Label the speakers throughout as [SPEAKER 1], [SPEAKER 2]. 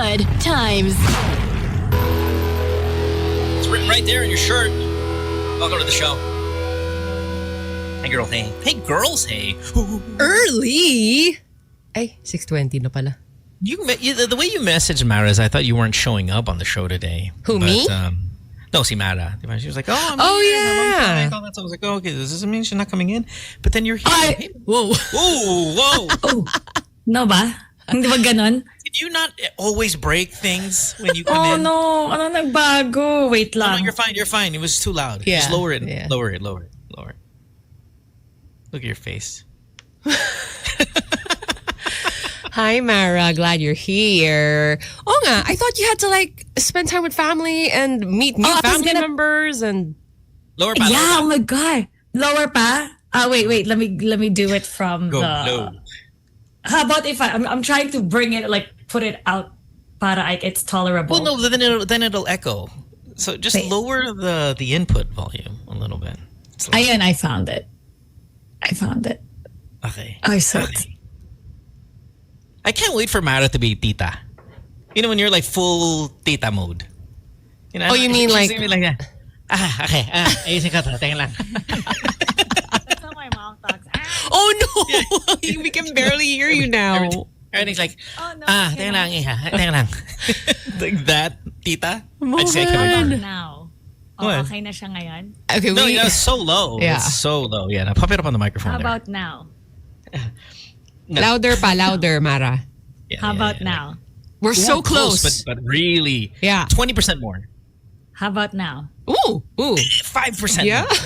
[SPEAKER 1] Good times.
[SPEAKER 2] It's written right there in your shirt. Welcome to the show. Hey, girl, hey. Hey, girls, hey.
[SPEAKER 3] Early? Ay, 6:20 na pala.
[SPEAKER 2] The way you messaged Mara is I thought you weren't showing up on the show today.
[SPEAKER 3] Who, me?
[SPEAKER 2] No, si Mara. She was like, oh, I'm
[SPEAKER 3] Oh,
[SPEAKER 2] here.
[SPEAKER 3] yeah.
[SPEAKER 2] I was like, oh, okay, does this mean she's not coming in? But then you're here. Hey.
[SPEAKER 3] Whoa.
[SPEAKER 2] Whoa.
[SPEAKER 4] Oh, no ba? Hindi ba ganon?
[SPEAKER 2] Did you not always break things when you come
[SPEAKER 4] Oh
[SPEAKER 2] in?
[SPEAKER 4] no, ano nagbago? Wait
[SPEAKER 2] No,
[SPEAKER 4] lang.
[SPEAKER 2] you're fine. It was too loud.
[SPEAKER 3] Yeah.
[SPEAKER 2] Just lower it.
[SPEAKER 3] Yeah.
[SPEAKER 2] Lower it. Look at your face.
[SPEAKER 3] Hi, Mara. Glad you're here. Oh nga, I thought you had to like spend time with family and meet new family members and...
[SPEAKER 2] Lower pa.
[SPEAKER 4] Yeah, oh my God. Lower pa? Wait. Let me do it from
[SPEAKER 2] Go
[SPEAKER 4] the...
[SPEAKER 2] low.
[SPEAKER 4] How about if I'm trying to bring it, like put it out para it's tolerable.
[SPEAKER 2] Well, no, then it'll echo. So just lower the input volume a little bit.
[SPEAKER 4] Ayan, I found it.
[SPEAKER 2] Okay.
[SPEAKER 4] I saw
[SPEAKER 2] it. I can't wait for Mara to be tita. You know, when you're like full tita mode. You know,
[SPEAKER 3] you mean like...
[SPEAKER 2] okay. Ayusin ka to. Teka lang.
[SPEAKER 4] That's how my mom talks.
[SPEAKER 3] Oh no! We can barely hear you now.
[SPEAKER 2] Everything's like,
[SPEAKER 4] Oh, no,
[SPEAKER 2] teka lang, iha. Teka lang. Like that, tita?
[SPEAKER 4] now. Oh,
[SPEAKER 2] What?
[SPEAKER 4] okay na siya ngayon?
[SPEAKER 3] Okay,
[SPEAKER 2] No, it's so low.
[SPEAKER 3] Yeah.
[SPEAKER 2] It's so low. Yeah, now pop it up on the microphone
[SPEAKER 4] How
[SPEAKER 2] there.
[SPEAKER 4] about now?
[SPEAKER 2] No.
[SPEAKER 3] Louder, Mara.
[SPEAKER 2] Yeah,
[SPEAKER 4] How about now?
[SPEAKER 3] We're so close.
[SPEAKER 2] but really,
[SPEAKER 3] Yeah.
[SPEAKER 2] 20% more.
[SPEAKER 4] How about now?
[SPEAKER 3] Ooh.
[SPEAKER 2] 5%
[SPEAKER 3] Yeah.
[SPEAKER 2] more.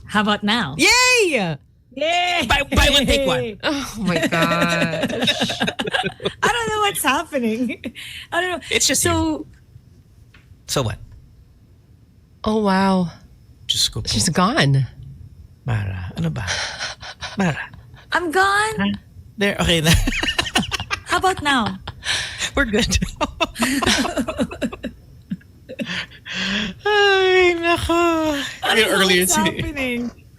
[SPEAKER 4] How about now?
[SPEAKER 3] Yay!
[SPEAKER 4] Yay!
[SPEAKER 2] Buy one, take one.
[SPEAKER 3] Oh my gosh.
[SPEAKER 4] I don't know what's happening. I don't know.
[SPEAKER 2] It's just
[SPEAKER 4] so.
[SPEAKER 2] So what?
[SPEAKER 3] Oh wow.
[SPEAKER 2] Just go.
[SPEAKER 3] She's gone.
[SPEAKER 2] Mara, ano ba? Mara.
[SPEAKER 4] I'm gone.
[SPEAKER 2] There, okay.
[SPEAKER 4] How about now?
[SPEAKER 2] We're good. Ay, nako.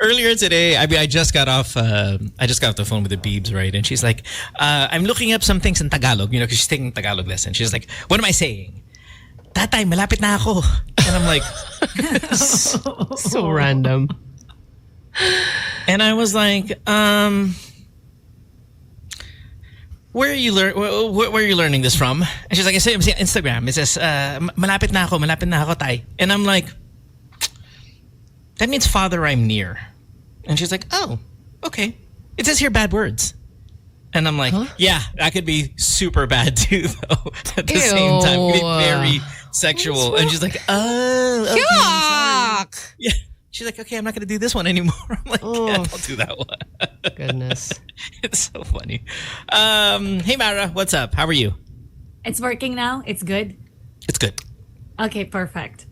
[SPEAKER 2] Earlier today, I mean, I just got off the phone with the Beebs, right? And she's like, I'm looking up some things in Tagalog, you know, because she's taking Tagalog lesson. She's like, what am I saying? Tatay, malapit na ako. And I'm like,
[SPEAKER 3] So random.
[SPEAKER 2] and I was like, where are you learning this from? And she's like, I say Instagram. It says, malapit na ako, tay. And I'm like, that means father, I'm near. And she's like, oh, okay. It says here bad words. And I'm like, yeah, that could be super bad too, though. At the same time, it could be very sexual. And she's like, oh, okay,
[SPEAKER 3] Yuck!
[SPEAKER 2] sorry. Yeah. She's like, okay, I'm not going to do this one anymore. I'm like, yeah, don't do that one.
[SPEAKER 3] Goodness.
[SPEAKER 2] It's so funny. Hey, Mara, what's up? How are you?
[SPEAKER 4] It's working now? It's good?
[SPEAKER 2] It's good.
[SPEAKER 4] Okay, perfect.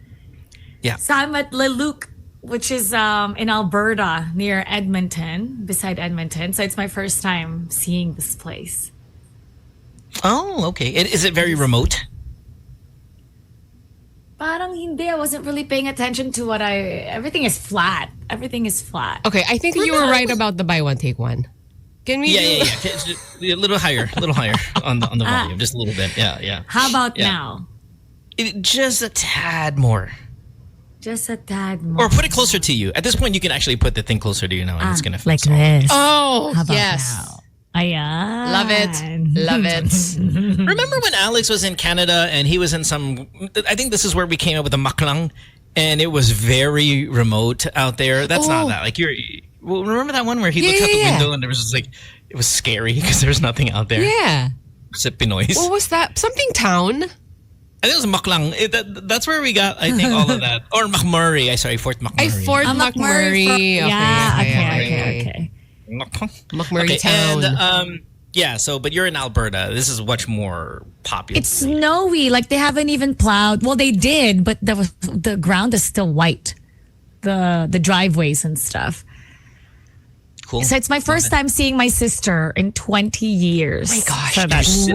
[SPEAKER 2] Yeah.
[SPEAKER 4] So I'm at Leluc, which is in Alberta, near Edmonton, beside Edmonton. So it's my first time seeing this place.
[SPEAKER 2] Oh, okay. Is it very remote?
[SPEAKER 4] Parang hindi. I wasn't really paying attention to everything is flat. Everything is flat.
[SPEAKER 3] Okay, I think you were right about the buy one, take one. Can we
[SPEAKER 2] Yeah. A little higher on the volume. Just a little bit. Yeah.
[SPEAKER 4] How about now?
[SPEAKER 2] Just a tad more.
[SPEAKER 4] Just a tad more.
[SPEAKER 2] Or put it closer to you. At this point, you can actually put the thing closer to you now, and it's gonna fit
[SPEAKER 4] like
[SPEAKER 2] so
[SPEAKER 4] this.
[SPEAKER 3] Oh,
[SPEAKER 4] How about
[SPEAKER 3] yes.
[SPEAKER 4] now? Ayan.
[SPEAKER 3] Love it.
[SPEAKER 2] Remember when Alex was in Canada and he was in some... I think this is where we came up with the maklang, and it was very remote out there. That's not that. Like well, remember that one where he looked out the window and there was just like... It was scary because there was nothing out there.
[SPEAKER 3] Yeah.
[SPEAKER 2] Except Pinoys.
[SPEAKER 3] What was that? Something town?
[SPEAKER 2] I think it was Maklang. That's where we got, I think, all of that. Or McMurray. Fort McMurray.
[SPEAKER 3] Fort McMurray.
[SPEAKER 4] Okay.
[SPEAKER 3] McMurray town.
[SPEAKER 2] And, but you're in Alberta. This is much more popular.
[SPEAKER 4] It's snowy. Like they haven't even plowed. Well, they did, but the ground is still white. The driveways and stuff.
[SPEAKER 2] Cool.
[SPEAKER 4] So it's my first time seeing my sister in 20 years.
[SPEAKER 3] Oh my gosh.
[SPEAKER 4] So that's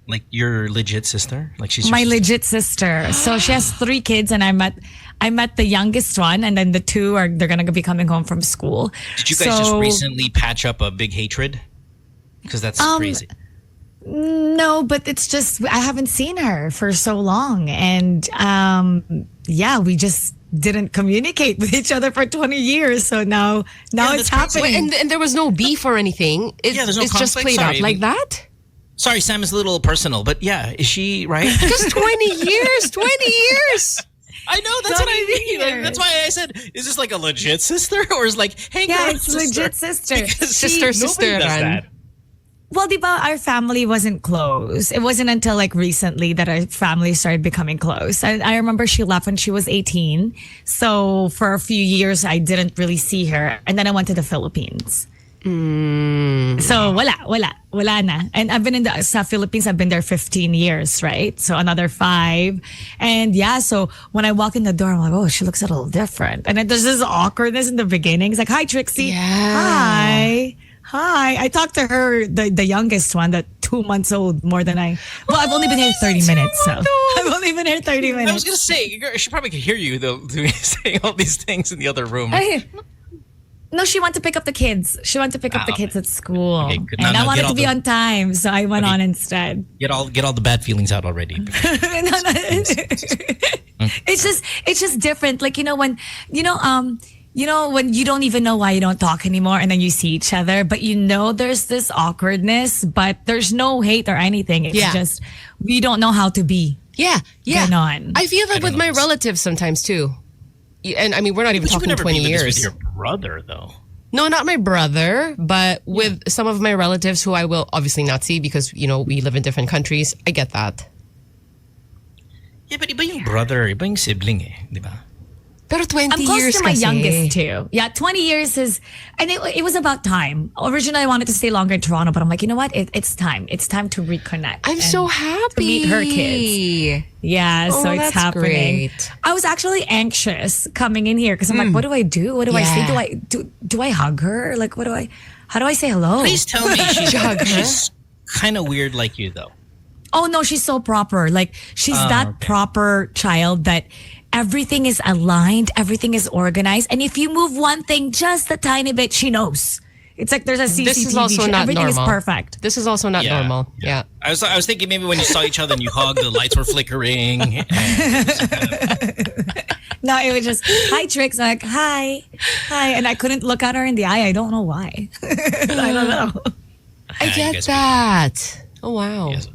[SPEAKER 2] Like your legit sister? Like she's
[SPEAKER 4] my legit sister. So she has 3 kids, and I met the youngest one, and then the 2 they're gonna be coming home from school.
[SPEAKER 2] Did you guys just recently patch up a big hatred? Because that's crazy.
[SPEAKER 4] No, but it's just I haven't seen her for so long, and yeah, we just didn't communicate with each other for 20 years. So now it's happening.
[SPEAKER 3] Wait, and there was no beef or anything.
[SPEAKER 2] There's no
[SPEAKER 3] it's just
[SPEAKER 2] conflict.
[SPEAKER 3] played
[SPEAKER 2] Sorry.
[SPEAKER 3] out like that.
[SPEAKER 2] Sorry, Sam is a little personal, but yeah, is she right?
[SPEAKER 3] Because 20 years, 20 years.
[SPEAKER 2] I know, that's what I
[SPEAKER 4] 20
[SPEAKER 2] mean. Like,
[SPEAKER 4] years.
[SPEAKER 2] that's why I said, is this like a legit sister? Or is like, hey,
[SPEAKER 4] Yeah,
[SPEAKER 2] girl,
[SPEAKER 4] it's legit sister.
[SPEAKER 2] Because
[SPEAKER 3] Sister,
[SPEAKER 2] nobody does
[SPEAKER 3] sisteran.
[SPEAKER 2] that.
[SPEAKER 4] Well, diba, our family wasn't close. It wasn't until like recently that our family started becoming close. I remember she left when she was 18. So for a few years, I didn't really see her. And then I went to the Philippines. So wala na. And I've been in the Philippines, I've been there 15 years, right? So another 5. And yeah, so when I walk in the door, I'm like, oh, she looks a little different. And then there's this awkwardness in the beginning. It's like, hi, Trixie.
[SPEAKER 3] Yeah.
[SPEAKER 4] Hi. I talked to her, the youngest one, the 2 months old, more than I. Well, I've only been here 30 minutes, so I've only been here 30 minutes.
[SPEAKER 2] I was going to say, she probably could hear you, though, saying all these things in the other room.
[SPEAKER 4] No, she went to pick up the kids. She went to pick up the kids at school.
[SPEAKER 2] Okay, good.
[SPEAKER 4] And
[SPEAKER 2] No,
[SPEAKER 4] I wanted
[SPEAKER 2] get
[SPEAKER 4] to be
[SPEAKER 2] all
[SPEAKER 4] on time, so I went
[SPEAKER 2] Okay.
[SPEAKER 4] on instead.
[SPEAKER 2] Get all the bad feelings out already.
[SPEAKER 4] No. It's just different. Like, when when you don't even know why you don't talk anymore and then you see each other, but there's this awkwardness, but there's no hate or anything. It's just we don't know how to be.
[SPEAKER 3] Yeah.
[SPEAKER 4] Ganon.
[SPEAKER 3] I feel that
[SPEAKER 2] don't
[SPEAKER 3] with
[SPEAKER 2] know
[SPEAKER 3] my
[SPEAKER 2] this.
[SPEAKER 3] relatives sometimes too. And I mean, we're not even
[SPEAKER 2] But you would
[SPEAKER 3] talking
[SPEAKER 2] never
[SPEAKER 3] 20
[SPEAKER 2] be like this
[SPEAKER 3] years.
[SPEAKER 2] with your brother, though.
[SPEAKER 3] No, not my brother, but with some of my relatives who I will obviously not see because, we live in different countries. I get that.
[SPEAKER 2] Yeah, but iba yung brother, iba yung sibling di ba?
[SPEAKER 3] Pero 20
[SPEAKER 4] I'm close
[SPEAKER 3] years
[SPEAKER 4] to my
[SPEAKER 3] kasi.
[SPEAKER 4] youngest too. Yeah, 20 years is, and it was about time. Originally, I wanted to stay longer in Toronto, but I'm like, you know what? It's time. It's time to reconnect.
[SPEAKER 3] I'm so happy.
[SPEAKER 4] to meet her kids. Yeah, so it's
[SPEAKER 3] that's
[SPEAKER 4] happening.
[SPEAKER 3] great.
[SPEAKER 4] I was actually anxious coming in here because I'm like, what do I do? What do I say? Do I hug her? Like, how do I say hello?
[SPEAKER 2] Please tell me
[SPEAKER 3] Hug her.
[SPEAKER 2] she's kind of weird like you, though.
[SPEAKER 4] Oh no, she's so proper. Like she's that proper child that everything is aligned, everything is organized, and if you move one thing just a tiny bit, she knows. It's like there's a CCTV.
[SPEAKER 3] This is also not
[SPEAKER 4] everything
[SPEAKER 3] normal.
[SPEAKER 4] is perfect.
[SPEAKER 3] This is also not normal. Yeah.
[SPEAKER 2] I was thinking maybe when you saw each other and you hugged, the lights were flickering.
[SPEAKER 4] No, it was just hi Trix. I'm like hi, and I couldn't look at her in the eye. I don't know why. I don't know.
[SPEAKER 3] I get
[SPEAKER 2] guess
[SPEAKER 3] that. Oh, wow.
[SPEAKER 2] Yes.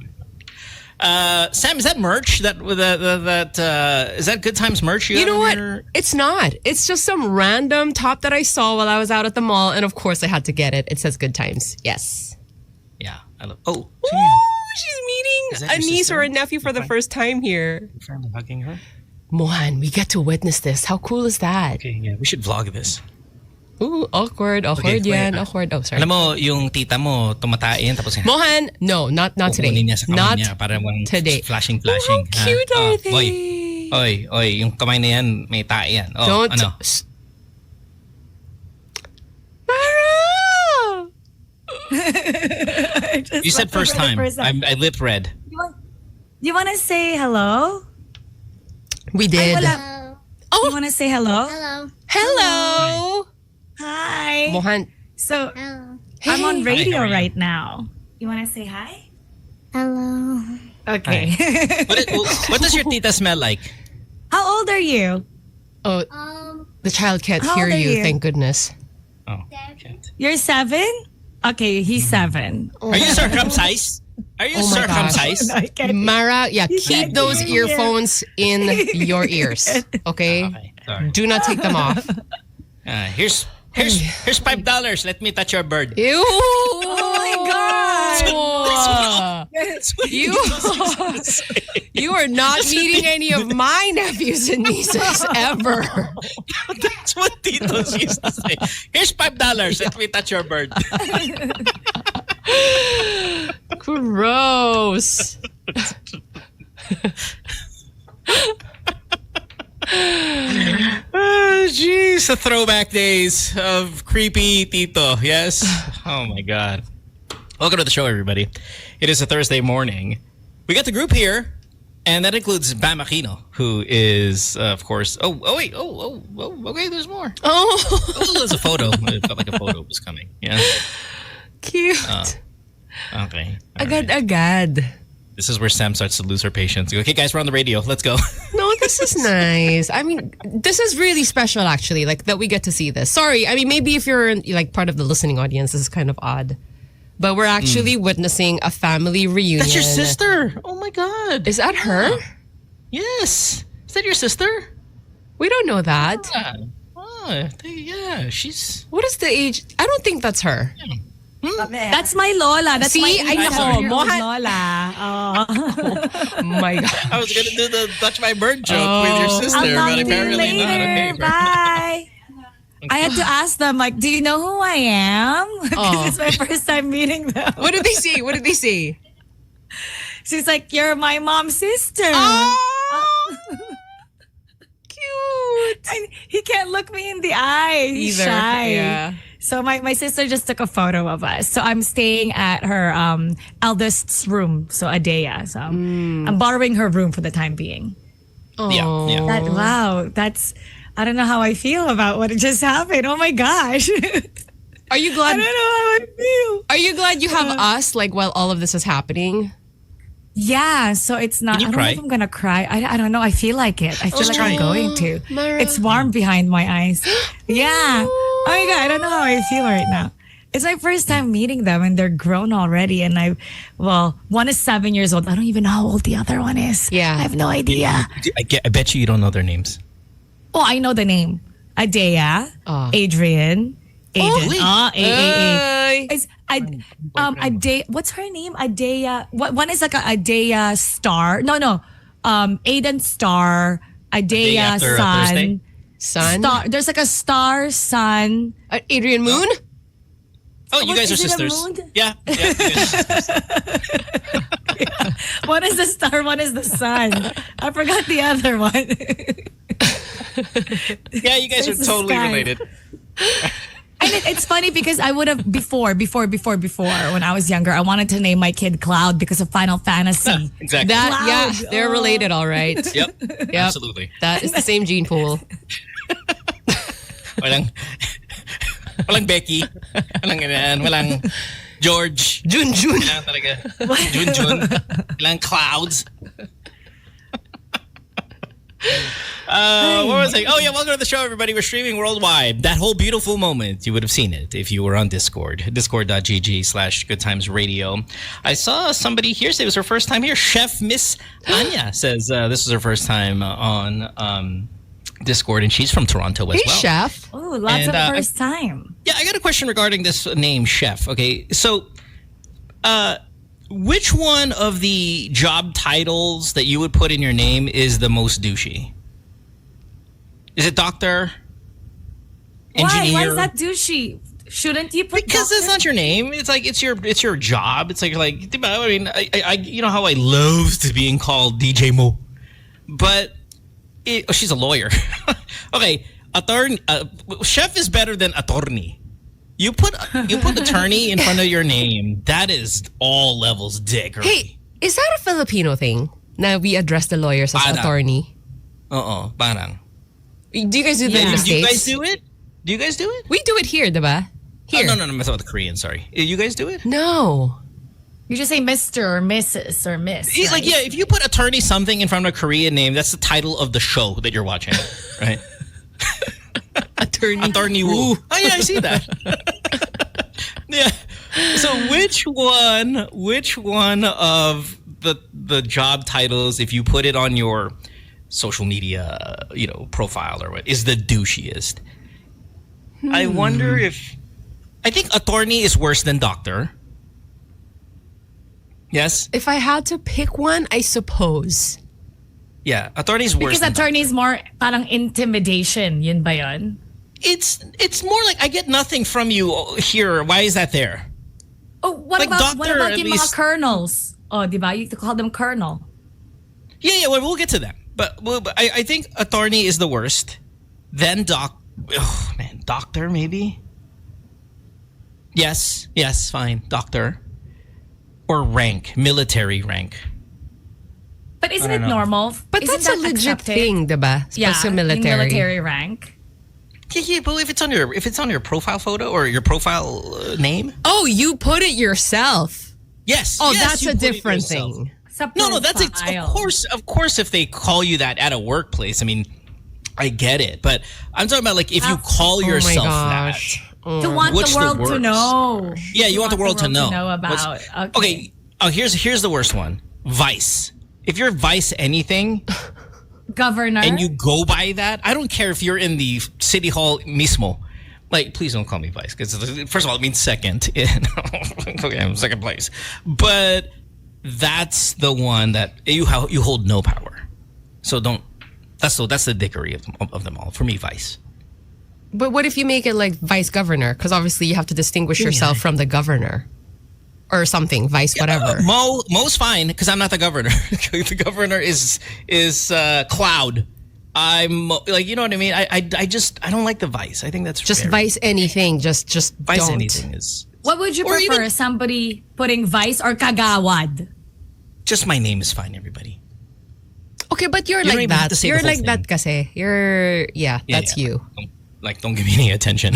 [SPEAKER 2] Sam, is that merch? Is that Good Times merch?
[SPEAKER 3] You know what?
[SPEAKER 2] Your...
[SPEAKER 3] It's not. It's just some random top that I saw while I was out at the mall. And of course, I had to get it. It says Good Times. Yes.
[SPEAKER 2] Yeah. I love. Oh,
[SPEAKER 3] Ooh, she's
[SPEAKER 2] Is
[SPEAKER 3] meeting
[SPEAKER 2] that
[SPEAKER 3] a
[SPEAKER 2] your
[SPEAKER 3] niece
[SPEAKER 2] sister?
[SPEAKER 3] or a nephew for the first time here.
[SPEAKER 2] friend hugging her.
[SPEAKER 3] Mohan, we get to witness this. How cool is that?
[SPEAKER 2] Okay, yeah, we should vlog this.
[SPEAKER 3] Ooh, awkward yan. Awkward. Oh, sorry.
[SPEAKER 2] Alam mo, yung tita mo tumatain tapos
[SPEAKER 3] Mohan, no, not today.
[SPEAKER 2] kukunin niya sa kamay
[SPEAKER 3] Not
[SPEAKER 2] niya para walang
[SPEAKER 3] today.
[SPEAKER 2] flashing.
[SPEAKER 3] Oh, how cute are they?
[SPEAKER 2] Oy, yung kamay na yan, may tae yan. Oh,
[SPEAKER 3] Don't.
[SPEAKER 2] ano?
[SPEAKER 3] Mara!
[SPEAKER 2] You said first time. I lip read.
[SPEAKER 4] You want to say hello?
[SPEAKER 3] We did.
[SPEAKER 4] Wala. You want to say hello?
[SPEAKER 1] Hello.
[SPEAKER 3] Hello.
[SPEAKER 4] Hi.
[SPEAKER 3] Mohan.
[SPEAKER 4] So
[SPEAKER 1] Hello.
[SPEAKER 4] I'm on
[SPEAKER 2] Hi,
[SPEAKER 4] radio
[SPEAKER 2] how are you?
[SPEAKER 4] right now. You want to say hi?
[SPEAKER 1] Hello.
[SPEAKER 4] Okay.
[SPEAKER 2] What does your tita smell like?
[SPEAKER 4] How old are you?
[SPEAKER 3] Oh, the child can't
[SPEAKER 4] How
[SPEAKER 3] hear
[SPEAKER 4] old are
[SPEAKER 3] you,
[SPEAKER 4] you?
[SPEAKER 3] thank goodness.
[SPEAKER 2] Oh, okay.
[SPEAKER 4] You're 7? Okay, he's 7.
[SPEAKER 2] Are you circumcised? Are you
[SPEAKER 3] Oh my gosh.
[SPEAKER 2] circumcised?
[SPEAKER 4] I can't.
[SPEAKER 3] Mara, yeah,
[SPEAKER 4] can't
[SPEAKER 3] keep those
[SPEAKER 4] hear.
[SPEAKER 3] earphones in your ears, okay?
[SPEAKER 2] Okay, sorry.
[SPEAKER 3] Do not take them off.
[SPEAKER 2] Here's $5. Let me touch your bird.
[SPEAKER 3] Ew!
[SPEAKER 4] Oh my God.
[SPEAKER 3] You are not meeting any of my nephews and nieces ever.
[SPEAKER 2] That's what titos used to say. Here's $5. Let me touch your bird.
[SPEAKER 3] Gross.
[SPEAKER 2] Jeez, the throwback days of creepy tito. Yes. Oh my God. Welcome to the show, everybody. It is a Thursday morning. We got the group here, and that includes Bam Aquino, who is, of course. Okay. There's more.
[SPEAKER 3] Oh,
[SPEAKER 2] There's a photo. It felt like a photo was coming. Yeah.
[SPEAKER 3] cute.
[SPEAKER 2] Okay. All right.
[SPEAKER 3] Agad-agad.
[SPEAKER 2] This is where Sam starts to lose her patience. Okay, guys, we're on the radio. Let's go.
[SPEAKER 3] No, this is nice. I mean, this is really special, actually, like that we get to see this. Sorry, I mean, maybe if you're like part of the listening audience, this is kind of odd. But we're actually witnessing a family reunion.
[SPEAKER 2] That's your sister. Oh my God.
[SPEAKER 3] Is that her?
[SPEAKER 2] Yes. Is that your sister?
[SPEAKER 3] We don't know that.
[SPEAKER 2] Yeah, she's...
[SPEAKER 3] What is the age? I don't think that's her.
[SPEAKER 4] That's my Lola. That's
[SPEAKER 3] See,
[SPEAKER 4] my
[SPEAKER 3] I know.
[SPEAKER 4] 87-year-old Lola.
[SPEAKER 3] Oh my God.
[SPEAKER 2] I was going to do the touch my bird joke with your sister,
[SPEAKER 4] I'll talk
[SPEAKER 2] but
[SPEAKER 4] to you
[SPEAKER 2] apparently
[SPEAKER 4] later.
[SPEAKER 2] not. Okay,
[SPEAKER 4] Bye. I had to ask them, like, do you know who I am? Because it's my first time meeting them.
[SPEAKER 3] What did they say? What did they say?
[SPEAKER 4] She's like, you're my mom's sister.
[SPEAKER 3] Oh, cute.
[SPEAKER 4] And he can't look me in the eye. He's
[SPEAKER 3] Either.
[SPEAKER 4] shy.
[SPEAKER 3] Yeah.
[SPEAKER 4] So my sister just took a photo of us. So I'm staying at her eldest's room, so Adea. So I'm borrowing her room for the time being.
[SPEAKER 2] Yeah.
[SPEAKER 4] That's I don't know how I feel about what just happened. Oh my gosh.
[SPEAKER 3] Are you glad?
[SPEAKER 4] I don't know how I feel.
[SPEAKER 3] Are you glad you have us like while all of this is happening?
[SPEAKER 4] Yeah, so it's not.
[SPEAKER 2] Can you
[SPEAKER 4] I don't know
[SPEAKER 2] cry?
[SPEAKER 4] if I'm gonna cry. I don't know. I feel like it. I feel like
[SPEAKER 2] try
[SPEAKER 4] I'm
[SPEAKER 2] it.
[SPEAKER 4] going to.
[SPEAKER 3] Myra.
[SPEAKER 4] It's warm behind my eyes. Yeah. Oh my God, I don't know how I feel right now. It's my first time meeting them, and they're grown already. And one is 7 years old. I don't even know how old the other one is.
[SPEAKER 3] Yeah.
[SPEAKER 4] I have no idea.
[SPEAKER 2] I bet you don't know their names.
[SPEAKER 4] Oh, I know the name. Adea, Adrian, Aiden.
[SPEAKER 2] wait.
[SPEAKER 3] Ay.
[SPEAKER 4] It's Adea. What's her name? Adea. What one is like a Adea Star? No. Aiden Star.
[SPEAKER 2] day
[SPEAKER 4] Adea
[SPEAKER 2] after,
[SPEAKER 4] Sun.
[SPEAKER 2] Thursday?
[SPEAKER 3] Son?
[SPEAKER 4] Star. There's like a Star Sun.
[SPEAKER 3] Adrian Moon?
[SPEAKER 2] Oh, you guys are
[SPEAKER 4] Is it a
[SPEAKER 2] sisters.
[SPEAKER 4] moon?
[SPEAKER 2] Yeah. You guys are sisters.
[SPEAKER 4] One is the star. One is the sun. I forgot the other one.
[SPEAKER 2] Yeah, you guys
[SPEAKER 4] It's
[SPEAKER 2] are
[SPEAKER 4] the
[SPEAKER 2] totally
[SPEAKER 4] sky.
[SPEAKER 2] related.
[SPEAKER 4] And it's funny because I would have before when I was younger, I wanted to name my kid Cloud because of Final Fantasy.
[SPEAKER 2] Exactly.
[SPEAKER 3] Yeah,
[SPEAKER 4] Cloud.
[SPEAKER 3] they're related, all right.
[SPEAKER 2] Yep. Absolutely.
[SPEAKER 3] That is the same gene pool.
[SPEAKER 2] Walang Becky. Walang ganyan. Walang George.
[SPEAKER 3] Jun.
[SPEAKER 2] Walang talaga. Jun. Walang Clouds. What was I? Oh yeah, welcome to the show, everybody. We're streaming worldwide. That whole beautiful moment, you would have seen it if you were on Discord. Discord.gg/GoodTimesRadio. I saw somebody here say it was her first time here. Chef Miss Anya says this is her first time on Discord, and she's from Toronto as
[SPEAKER 3] Hey,
[SPEAKER 2] well.
[SPEAKER 3] chef.
[SPEAKER 4] Oh, lots
[SPEAKER 2] And,
[SPEAKER 4] of first time.
[SPEAKER 2] Yeah, I got a question regarding this name, Chef. Okay, so which one of the job titles that you would put in your name is the most douchey? Is it doctor? Engineer?
[SPEAKER 4] Why is that douchey? Shouldn't you put
[SPEAKER 2] Because it's not your name. It's like it's your job. It's like diba? I mean, I you know how I love to being called DJ Mo, but she's a lawyer. Okay, attorney. Chef is better than attorney. You put attorney in front of your name. That is all levels dick.
[SPEAKER 3] Hey, is that a Filipino thing? Now we address the lawyers as
[SPEAKER 2] Parang.
[SPEAKER 3] attorney.
[SPEAKER 2] Parang.
[SPEAKER 3] Do you guys do that in the
[SPEAKER 4] Yeah.
[SPEAKER 2] Do you guys
[SPEAKER 3] States?
[SPEAKER 2] do it? Do you guys do it?
[SPEAKER 3] We do it here, diba? Here.
[SPEAKER 2] Oh, no, I'm talking about the Korean. Sorry. You guys do it?
[SPEAKER 3] No.
[SPEAKER 4] You just say Mr. or Mrs. or Miss.
[SPEAKER 2] It's like, yeah, if you put attorney something in front of a Korean name, that's the title of the show that you're watching, right?
[SPEAKER 3] Attorney.
[SPEAKER 2] Attorney Woo. Oh, yeah, I see that. Yeah. So which one of the job titles, if you put it on your social media, profile or what, is the douchiest? I wonder if... I think attorney is worse than doctor. Yes?
[SPEAKER 3] If I had to pick one, I suppose.
[SPEAKER 2] Yeah, attorney is worse
[SPEAKER 4] because
[SPEAKER 2] than
[SPEAKER 4] attorney is more parang intimidation. Yun ba yun?
[SPEAKER 2] It's more like I get nothing from you here. Why is that there?
[SPEAKER 4] Oh, what
[SPEAKER 2] Like
[SPEAKER 4] about
[SPEAKER 2] doctor, at
[SPEAKER 4] yung
[SPEAKER 2] least-
[SPEAKER 4] mga colonels? Oh, di ba? You call them colonel.
[SPEAKER 2] Yeah, well, we'll get to them. But I think attorney is the worst. Then doctor maybe? Yes, fine. Doctor. Or rank, military rank.
[SPEAKER 4] But isn't
[SPEAKER 2] I
[SPEAKER 4] it
[SPEAKER 2] don't know.
[SPEAKER 4] normal?
[SPEAKER 3] But
[SPEAKER 4] Isn't
[SPEAKER 3] that's a
[SPEAKER 4] that
[SPEAKER 3] legit
[SPEAKER 4] accepted?
[SPEAKER 3] thing, diba?
[SPEAKER 4] Yeah,
[SPEAKER 3] Basta
[SPEAKER 4] yung military rank.
[SPEAKER 2] Yeah, but if it's on your profile photo or your profile name,
[SPEAKER 3] Oh, you put it yourself.
[SPEAKER 2] Yes.
[SPEAKER 3] Oh,
[SPEAKER 2] yes,
[SPEAKER 3] that's
[SPEAKER 2] you
[SPEAKER 3] a
[SPEAKER 2] put it
[SPEAKER 3] different
[SPEAKER 2] yourself.
[SPEAKER 3] thing.
[SPEAKER 2] No, that's of course. If they call you that at a workplace, I mean, I get it, but I'm talking about like if you call yourself that.
[SPEAKER 4] To want
[SPEAKER 2] What's
[SPEAKER 4] the
[SPEAKER 2] the
[SPEAKER 4] world to
[SPEAKER 2] worst?
[SPEAKER 4] know.
[SPEAKER 2] Yeah, you want the world to know.
[SPEAKER 4] about.
[SPEAKER 2] Okay. Oh, here's the worst one. Vice. If you're vice anything
[SPEAKER 4] Governor.
[SPEAKER 2] and you go by that, I don't care if you're in the city hall mismo. Like, please don't call me vice because first of all, it means second. Okay, I'm second place. But that's the one that you hold no power. So don't. That's the dickery of them all. For me, vice.
[SPEAKER 3] But what if you make it like vice governor? Because obviously you have to distinguish yourself from the governor. Or something, vice whatever.
[SPEAKER 2] Mo's fine because I'm not the governor. The governor is cloud. I'm like, you know what I mean. I don't like the vice. I think that's
[SPEAKER 3] just vice anything. Just
[SPEAKER 2] vice
[SPEAKER 3] don't.
[SPEAKER 2] anything is.
[SPEAKER 4] What would you prefer? Somebody putting vice or kagawad?
[SPEAKER 2] Just my name is fine. Everybody.
[SPEAKER 3] Okay, but you're
[SPEAKER 2] You don't
[SPEAKER 3] like
[SPEAKER 2] even have
[SPEAKER 3] that.
[SPEAKER 2] to say
[SPEAKER 3] You're
[SPEAKER 2] the whole
[SPEAKER 3] like that, kasi. You're that's
[SPEAKER 2] Yeah.
[SPEAKER 3] you.
[SPEAKER 2] Don't give me any attention.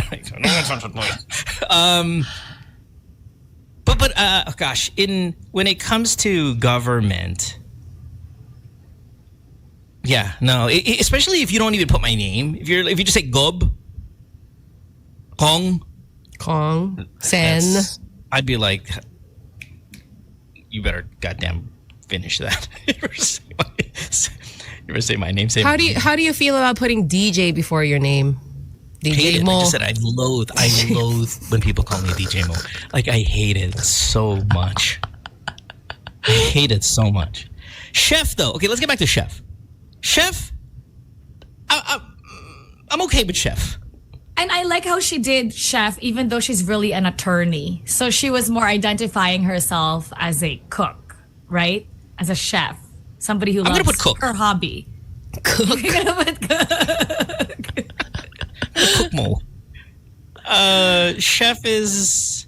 [SPEAKER 2] But gosh, when it comes to government, yeah, no, especially if you don't even put my name. If you just say Gob, Kong,
[SPEAKER 3] Sen.
[SPEAKER 2] I'd be like, you better goddamn finish that. You ever say my name? Say
[SPEAKER 3] How do you feel about putting DJ before your name? DJ Mo.
[SPEAKER 2] I just said I loathe when people call me DJ Mo. Like, I hate it so much. I hate it so much. Chef, though. Okay, let's get back to Chef. Chef, I'm okay with Chef.
[SPEAKER 4] And I like how she did chef, even though she's really an attorney. So she was more identifying herself as a cook, right? As a chef. Somebody who loves
[SPEAKER 2] put cook.
[SPEAKER 4] her hobby.
[SPEAKER 3] Cook.
[SPEAKER 4] You're gonna put cook.
[SPEAKER 2] Cook Mo. Chef is...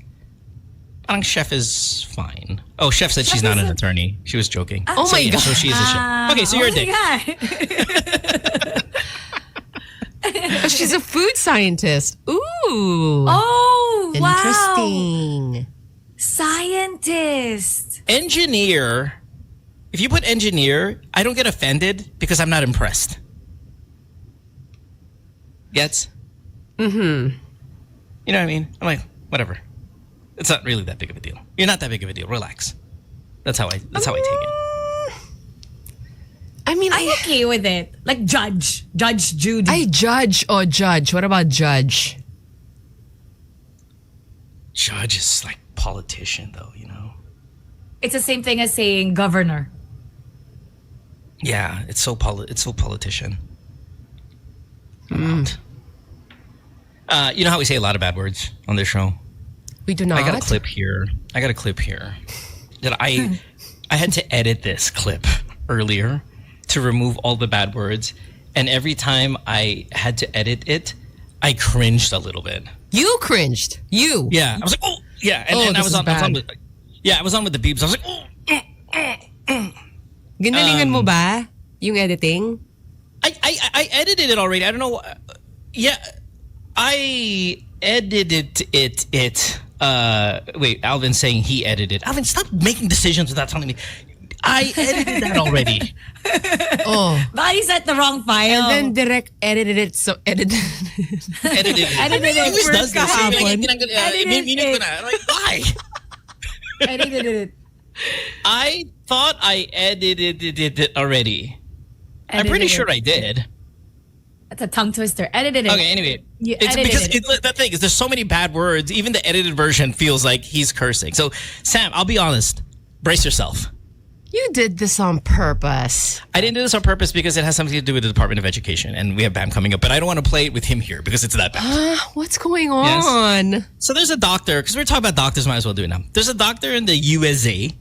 [SPEAKER 2] I think Chef is fine. Oh, Chef said she's not an attorney. She was joking.
[SPEAKER 3] Oh my God.
[SPEAKER 2] So she is a chef. Okay, so you're a dick.
[SPEAKER 3] She's a food scientist. Ooh.
[SPEAKER 4] Oh, wow.
[SPEAKER 3] Interesting.
[SPEAKER 4] Scientist.
[SPEAKER 2] Engineer. If you put engineer, I don't get offended because I'm not impressed. Gets? Mm-hmm. You know what I mean? I'm like, whatever. It's not really that big of a deal. You're not that big of a deal. Relax. That's how I take it.
[SPEAKER 3] I mean,
[SPEAKER 4] I'm okay with it. Like Judge Judy.
[SPEAKER 3] Judge. What about judge?
[SPEAKER 2] Judge is like politician, though, you know?
[SPEAKER 4] It's the same thing as saying governor.
[SPEAKER 2] Yeah, it's so politician. I'm out. You know how we say a lot of bad words on this show?
[SPEAKER 3] We do not.
[SPEAKER 2] I got a clip here that I had to edit this clip earlier to remove all the bad words, and every time I had to edit it, I cringed a little bit.
[SPEAKER 3] You cringed. You.
[SPEAKER 2] Yeah, I was like, oh, yeah, and I was on with the beeps. I was like, oh.
[SPEAKER 3] Ginalingan mo ba yung editing?
[SPEAKER 2] I edited it already. I don't know. Yeah, I edited it. Wait, Alvin's saying he edited. Alvin, stop making decisions without telling me. I edited that already.
[SPEAKER 3] Oh.
[SPEAKER 4] But he's at the wrong file.
[SPEAKER 3] And then direct edited it. So edited
[SPEAKER 2] Edited it.
[SPEAKER 4] He
[SPEAKER 2] always does this.
[SPEAKER 4] Edited
[SPEAKER 2] Like, why?
[SPEAKER 4] Edited it.
[SPEAKER 2] I thought I edited it already. I'm pretty sure I did.
[SPEAKER 4] That's a tongue twister. Edited it.
[SPEAKER 2] Okay, anyway.
[SPEAKER 4] You
[SPEAKER 2] It's
[SPEAKER 4] edited
[SPEAKER 2] because
[SPEAKER 4] it.
[SPEAKER 2] the thing is, there's so many bad words. Even the edited version feels like he's cursing. So, Sam, I'll be honest. Brace yourself.
[SPEAKER 3] You did this on purpose.
[SPEAKER 2] I didn't do this on purpose because it has something to do with the Department of Education, and we have BAM coming up. But I don't want to play it with him here because it's that bad.
[SPEAKER 3] What's going on?
[SPEAKER 2] Yes. So there's a doctor, because we're talking about doctors, might as well do it now. There's a doctor in the USA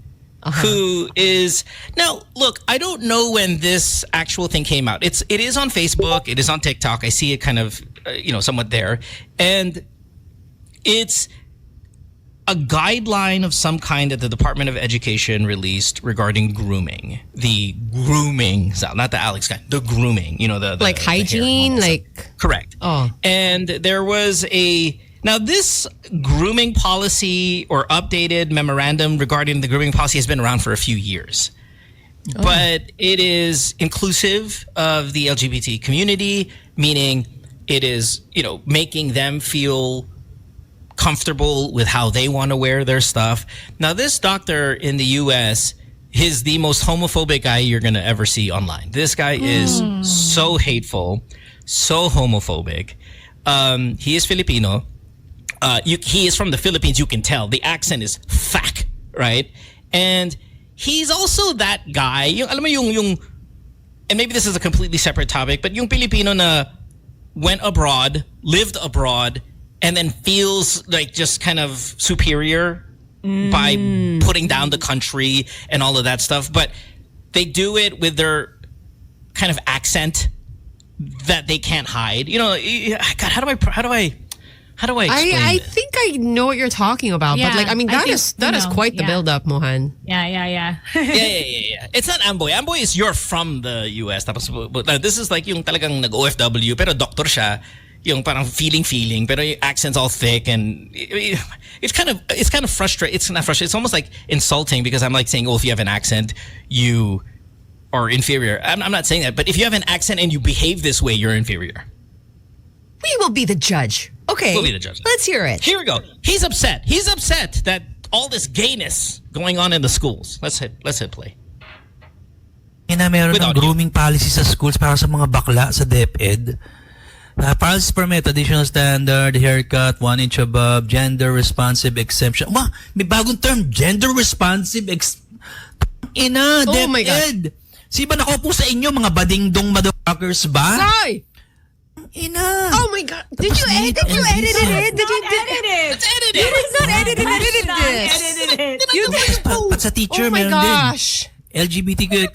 [SPEAKER 2] who is... Now, look, I don't know when this actual thing came out. It is on Facebook. It is on TikTok. I see it kind of, somewhat there. And it's a guideline of some kind that the Department of Education released regarding grooming. The grooming, not the Alex guy, the grooming, the
[SPEAKER 3] like
[SPEAKER 2] the
[SPEAKER 3] hygiene,
[SPEAKER 2] hair,
[SPEAKER 3] like...
[SPEAKER 2] Correct.
[SPEAKER 3] Oh.
[SPEAKER 2] And there was a Now, this grooming policy or updated memorandum regarding the grooming policy has been around for a few years. But it is inclusive of the LGBT community, meaning it is, making them feel comfortable with how they want to wear their stuff. Now, this doctor in the U.S. is the most homophobic guy you're going to ever see online. This guy is so hateful, so homophobic. He is Filipino. He is from the Philippines, you can tell. The accent is fak, right? And he's also that guy. Alam mo yung, and maybe this is a completely separate topic, but yung Filipino na went abroad, lived abroad, and then feels like just kind of superior by putting down the country and all of that stuff. But they do it with their kind of accent that they can't hide. God, how do I explain
[SPEAKER 3] I
[SPEAKER 2] this?
[SPEAKER 3] think I know what you're talking about,
[SPEAKER 4] Yeah,
[SPEAKER 3] but that is quite the build-up, Mohan.
[SPEAKER 4] Yeah.
[SPEAKER 2] Yeah. It's not Amboy. Amboy is you're from the US. Tapos, but this is like yung talagang nag-OFW, pero doctor siya. Yung parang feeling, pero yung accent's all thick, and it's kind of frustrating. It's not frustrating. It's almost like insulting, because I'm like saying, if you have an accent, you are inferior. I'm not saying that, but if you have an accent and you behave this way, you're inferior.
[SPEAKER 3] We will be the judge. Okay.
[SPEAKER 2] We'll be the judge.
[SPEAKER 3] Let's hear it.
[SPEAKER 2] Here we go. He's upset. He's upset that all this gayness going on in the schools. Let's hit play.
[SPEAKER 1] Meron
[SPEAKER 2] Without
[SPEAKER 1] ng grooming policy sa schools para sa mga bakla sa DepEd. Policies permit additional standard, haircut, 1 inch above, gender responsive exemption. May bagong term, gender responsive
[SPEAKER 3] Oh my
[SPEAKER 1] DepEd. Sino ba nakaupo sa inyo, mga badingdong motherfuckers ba?
[SPEAKER 3] Sai!
[SPEAKER 1] Ina.
[SPEAKER 3] Oh my God! Did you edit it? Did you edit it?
[SPEAKER 2] Let's edit it.
[SPEAKER 3] You did not edit it. You did this.
[SPEAKER 4] Edited it.
[SPEAKER 3] You did.
[SPEAKER 1] Pat sa teacher,
[SPEAKER 3] Oh my
[SPEAKER 1] meron din.
[SPEAKER 3] gosh!
[SPEAKER 1] LGBTQ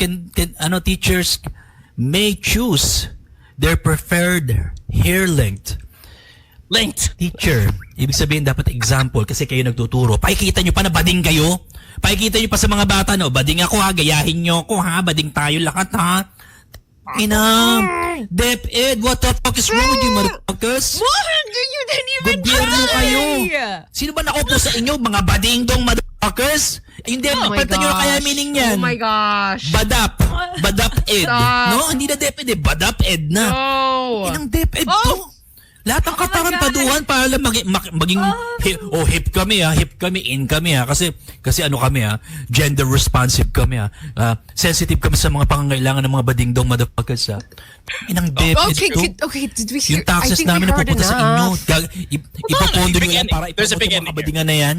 [SPEAKER 1] teachers may choose their preferred hair length. Teacher, ibig sabihin dapat example kasi kayo nagtuturo. Pakikita nyo pa na bading kayo. Pakikita nyo pa sa mga bata, no? Bading ako ha, gayahin nyo ako ha, bading tayo lahat ha. DepEd, what the fuck is wrong with you, motherfuckers?
[SPEAKER 3] What? You didn't even
[SPEAKER 1] Gobyerno
[SPEAKER 3] try!
[SPEAKER 1] kayo. Sino ba nakaupo sa inyo, mga badingdong motherfuckers? Hindi,
[SPEAKER 3] Oh my
[SPEAKER 1] palitan nyo na kaya
[SPEAKER 3] gosh.
[SPEAKER 1] meaning yan.
[SPEAKER 3] Oh my gosh.
[SPEAKER 1] Badap-ed.
[SPEAKER 3] Stop.
[SPEAKER 1] No, hindi na DepEd eh, badap-ed na.
[SPEAKER 3] No.
[SPEAKER 1] Inang DepEd to. Lahat ng katarantaduhan para lang maging hip kami ha, in kami ha, kasi ano kami ha, gender responsive kami ha, sensitive kami sa mga pangangailangan ng mga badingdong motherfuckers ha. Inang DepEd to.
[SPEAKER 3] Okay, did we hear?
[SPEAKER 1] Yung taxes namin na pupunta sa inyo, ipapondo nyo yan para
[SPEAKER 2] There's a big
[SPEAKER 1] ipapondo yung mga
[SPEAKER 2] ending
[SPEAKER 1] badingan na yan.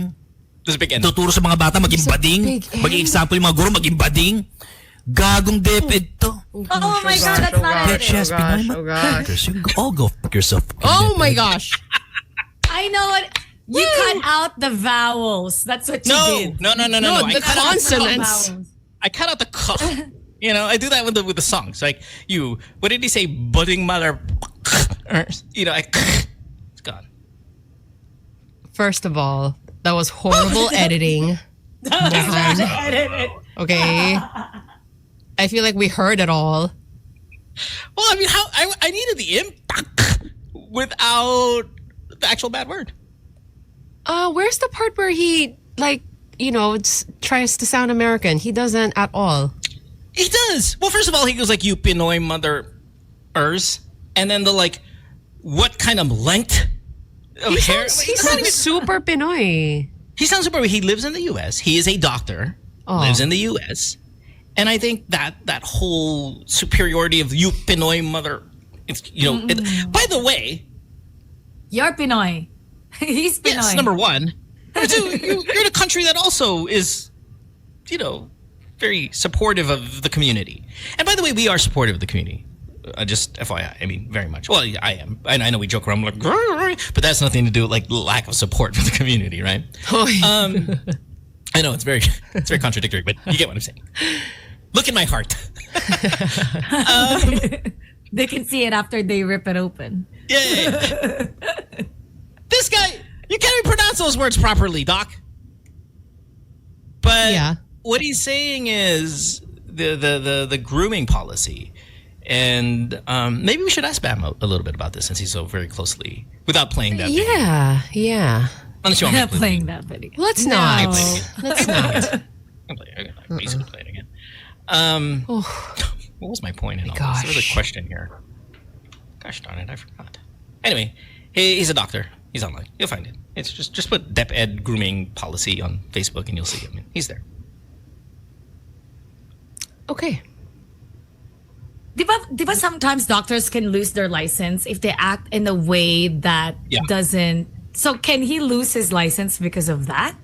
[SPEAKER 2] There's a big end.
[SPEAKER 1] Tuturo sa mga bata maging
[SPEAKER 3] There's a
[SPEAKER 1] bading,
[SPEAKER 3] big end.
[SPEAKER 1] maging example yung mga guro maging bading. Gagong DepEd to.
[SPEAKER 4] Oh my God, that's not
[SPEAKER 1] Bitch
[SPEAKER 4] edited.
[SPEAKER 1] ass Pinoy motherfuckers. You all go fuck yourself.
[SPEAKER 3] Oh my gosh.
[SPEAKER 4] I know what. You cut out the vowels. That's what you did.
[SPEAKER 2] No.
[SPEAKER 3] No,
[SPEAKER 2] I
[SPEAKER 3] the
[SPEAKER 2] cut out
[SPEAKER 3] consonants.
[SPEAKER 2] I cut out the cuff. I do that with the songs. Like what did he say? Budding mother. It's gone.
[SPEAKER 3] First of all, that was horrible editing.
[SPEAKER 4] Edited.
[SPEAKER 3] Okay. I feel like we heard it all.
[SPEAKER 2] Well, I mean, how I needed the impact without the actual bad word.
[SPEAKER 3] Where's the part where he tries to sound American? He doesn't at all.
[SPEAKER 2] He does. Well, first of all, he goes like, "You Pinoy mother-ers," and then what kind of length of hair?
[SPEAKER 3] He sounds super Pinoy.
[SPEAKER 2] He sounds super. He lives in the U.S. He is a doctor.
[SPEAKER 3] Oh.
[SPEAKER 2] Lives in the U.S. And I think that whole superiority of you Pinoy mother, by the way,
[SPEAKER 4] You're Pinoy. He's Pinoy.
[SPEAKER 2] yes, number one. Number two, you're in a country that also is, very supportive of the community. And by the way, we are supportive of the community. Just FYI, I mean, very much. Well, I am. I know we joke around like, but that's nothing to do with like lack of support for the community, right? I know it's very contradictory, but you get what I'm saying. Look at my heart.
[SPEAKER 4] They can see it after they rip it open.
[SPEAKER 2] Yeah. This guy, you can't even pronounce those words properly, Doc. But
[SPEAKER 3] Yeah.
[SPEAKER 2] what he's saying is the grooming policy. And maybe we should ask Bam a little bit about this since he's so very closely, without playing that video.
[SPEAKER 3] Yeah.
[SPEAKER 2] Unless you want me to
[SPEAKER 4] Not
[SPEAKER 2] play
[SPEAKER 4] playing that video.
[SPEAKER 3] Let's
[SPEAKER 4] No.
[SPEAKER 3] not. Let's not.
[SPEAKER 2] I'm basically play it again. What was my point in all this? There was a
[SPEAKER 3] Gosh.
[SPEAKER 2] question here. Gosh darn it, I forgot. Anyway, he's a doctor. He's online. You'll find it. It's just put Dep Ed grooming policy on Facebook and you'll see him. He's there.
[SPEAKER 3] Okay.
[SPEAKER 4] Diba sometimes doctors can lose their license if they act in a way that doesn't. So can he lose his license because of that?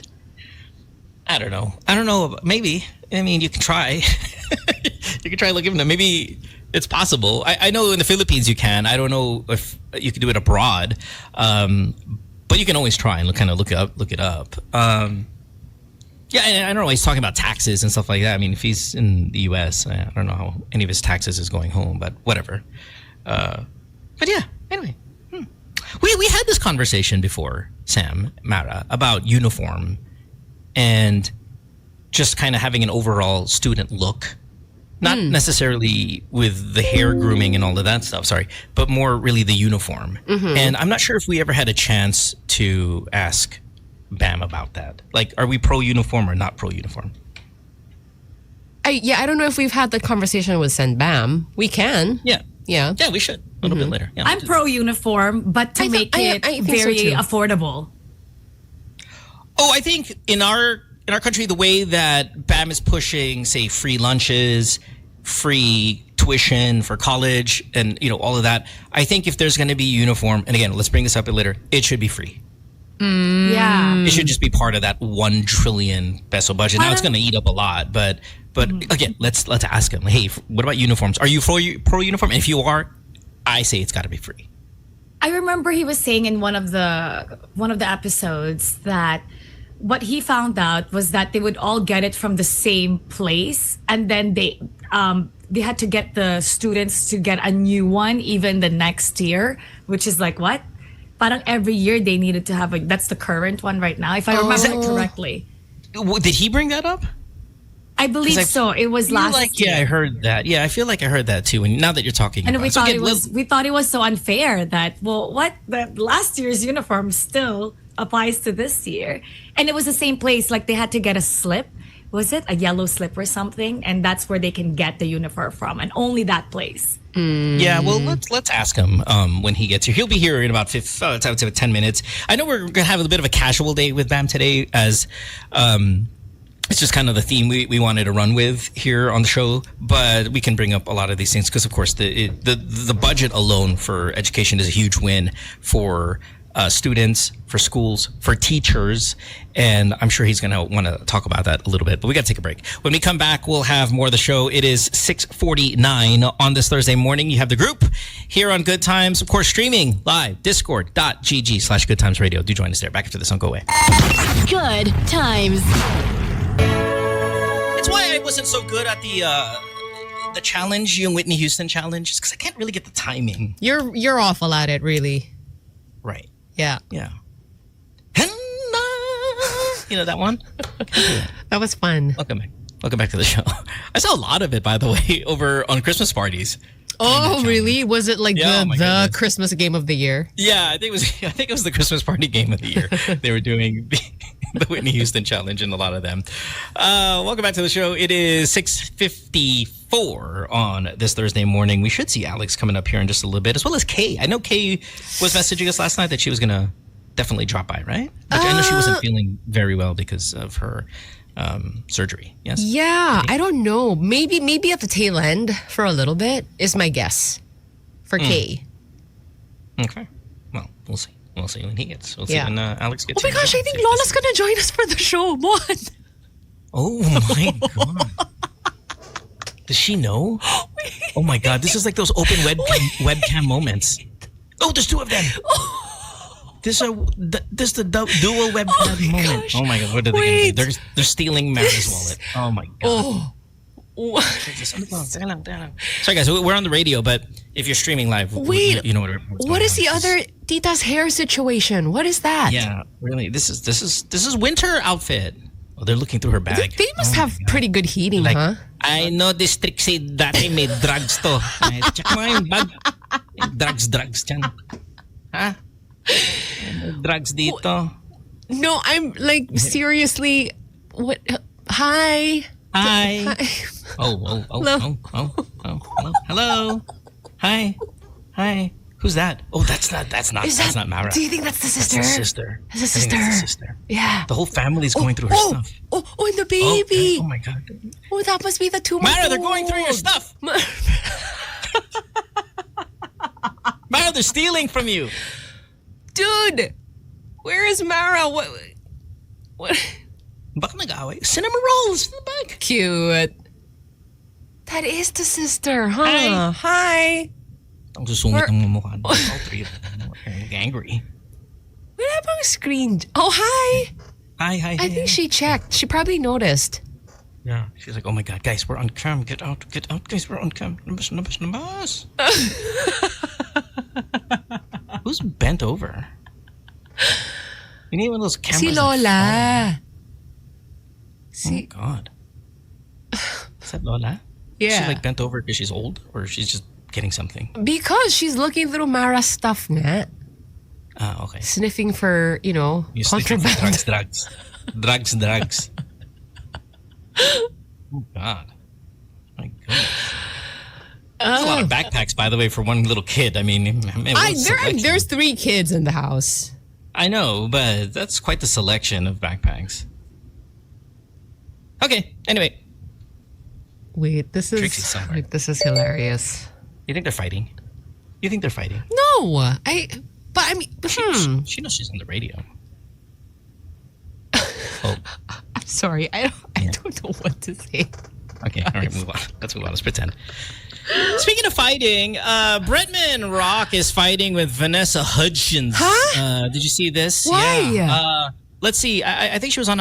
[SPEAKER 2] I don't know. Maybe. I mean, you can try. You can try looking at them. Maybe it's possible. I know in the Philippines you can. I don't know if you can do it abroad. But you can always try and look it up. Yeah, and I don't know. He's talking about taxes and stuff like that. I mean, if he's in the U.S., I don't know how any of his taxes is going home, but whatever. But yeah, anyway. We had this conversation before, Sam, Mara, about uniform and just kind of having an overall student look. Not necessarily with the hair grooming and all of that stuff, sorry, but more really the uniform. And I'm not sure if we ever had a chance to ask Bam about that. Like, are we pro-uniform or not pro-uniform?
[SPEAKER 3] I don't know if we've had the conversation with Sen Bam. We can.
[SPEAKER 2] Yeah.
[SPEAKER 3] Yeah.
[SPEAKER 2] Yeah, we should. A little bit later. Yeah,
[SPEAKER 4] I'm pro-uniform, but to make it
[SPEAKER 3] I think so
[SPEAKER 4] very
[SPEAKER 3] too.
[SPEAKER 4] affordable.
[SPEAKER 2] Oh, I think in our country, the way that BAM is pushing, say, free lunches, free tuition for college, and all of that, I think if there's going to be uniform, and again, let's bring this up later, it should be free.
[SPEAKER 4] Yeah.
[SPEAKER 2] It should just be part of that 1 trillion peso budget. Now it's going to eat up a lot, but again, let's ask him. Hey, what about uniforms? Are you pro uniform? And if you are, I say it's got to be free.
[SPEAKER 4] I remember he was saying in one of the episodes that what he found out was that they would all get it from the same place, and then they had to get the students to get a new one even the next year, which is like what? Parang every year they needed to have that's the current one right now, if I remember correctly.
[SPEAKER 2] Did he bring that up?
[SPEAKER 4] I believe so. It was last year.
[SPEAKER 2] Yeah, I heard that. Yeah, I feel like I heard that too. And now that you're talking
[SPEAKER 4] And
[SPEAKER 2] about
[SPEAKER 4] we
[SPEAKER 2] it. So
[SPEAKER 4] thought
[SPEAKER 2] again,
[SPEAKER 4] we thought it was so unfair that that last year's uniform still applies to this year. And it was the same place, like they had to get a slip. Was it a yellow slip or something? And that's where they can get the uniform from, and only that place.
[SPEAKER 2] Yeah, well, let's ask him when he gets here. He'll be here in about 10 minutes. I know we're gonna have a bit of a casual day with Bam today, as it's just kind of the theme we wanted to run with here on the show. But we can bring up a lot of these things because, of course, the budget alone for education is a huge win for students, for schools, for teachers, and I'm sure he's going to want to talk about that a little bit, but we got to take a break. When we come back, we'll have more of the show. It is 6:49 on this Thursday morning. You have the group here on Good Times, of course, streaming live, discord.gg/goodtimesradio. Do join us there. Back after this, don't go away.
[SPEAKER 5] Good Times.
[SPEAKER 2] It's why I wasn't so good at the challenge, yung Whitney Houston challenge, because I can't really get the timing.
[SPEAKER 3] You're awful at it, really.
[SPEAKER 2] Right.
[SPEAKER 3] Yeah.
[SPEAKER 2] Yeah. You know that one?
[SPEAKER 3] That was fun.
[SPEAKER 2] Welcome back to the show. I saw a lot of it, by the way, over on Christmas parties.
[SPEAKER 3] Oh, really? Was it like
[SPEAKER 2] Yeah, oh my
[SPEAKER 3] the
[SPEAKER 2] goodness.
[SPEAKER 3] Christmas game of the year?
[SPEAKER 2] Yeah, I think it was the Christmas party game of the year. They were doing the Whitney Houston challenge in a lot of them. Welcome back to the show. It is 6:54 on this Thursday morning. We should see Alex coming up here in just a little bit, as well as Kay. I know Kay was messaging us last night that she was going to definitely drop by, right? Like, I know she wasn't feeling very well because of her surgery. Yes?
[SPEAKER 3] Yeah, I don't know. Maybe at the tail end for a little bit is my guess for Kay.
[SPEAKER 2] Okay. Well, we'll see. We'll see when he gets. We'll see
[SPEAKER 3] Yeah.
[SPEAKER 2] when Alex gets
[SPEAKER 3] Oh my
[SPEAKER 2] here.
[SPEAKER 3] gosh, I think Lola's gonna join us for the show. What?
[SPEAKER 2] Oh my god. Does she know? Oh my god, this is like those open webcam moments. Oh, there's two of them. This is the dual webcam moment.
[SPEAKER 3] gosh.
[SPEAKER 2] Oh my god, what are they
[SPEAKER 3] Wait.
[SPEAKER 2] gonna do? They're stealing Mara's wallet. Oh my god.
[SPEAKER 3] Oh.
[SPEAKER 2] Sorry guys, we're on the radio, but if you're streaming live,
[SPEAKER 3] Wait,
[SPEAKER 2] you know what's
[SPEAKER 3] What
[SPEAKER 2] going
[SPEAKER 3] is
[SPEAKER 2] on.
[SPEAKER 3] the other Tita's hair situation? What is that?
[SPEAKER 2] Yeah, really. This is winter outfit. Oh, they're looking through her bag.
[SPEAKER 3] They must have pretty good heating,
[SPEAKER 2] Like,
[SPEAKER 3] huh?
[SPEAKER 2] I know this Trixie dati may drugs to. Ay, check mo yung bag. Drugs dyan. Ha? May drugs dito.
[SPEAKER 3] No, I'm like seriously. What? Hi.
[SPEAKER 2] Hi. Oh.
[SPEAKER 3] Hello.
[SPEAKER 2] Hello. Hi. Who's that? Oh, that's not Mara.
[SPEAKER 3] Do you think that's the sister?
[SPEAKER 2] That's the sister.
[SPEAKER 3] That's the
[SPEAKER 2] I think
[SPEAKER 3] sister.
[SPEAKER 2] that's the sister.
[SPEAKER 3] Yeah.
[SPEAKER 2] The whole family's going through her stuff.
[SPEAKER 3] Oh, and the baby.
[SPEAKER 2] Oh my God.
[SPEAKER 3] Oh, that must be the 2
[SPEAKER 2] Mara, they're going through your stuff. Mara, they're stealing from you.
[SPEAKER 3] Dude, where is Mara? What?
[SPEAKER 2] Baka nag-away. Cinnamon rolls in the bag.
[SPEAKER 3] Cute. That is the sister, huh? Hi.
[SPEAKER 2] Ang susungit ng mukha. All three of them are angry.
[SPEAKER 3] Wala bang screen? Oh, hi.
[SPEAKER 2] Hi.
[SPEAKER 3] I think she checked. She probably noticed.
[SPEAKER 2] Yeah. She's like, oh my God, guys, we're on cam. Get out, guys, we're on cam. Nabas. Who's bent over? You need one of those cameras.
[SPEAKER 3] Si Lola.
[SPEAKER 2] Oh God. Is that Lola?
[SPEAKER 3] Yeah.
[SPEAKER 2] She's like bent over because she's old, or she's just getting something.
[SPEAKER 3] Because she's looking through Mara's stuff nga.
[SPEAKER 2] Ah, okay.
[SPEAKER 3] Sniffing for,
[SPEAKER 2] You
[SPEAKER 3] contraband.
[SPEAKER 2] Drugs. Oh God. My goodness. There's a lot of backpacks, by the way, for one little kid. I mean,
[SPEAKER 3] There's 3 kids in the house.
[SPEAKER 2] I know, but that's quite the selection of backpacks. Okay, anyway.
[SPEAKER 3] Wait, this
[SPEAKER 2] Trixie's somewhere.
[SPEAKER 3] is hilarious.
[SPEAKER 2] You think they're fighting?
[SPEAKER 3] No, but I mean,
[SPEAKER 2] She knows she's on the radio.
[SPEAKER 3] I'm sorry, I don't know what to say.
[SPEAKER 2] Okay, all right, move on. Let's move on. Let's pretend. Speaking of fighting, Bretman Rock is fighting with Vanessa Hudgens.
[SPEAKER 3] Huh?
[SPEAKER 2] Did you see this?
[SPEAKER 3] Why?
[SPEAKER 2] Yeah. Let's see. I think she was on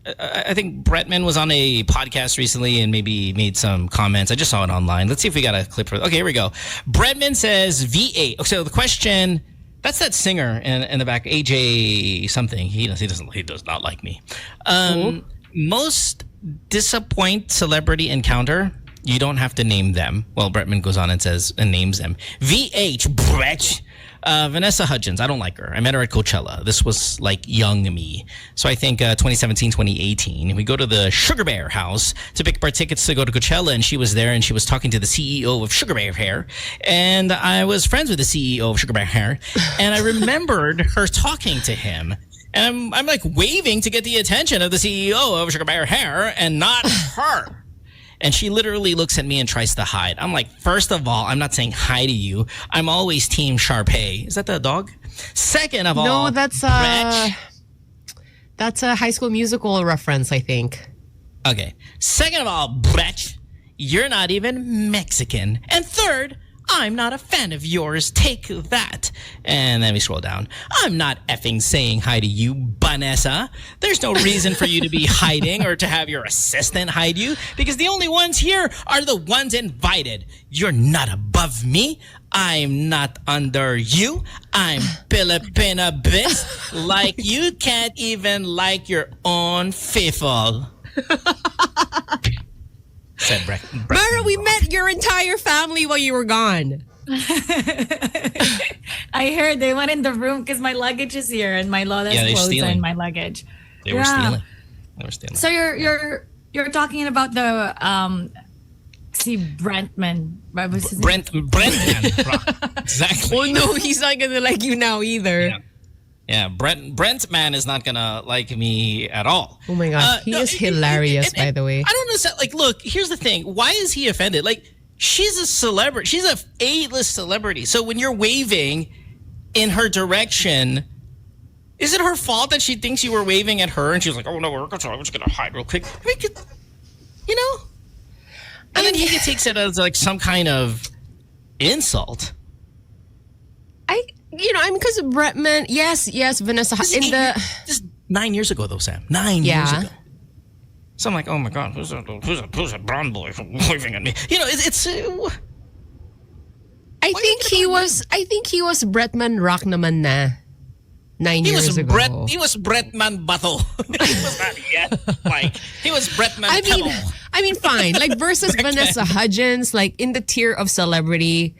[SPEAKER 2] I think Bretman was on a podcast recently and maybe made some comments. I just saw it online. Let's see if we got a clip for it. Okay, here we go. Bretman says V8. Okay, so the question, that's that singer in the back, AJ something. He does not like me. Most disappoint celebrity encounter. You don't have to name them. Well, Bretman goes on and says and names them. VH Brett. Vanessa Hudgens, I don't like her. I met her at Coachella. This was like young me. So I think 2017, 2018. We go to the Sugar Bear house to pick up our tickets to go to Coachella, and she was there and she was talking to the CEO of Sugar Bear Hair. And I was friends with the CEO of Sugar Bear Hair. And I remembered her talking to him. And I'm like waving to get the attention of the CEO of Sugar Bear Hair and not her. And she literally looks at me and tries to hide. I'm like, first of all, I'm not saying hi to you. I'm always Team Sharpay. Is that the dog? Second of all,
[SPEAKER 3] No, that's a High School Musical reference, I think.
[SPEAKER 2] Okay. Second of all, Brett, you're not even Mexican. And third, I'm not a fan of yours. Take that. And then we scroll down. I'm not effing saying hi to you, Vanessa. There's no reason for you to be hiding or to have your assistant hide you because the only ones here are the ones invited. You're not above me. I'm not under you. I'm Filipina bitch. Like you can't even like your own faithful. Said Brett.
[SPEAKER 3] Mara, we met your entire family while you were gone.
[SPEAKER 4] I heard they went in the room because my luggage is here and my Lola's
[SPEAKER 2] Yeah, they're
[SPEAKER 4] clothes are
[SPEAKER 2] stealing.
[SPEAKER 4] in my luggage.
[SPEAKER 2] They were stealing. They were stealing.
[SPEAKER 4] So you're talking about the see Brentman. What was his name?
[SPEAKER 2] Brent. Exactly.
[SPEAKER 3] Oh no, he's not gonna like you now either.
[SPEAKER 2] Yeah, Brent man is not gonna like me at all.
[SPEAKER 3] Oh my god, he is hilarious, by the way.
[SPEAKER 2] I don't understand. Like, look, here's the thing. Why is he offended? Like, she's a celebrity. She's a A-list celebrity. So when you're waving in her direction, is it her fault that she thinks you were waving at her and she's like, oh no, we're just gonna hide real quick? I mean, you know? And then he takes it as like some kind of insult.
[SPEAKER 3] Because Bretman, yes, Vanessa.
[SPEAKER 2] This is 9 years ago, though, Sam. 9 years ago. So I'm like, oh my god, who's that brown boy waving at me? You know, it's.
[SPEAKER 3] I think he was Bretman Rock naman na. 9
[SPEAKER 2] He
[SPEAKER 3] years
[SPEAKER 2] was
[SPEAKER 3] ago.
[SPEAKER 2] Brett Man Bato. He was not yet. Like, he was Brett Man
[SPEAKER 3] I mean, fine. Like versus Vanessa Hudgens, like in the tier of celebrity,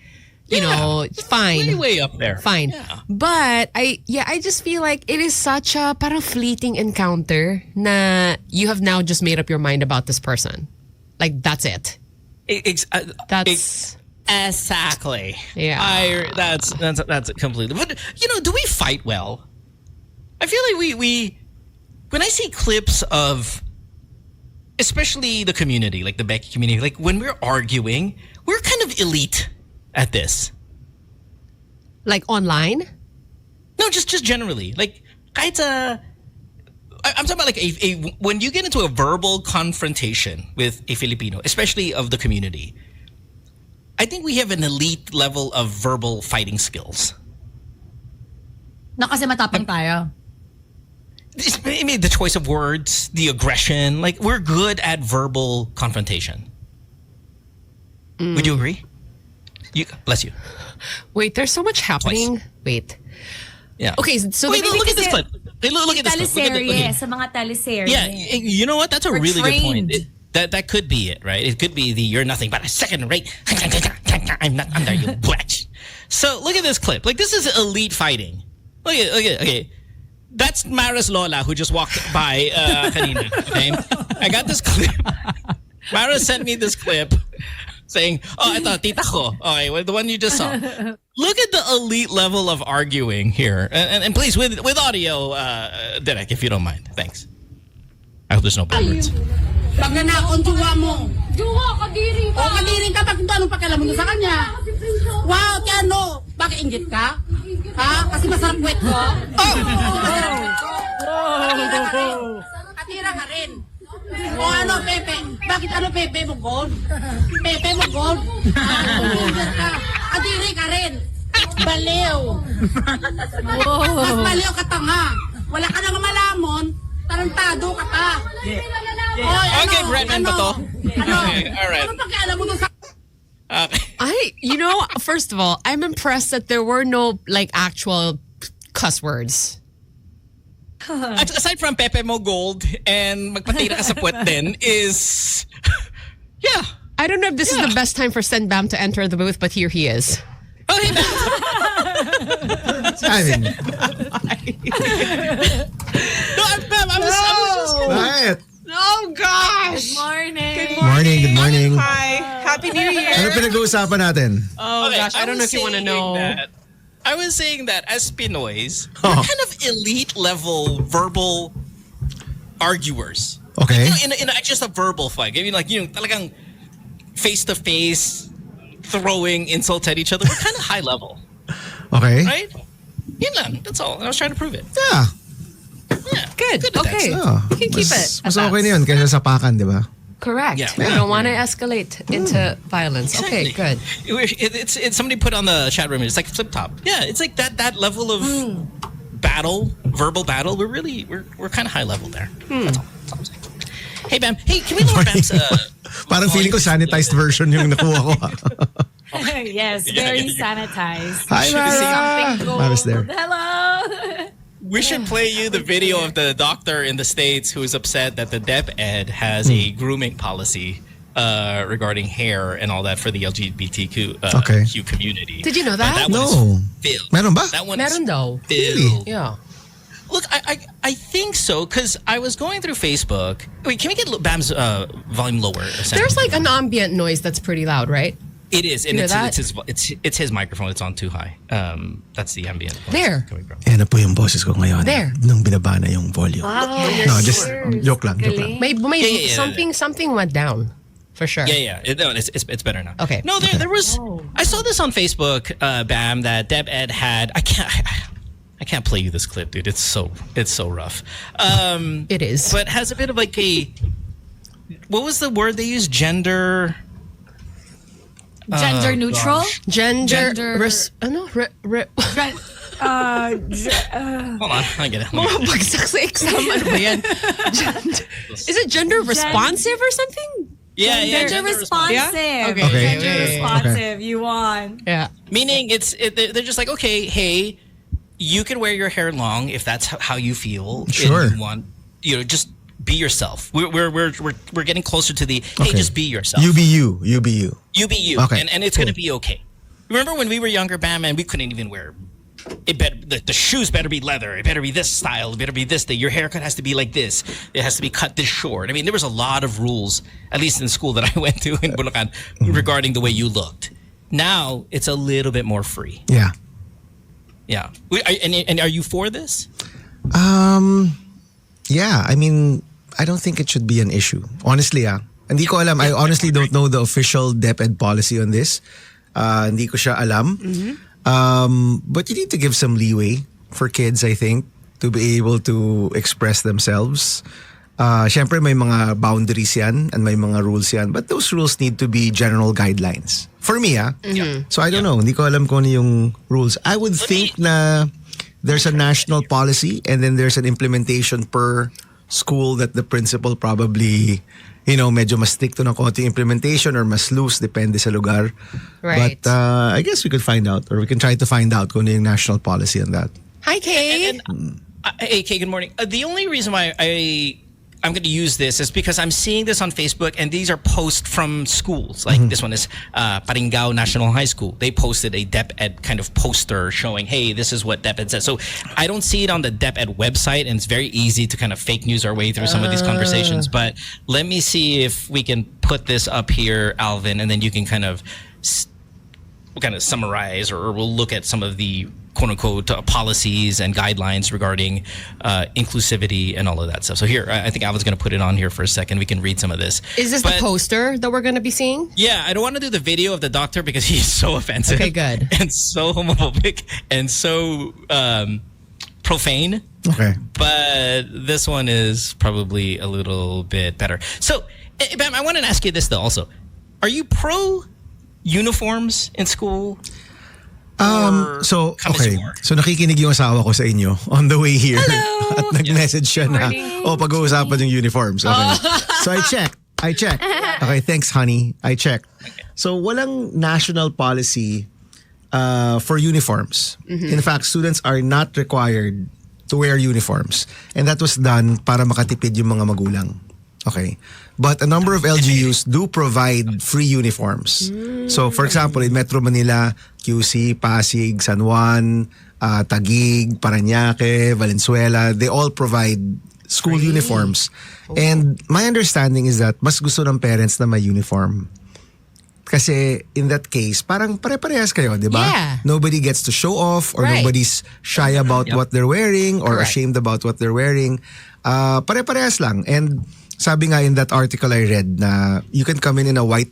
[SPEAKER 3] you know, fine.
[SPEAKER 2] way up there.
[SPEAKER 3] Fine.
[SPEAKER 2] Yeah.
[SPEAKER 3] But I just feel like it is such a parang fleeting encounter na you have now just made up your mind about this person. Like that's it. That's
[SPEAKER 2] Exactly.
[SPEAKER 3] Yeah.
[SPEAKER 2] That's completely. But do we fight well? I feel like we when I see clips of, especially the community, like the Becky community, like when we're arguing, we're kind of elite at this.
[SPEAKER 3] like online.
[SPEAKER 2] No, just generally. Like, kahit I'm talking about like a when you get into a verbal confrontation with a Filipino, especially of the community, I think we have an elite level of verbal fighting skills.
[SPEAKER 4] Na kasi matapang tayo.
[SPEAKER 2] I mean, the choice of words, the aggression, like we're good at verbal confrontation. Would you agree? Bless you.
[SPEAKER 3] Wait, there's so much happening.
[SPEAKER 2] Twice.
[SPEAKER 3] Wait.
[SPEAKER 2] Yeah.
[SPEAKER 3] Okay, so
[SPEAKER 2] Wait,
[SPEAKER 3] maybe
[SPEAKER 2] look at this
[SPEAKER 4] kasi-
[SPEAKER 2] clip. Hey, look at this clip. Look at
[SPEAKER 4] Teleserye, sa mga teleserye.
[SPEAKER 2] Yeah, you know what? That's a
[SPEAKER 4] We're
[SPEAKER 2] really good point.
[SPEAKER 4] trained.
[SPEAKER 2] That could be it, right? It could be the you're nothing but a second rate. I'm not under you, bitch. So look at this clip. Like, this is elite fighting. Look at okay. That's Mara's Lola who just walked by kanina. Okay, I got this clip. Mara sent me this clip saying, "Oh, ito tita ko." Okay, well, the one you just saw. Look at the elite level of arguing here, and please with audio, Derek, if you don't mind. Thanks. I hope there's no bad words.
[SPEAKER 6] Pag nanakon, juwa mo.
[SPEAKER 7] Juwa, kadiri
[SPEAKER 6] O
[SPEAKER 7] ka.
[SPEAKER 6] kadiri ka, pag anong pakialam mo sa kanya? Wow, kaya ano? Bakit inggit ka? Ha? Kasi masarap wet ko? Oh! Katira ka rin. O ano, Pepe? Bakit ano, Pepe mo gold? Pepe mo gold? Kadiri ka rin. Baliw. Mas baliw ka tanga. Wala ka nang malamon. Tarantado ka pa. Oy,
[SPEAKER 2] Okay, Bretman ba to?
[SPEAKER 6] Ano?
[SPEAKER 2] Okay, all right.
[SPEAKER 6] Ano pakialam mo dun sa...
[SPEAKER 3] Okay. First of all, I'm impressed that there were no like actual cuss words.
[SPEAKER 2] Aside from Pepe Mo Gold and magpatira ka sa puwet din is, yeah.
[SPEAKER 3] I don't know if this is the best time for Sen Bam to enter the booth, but here he is.
[SPEAKER 2] Oh, hey,
[SPEAKER 8] I mean,
[SPEAKER 2] no, I was just
[SPEAKER 8] bakit?
[SPEAKER 3] Oh gosh!
[SPEAKER 8] Good morning.
[SPEAKER 3] Hi. Happy New Year.
[SPEAKER 8] Ano pinag-uusapan natin?
[SPEAKER 3] Oh
[SPEAKER 2] Okay,
[SPEAKER 3] gosh, I don't know if you want to know.
[SPEAKER 2] I was saying that as Pinoys,
[SPEAKER 8] Oh.
[SPEAKER 2] we're kind of elite level verbal arguers.
[SPEAKER 8] Okay.
[SPEAKER 2] In just a verbal fight. I mean, like, talagang face to face, throwing insults at each other. We're kind of high level,
[SPEAKER 8] Okay.
[SPEAKER 2] right? Yun lang. That's all. And I was trying to prove it.
[SPEAKER 8] Yeah.
[SPEAKER 2] Yeah.
[SPEAKER 3] Good.
[SPEAKER 2] at that.
[SPEAKER 3] Okay.
[SPEAKER 8] Oh,
[SPEAKER 3] You can keep it.
[SPEAKER 8] Mas okay na yun kaysa sa pakan, di ba?
[SPEAKER 3] Correct.
[SPEAKER 2] Yeah.
[SPEAKER 3] We don't want to escalate into violence. Okay,
[SPEAKER 2] Exactly.
[SPEAKER 3] good.
[SPEAKER 2] It's somebody put on the chat room. It's like flip top. Yeah, it's like that level of verbal battle. We're kind of high level there. That's all I'm saying. Hey, Bam. Hey, can we lower Bam's?
[SPEAKER 8] Parang feeling ko sanitized version yung nakuha ko.
[SPEAKER 4] Yes, very sanitized.
[SPEAKER 8] Hi, Mara. Mara's there.
[SPEAKER 4] Hello.
[SPEAKER 2] We should play you the video of the doctor in the States who is upset that the DepEd has a grooming policy regarding hair and all that for the LGBTQ
[SPEAKER 8] Okay.
[SPEAKER 2] Q community.
[SPEAKER 3] Did you know that?
[SPEAKER 2] That one
[SPEAKER 8] No.
[SPEAKER 2] is filled.
[SPEAKER 8] Meron ba?
[SPEAKER 2] That one
[SPEAKER 3] Meron
[SPEAKER 2] is
[SPEAKER 3] daw.
[SPEAKER 2] filled.
[SPEAKER 3] Yeah.
[SPEAKER 2] Look, I think so because I was going through Facebook. Wait, can we get Bam's volume lower?
[SPEAKER 3] There's like an ambient noise that's pretty loud, right?
[SPEAKER 2] It is, and
[SPEAKER 3] You know
[SPEAKER 2] it's his microphone. It's on too high. That's the ambient voice
[SPEAKER 3] There.
[SPEAKER 2] coming from.
[SPEAKER 8] Yan na po yung boses ko ngayon.
[SPEAKER 3] There.
[SPEAKER 8] Nung binaba na yung volume. No, just joke lang.
[SPEAKER 3] May
[SPEAKER 2] Yeah.
[SPEAKER 3] something went down for sure.
[SPEAKER 2] Yeah. It's better now.
[SPEAKER 3] Okay.
[SPEAKER 2] No, there was. I saw this on Facebook, Bam, that DepEd had. I can't play you this clip, dude. It's so rough.
[SPEAKER 3] It is.
[SPEAKER 2] But has a bit of like a. What was the word they used? Gender.
[SPEAKER 4] Gender neutral.
[SPEAKER 3] Gender.
[SPEAKER 4] Gender-
[SPEAKER 3] No.
[SPEAKER 2] Hold on, I get it.
[SPEAKER 3] Bagsak sa exam. Ano ba yan? Is it gender responsive or something?
[SPEAKER 2] Yeah,
[SPEAKER 4] Gender responsive.
[SPEAKER 3] Yeah? Okay.
[SPEAKER 8] Okay.
[SPEAKER 4] Gender responsive. You won.
[SPEAKER 3] Yeah.
[SPEAKER 2] Meaning they're just like, okay, hey, you can wear your hair long if that's how you feel.
[SPEAKER 8] Sure.
[SPEAKER 2] And you want, just be yourself. We're getting closer to the hey,
[SPEAKER 8] Okay.
[SPEAKER 2] just be yourself.
[SPEAKER 8] You be you. You be you.
[SPEAKER 2] You be you.
[SPEAKER 8] Okay,
[SPEAKER 2] And it's
[SPEAKER 8] cool.
[SPEAKER 2] gonna be okay. Remember when we were younger, Bam, and we couldn't even wear the shoes better be leather. It better be this style. It better be this thing. Your haircut has to be like this. It has to be cut this short. I mean, there was a lot of rules, at least in school that I went to in Bulacan, regarding the way you looked. Now it's a little bit more free.
[SPEAKER 8] Yeah.
[SPEAKER 2] Yeah. And are you for this?
[SPEAKER 8] Yeah, I mean, I don't think it should be an issue. Honestly, hindi ko alam. I honestly don't know the official DepEd policy on this. Hindi ko siya alam. But you need to give some leeway for kids, I think, to be able to express themselves. Syempre may mga boundaries yan and may mga rules yan. But those rules need to be general guidelines. For me, So I don't know. Hindi ko alam kung ano yung rules. I would think na there's a national policy and then there's an implementation per school that the principal probably, medyo mas stricto ng konting implementation or mas loose, depende sa lugar.
[SPEAKER 3] Right.
[SPEAKER 8] But I guess we could find out, or we can try to find out kung ano yung national policy on that.
[SPEAKER 3] Hi, Kay.
[SPEAKER 2] Hey, Kay, good morning. The only reason why I'm going to use this is because I'm seeing this on Facebook, and these are posts from schools. Like this one is Paringao National High School. They posted a DepEd kind of poster showing, hey, this is what DepEd says. So I don't see it on the DepEd website, and it's very easy to kind of fake news our way through some of these conversations. But let me see if we can put this up here, Alvin, and then you can kind of summarize, or we'll look at some of the quote-unquote policies and guidelines regarding inclusivity and all of that stuff. So here, I think Alvin's going to put it on here for a second. We can read some of this.
[SPEAKER 3] Is this the poster that we're going to be seeing?
[SPEAKER 2] Yeah, I don't want to do the video of the doctor because he's so offensive.
[SPEAKER 3] Okay, good.
[SPEAKER 2] And so homophobic and so profane.
[SPEAKER 8] Okay.
[SPEAKER 2] But this one is probably a little bit better. So, Bam, I want to ask you this though also. Are you pro uniforms in school?
[SPEAKER 8] So, okay. So nakikinig yung asawa ko sa inyo on the way here.
[SPEAKER 3] Hello!
[SPEAKER 8] At nag-message siya na, pag-uusapan yung uniforms. Okay. So I checked. Okay, thanks honey. I checked. So walang national policy for uniforms. In fact, students are not required to wear uniforms. And that was done para makatipid yung mga magulang. Okay. But a number of LGUs do provide free uniforms. So for example, in Metro Manila, QC, Pasig, San Juan, Taguig, Parañaque, Valenzuela, they all provide school uniforms. And my understanding is that mas gusto ng parents na may uniform. Kasi in that case, parang pare-parehas kayo, di ba?
[SPEAKER 3] Yeah.
[SPEAKER 8] Nobody gets to show off or
[SPEAKER 3] Right.
[SPEAKER 8] nobody's shy about what they're wearing or
[SPEAKER 3] Correct.
[SPEAKER 8] ashamed about what they're wearing. Pare-parehas lang. And sabi nga in that article I read na you can come in a white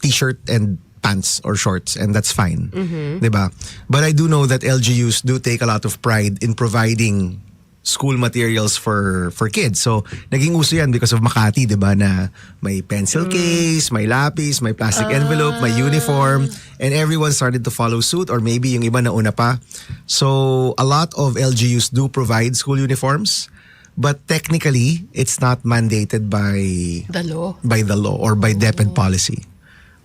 [SPEAKER 8] t-shirt and pants or shorts and that's fine. Diba? But I do know that LGUs do take a lot of pride in providing school materials for kids. So, naging uso yan because of Makati, diba, na may pencil case, may lapis, may plastic envelope, may uniform, and everyone started to follow suit or maybe yung iba nauna pa. So, a lot of LGUs do provide school uniforms. But technically, it's not mandated by
[SPEAKER 3] The law.
[SPEAKER 8] or by DepEd policy.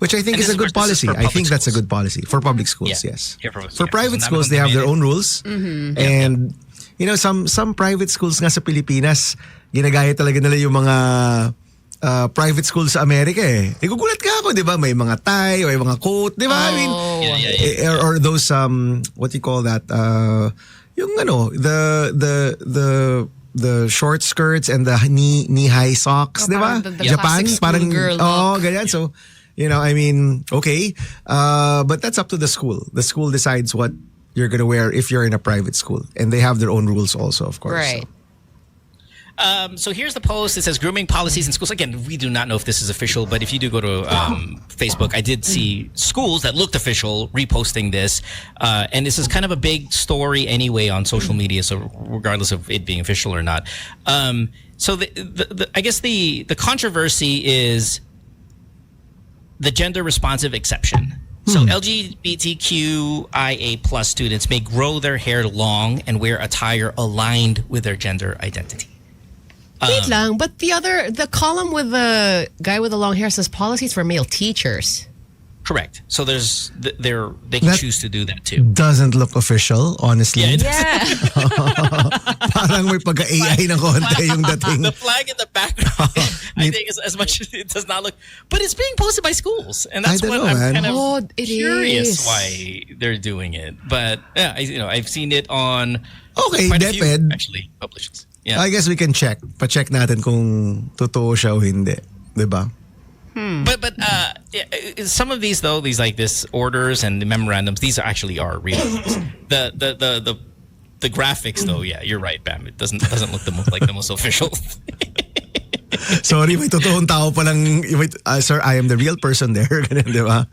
[SPEAKER 8] Which I think
[SPEAKER 2] And
[SPEAKER 8] is a
[SPEAKER 2] this is
[SPEAKER 8] good
[SPEAKER 2] for- this is
[SPEAKER 8] policy.
[SPEAKER 2] for
[SPEAKER 8] I think
[SPEAKER 2] public
[SPEAKER 8] that's a
[SPEAKER 2] schools.
[SPEAKER 8] good policy. For public schools,
[SPEAKER 2] Yeah.
[SPEAKER 8] yes.
[SPEAKER 2] Yeah, for-
[SPEAKER 8] For
[SPEAKER 2] yeah.
[SPEAKER 8] private
[SPEAKER 2] So
[SPEAKER 8] schools, they have their own rules. And, some private schools nga sa Pilipinas, ginagaya talaga nila yung mga private schools sa Amerika eh. Igugulat ka ako, di ba? May mga tie, may mga coat, di ba? I mean, or those, what do you call that? Yung the short skirts and the knee-high socks, di ba?
[SPEAKER 3] Parang the
[SPEAKER 8] Japan,
[SPEAKER 3] classic
[SPEAKER 8] parang,
[SPEAKER 3] schoolgirl look.
[SPEAKER 8] ganyan. So, I mean, okay. But that's up to the school. The school decides what you're going to wear if you're in a private school. And they have their own rules also, of course.
[SPEAKER 3] Right.
[SPEAKER 8] So.
[SPEAKER 2] So here's the post. It says grooming policies in schools. Again, we do not know if this is official, but if you do go to Facebook, I did see schools that looked official reposting this. And this is kind of a big story anyway on social media, so regardless of it being official or not. So I guess the controversy is the gender responsive exception. So LGBTQIA plus students may grow their hair long and wear attire aligned with their gender identity.
[SPEAKER 3] Wait lang, but the column with the guy with the long hair says policies for male teachers.
[SPEAKER 2] Correct. So they can
[SPEAKER 8] That-
[SPEAKER 2] choose to do that too.
[SPEAKER 8] Doesn't look official, honestly.
[SPEAKER 2] Yeah, it
[SPEAKER 8] Parang may pagka-AI ng konti yung dating.
[SPEAKER 2] The flag in the background, I think, is as much as it does not look. But it's being posted by schools, and that's
[SPEAKER 8] I don't
[SPEAKER 2] what
[SPEAKER 8] know,
[SPEAKER 2] I'm
[SPEAKER 8] man.
[SPEAKER 2] kind of
[SPEAKER 3] Oh, it
[SPEAKER 2] curious
[SPEAKER 3] is.
[SPEAKER 2] why they're doing it. But yeah, I've seen it on
[SPEAKER 8] Okay,
[SPEAKER 2] quite a few,
[SPEAKER 8] deped.
[SPEAKER 2] actually publications. Yeah,
[SPEAKER 8] I guess we can check. Pa-check natin kung totoo siya o hindi. Diba?
[SPEAKER 2] but yeah, some of these though, these like this orders and the memorandums, these actually are real. The graphics though, yeah, you're right, Bam. It doesn't look like the most official.
[SPEAKER 8] Sorry, may totoong tao palang, sir, I am the real person there. Ganun, diba?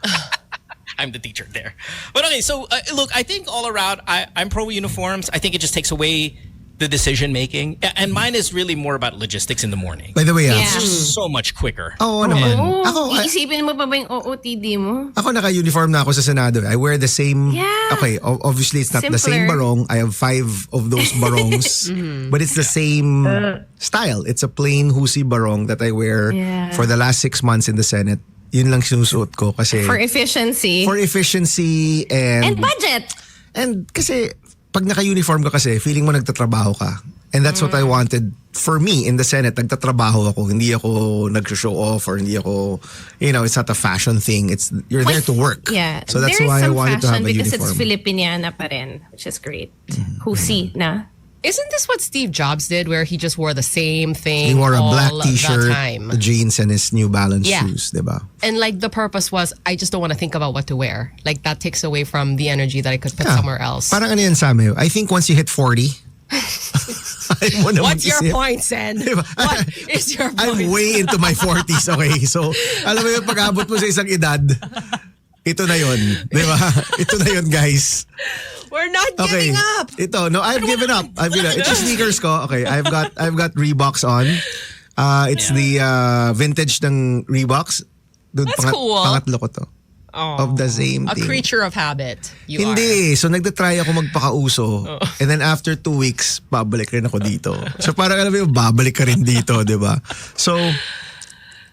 [SPEAKER 2] I'm the teacher there. But okay, so look, I think all around, I'm pro uniforms. I think it just takes away the decision making, and mine is really more about logistics in the morning.
[SPEAKER 8] By the way,
[SPEAKER 5] Yeah.
[SPEAKER 2] It's just so much quicker.
[SPEAKER 8] Oo naman.
[SPEAKER 5] Oo,
[SPEAKER 8] Ako,
[SPEAKER 5] iisipin mo pa ba yung OOTD mo?
[SPEAKER 8] Ako naka-uniform na ako sa Senado. I wear the same.
[SPEAKER 5] Yeah.
[SPEAKER 8] Okay, obviously it's not the same
[SPEAKER 5] Simpler.
[SPEAKER 8] barong. I have 5 of those barongs. But it's the same style. It's a plain husi barong that I wear
[SPEAKER 5] Yeah.
[SPEAKER 8] for the last 6 months in the Senate. Yun lang sinusuot ko kasi
[SPEAKER 5] For efficiency.
[SPEAKER 8] for efficiency
[SPEAKER 5] and budget.
[SPEAKER 8] And kasi, pag naka-uniform ka kasi, feeling mo nagtatrabaho ka. And that's what I wanted for me in the Senate. Nagtatrabaho ako. Hindi ako nag-show off or hindi ako, it's not a fashion thing. You're there to work.
[SPEAKER 5] Yeah.
[SPEAKER 8] So that's
[SPEAKER 5] There's
[SPEAKER 8] why I
[SPEAKER 5] some
[SPEAKER 8] wanted to have
[SPEAKER 5] fashion
[SPEAKER 8] a
[SPEAKER 5] because
[SPEAKER 8] uniform.
[SPEAKER 5] it's Filipiniana pa rin, which is great. Husi na.
[SPEAKER 3] Isn't this what Steve Jobs did, where he just wore the same thing?
[SPEAKER 8] He wore a black
[SPEAKER 3] all
[SPEAKER 8] t-shirt,
[SPEAKER 3] the time?
[SPEAKER 8] jeans, and his New Balance
[SPEAKER 3] Yeah.
[SPEAKER 8] shoes, diba?
[SPEAKER 3] And like the purpose was, I just don't want to think about what to wear. Like that takes away from the energy that I could put
[SPEAKER 8] Yeah.
[SPEAKER 3] somewhere else.
[SPEAKER 8] Parang ano yan sa amin. I think once you hit 40, ayaw mo na
[SPEAKER 3] What's your
[SPEAKER 8] mag-isip.
[SPEAKER 3] point, Sen?
[SPEAKER 8] Diba?
[SPEAKER 3] What is your
[SPEAKER 8] I'm
[SPEAKER 3] point?
[SPEAKER 8] way into my 40s, okay? So, alam mo yung pag-abot mo sa isang edad, ito na yun. Diba? Ito na yun, guys.
[SPEAKER 3] We're not
[SPEAKER 8] Okay.
[SPEAKER 3] giving up.
[SPEAKER 8] Ito, no, I've given up. It's yung sneakers ko. Okay, I've got Reeboks on. It's the vintage ng Reeboks. Dude,
[SPEAKER 3] That's cool.
[SPEAKER 8] Pangatlo ko to. Of the same
[SPEAKER 3] A
[SPEAKER 8] thing.
[SPEAKER 3] creature of habit. You are.
[SPEAKER 8] Hindi. So nagda-try ako magpakauso. And then after 2 weeks, babalik rin ako dito. So parang alam mo yung babalik ka rin dito, di ba? So,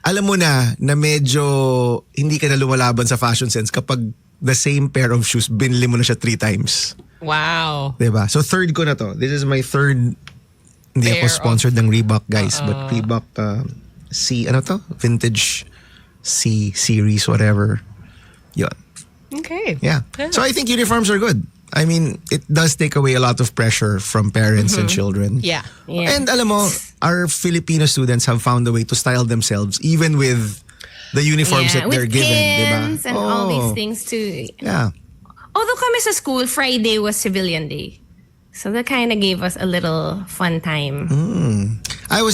[SPEAKER 8] alam mo na medyo hindi ka na lumalaban sa fashion sense kapag the same pair of shoes, binili mo na siya 3 times.
[SPEAKER 3] Wow.
[SPEAKER 8] Diba? So third ko na to. This is my third. Hindi
[SPEAKER 3] Pair
[SPEAKER 8] ako sponsored ng Reebok, guys. But Reebok C, ano to? Vintage C series, whatever. Yun.
[SPEAKER 3] Okay.
[SPEAKER 8] Yeah. So I think uniforms are good. I mean, it does take away a lot of pressure from parents and children.
[SPEAKER 3] Yeah.
[SPEAKER 5] Yeah.
[SPEAKER 8] And alam mo, our Filipino students have found a way to style themselves even with the uniforms that they're
[SPEAKER 5] with
[SPEAKER 8] given, diba?
[SPEAKER 5] pins and all these things too.
[SPEAKER 8] Yeah.
[SPEAKER 5] Although kami sa school, Friday was civilian day. So that kind of gave us a little fun time.
[SPEAKER 8] Ako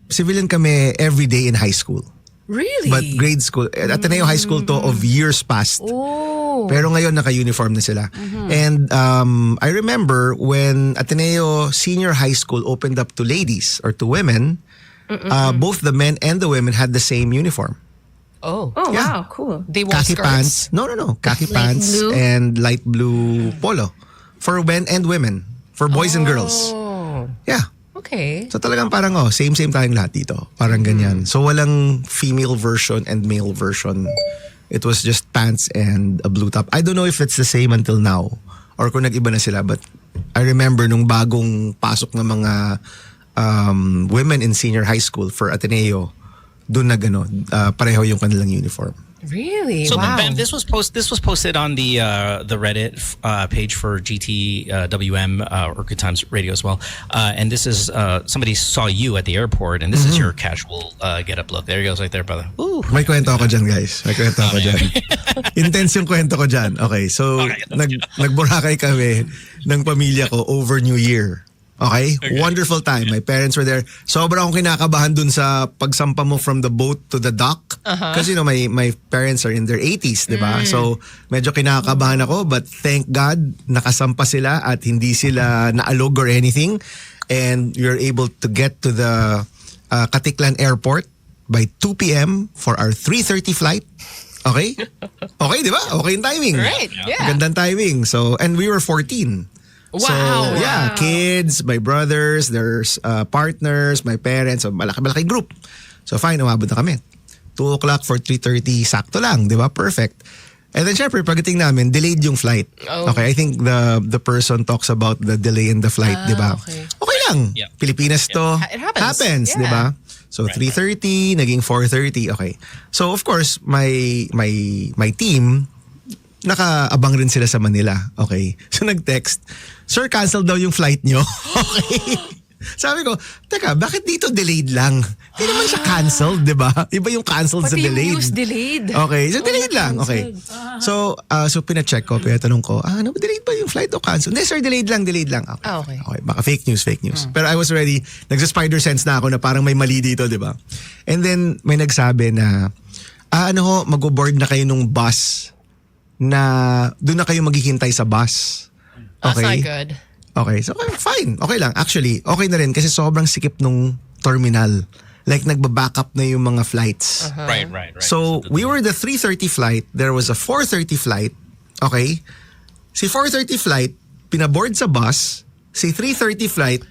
[SPEAKER 8] civilian kami every day in high school.
[SPEAKER 3] Really?
[SPEAKER 8] But grade school, Ateneo High School to of years past.
[SPEAKER 3] Oh.
[SPEAKER 8] Pero ngayon naka-uniform na sila. And I remember when Ateneo Senior High School opened up to ladies or to women, both the men and the women had the same uniform.
[SPEAKER 3] Oh.
[SPEAKER 5] Oh,
[SPEAKER 8] Yeah.
[SPEAKER 5] wow, cool.
[SPEAKER 3] They wore
[SPEAKER 8] Khaki
[SPEAKER 3] skirts.
[SPEAKER 8] pants. No. Khaki pants
[SPEAKER 5] blue?
[SPEAKER 8] and light blue polo. For men and women. For boys and girls.
[SPEAKER 3] Oh.
[SPEAKER 8] Yeah.
[SPEAKER 3] Okay.
[SPEAKER 8] So talagang parang same tayong lahat dito. Parang ganyan. So walang female version and male version. It was just pants and a blue top. I don't know if it's the same until now or kung nag-iba na sila, but I remember nung bagong pasok ng mga women in senior high school for Ateneo, doon na pareho yung kanilang uniform.
[SPEAKER 3] Really?
[SPEAKER 2] So
[SPEAKER 3] wow.
[SPEAKER 2] Bam, this was posted on the Reddit page for GTWM or Good Times Radio as well. And this is somebody saw you at the airport, and this is your casual get up look. There he goes, right there, brother. Ooh.
[SPEAKER 8] May kwento ako dyan, guys. May kwento ako dyan. Intense yung kwento ko dyan. Okay, so nagburakay kami ng pamilya ko over New Year. Okay? Wonderful time. My parents were there. Sobrang akong kinakabahan dun sa pagsampa mo from the boat to the dock. Kasi my parents are in their 80s, di ba? So medyo kinakabahan ako, but thank God nakasampa sila at hindi sila naalog or anything. And we were able to get to the Katiklan Airport by 2 p.m. for our 3:30 flight. Okay? Okay, di ba? Okay yung timing.
[SPEAKER 3] Right, yeah.
[SPEAKER 8] Magandang timing. So, and we were 14. So,
[SPEAKER 3] Wow.
[SPEAKER 8] yeah, kids, my brothers, there's partners, my parents, so malaki-malaki group. So, fine, umabot na kami. 2 o'clock for 3:30, sakto lang, di ba? Perfect. And then syempre, pagdating namin, delayed yung flight.
[SPEAKER 3] Oh.
[SPEAKER 8] Okay, I think the person talks about the delay in the flight, di ba?
[SPEAKER 3] Okay.
[SPEAKER 8] Okay lang.
[SPEAKER 2] Yeah.
[SPEAKER 8] Pilipinas to.
[SPEAKER 3] It happens.
[SPEAKER 8] di ba? So 3:30, naging 4:30, okay. So of course, my team, nakaabang rin sila sa Manila. Okay. So nag-text, "Sir, cancel daw yung flight nyo." Okay. Sabi ko, teka, bakit dito delayed lang? Hindi naman siya canceled, di ba? Iba yung canceled sa
[SPEAKER 3] Pati yung
[SPEAKER 8] delayed.
[SPEAKER 3] news delayed.
[SPEAKER 8] Okay, so delayed lang. Okay. So, pina-check ko, pinatanong ko, delayed ba yung flight o cancel? Hindi, sir, delayed lang. Okay.
[SPEAKER 3] Okay.
[SPEAKER 8] Baka fake news. Pero I was already, nagsa-spider sense na ako na parang may mali dito, di ba? And then, may nagsabi na, mag-board na kayo nung bus na doon na kayo maghihintay sa bus.
[SPEAKER 3] That's
[SPEAKER 8] Okay?
[SPEAKER 3] not good.
[SPEAKER 8] Okay, so fine. Okay lang. Actually, okay na rin kasi sobrang sikip nung terminal. Like, nagba-backup na yung mga flights.
[SPEAKER 2] Right.
[SPEAKER 8] So, we were the 3:30 flight. There was a 4:30 flight. Okay? Si 4:30 flight, pinaboard sa bus. Si 3:30 flight,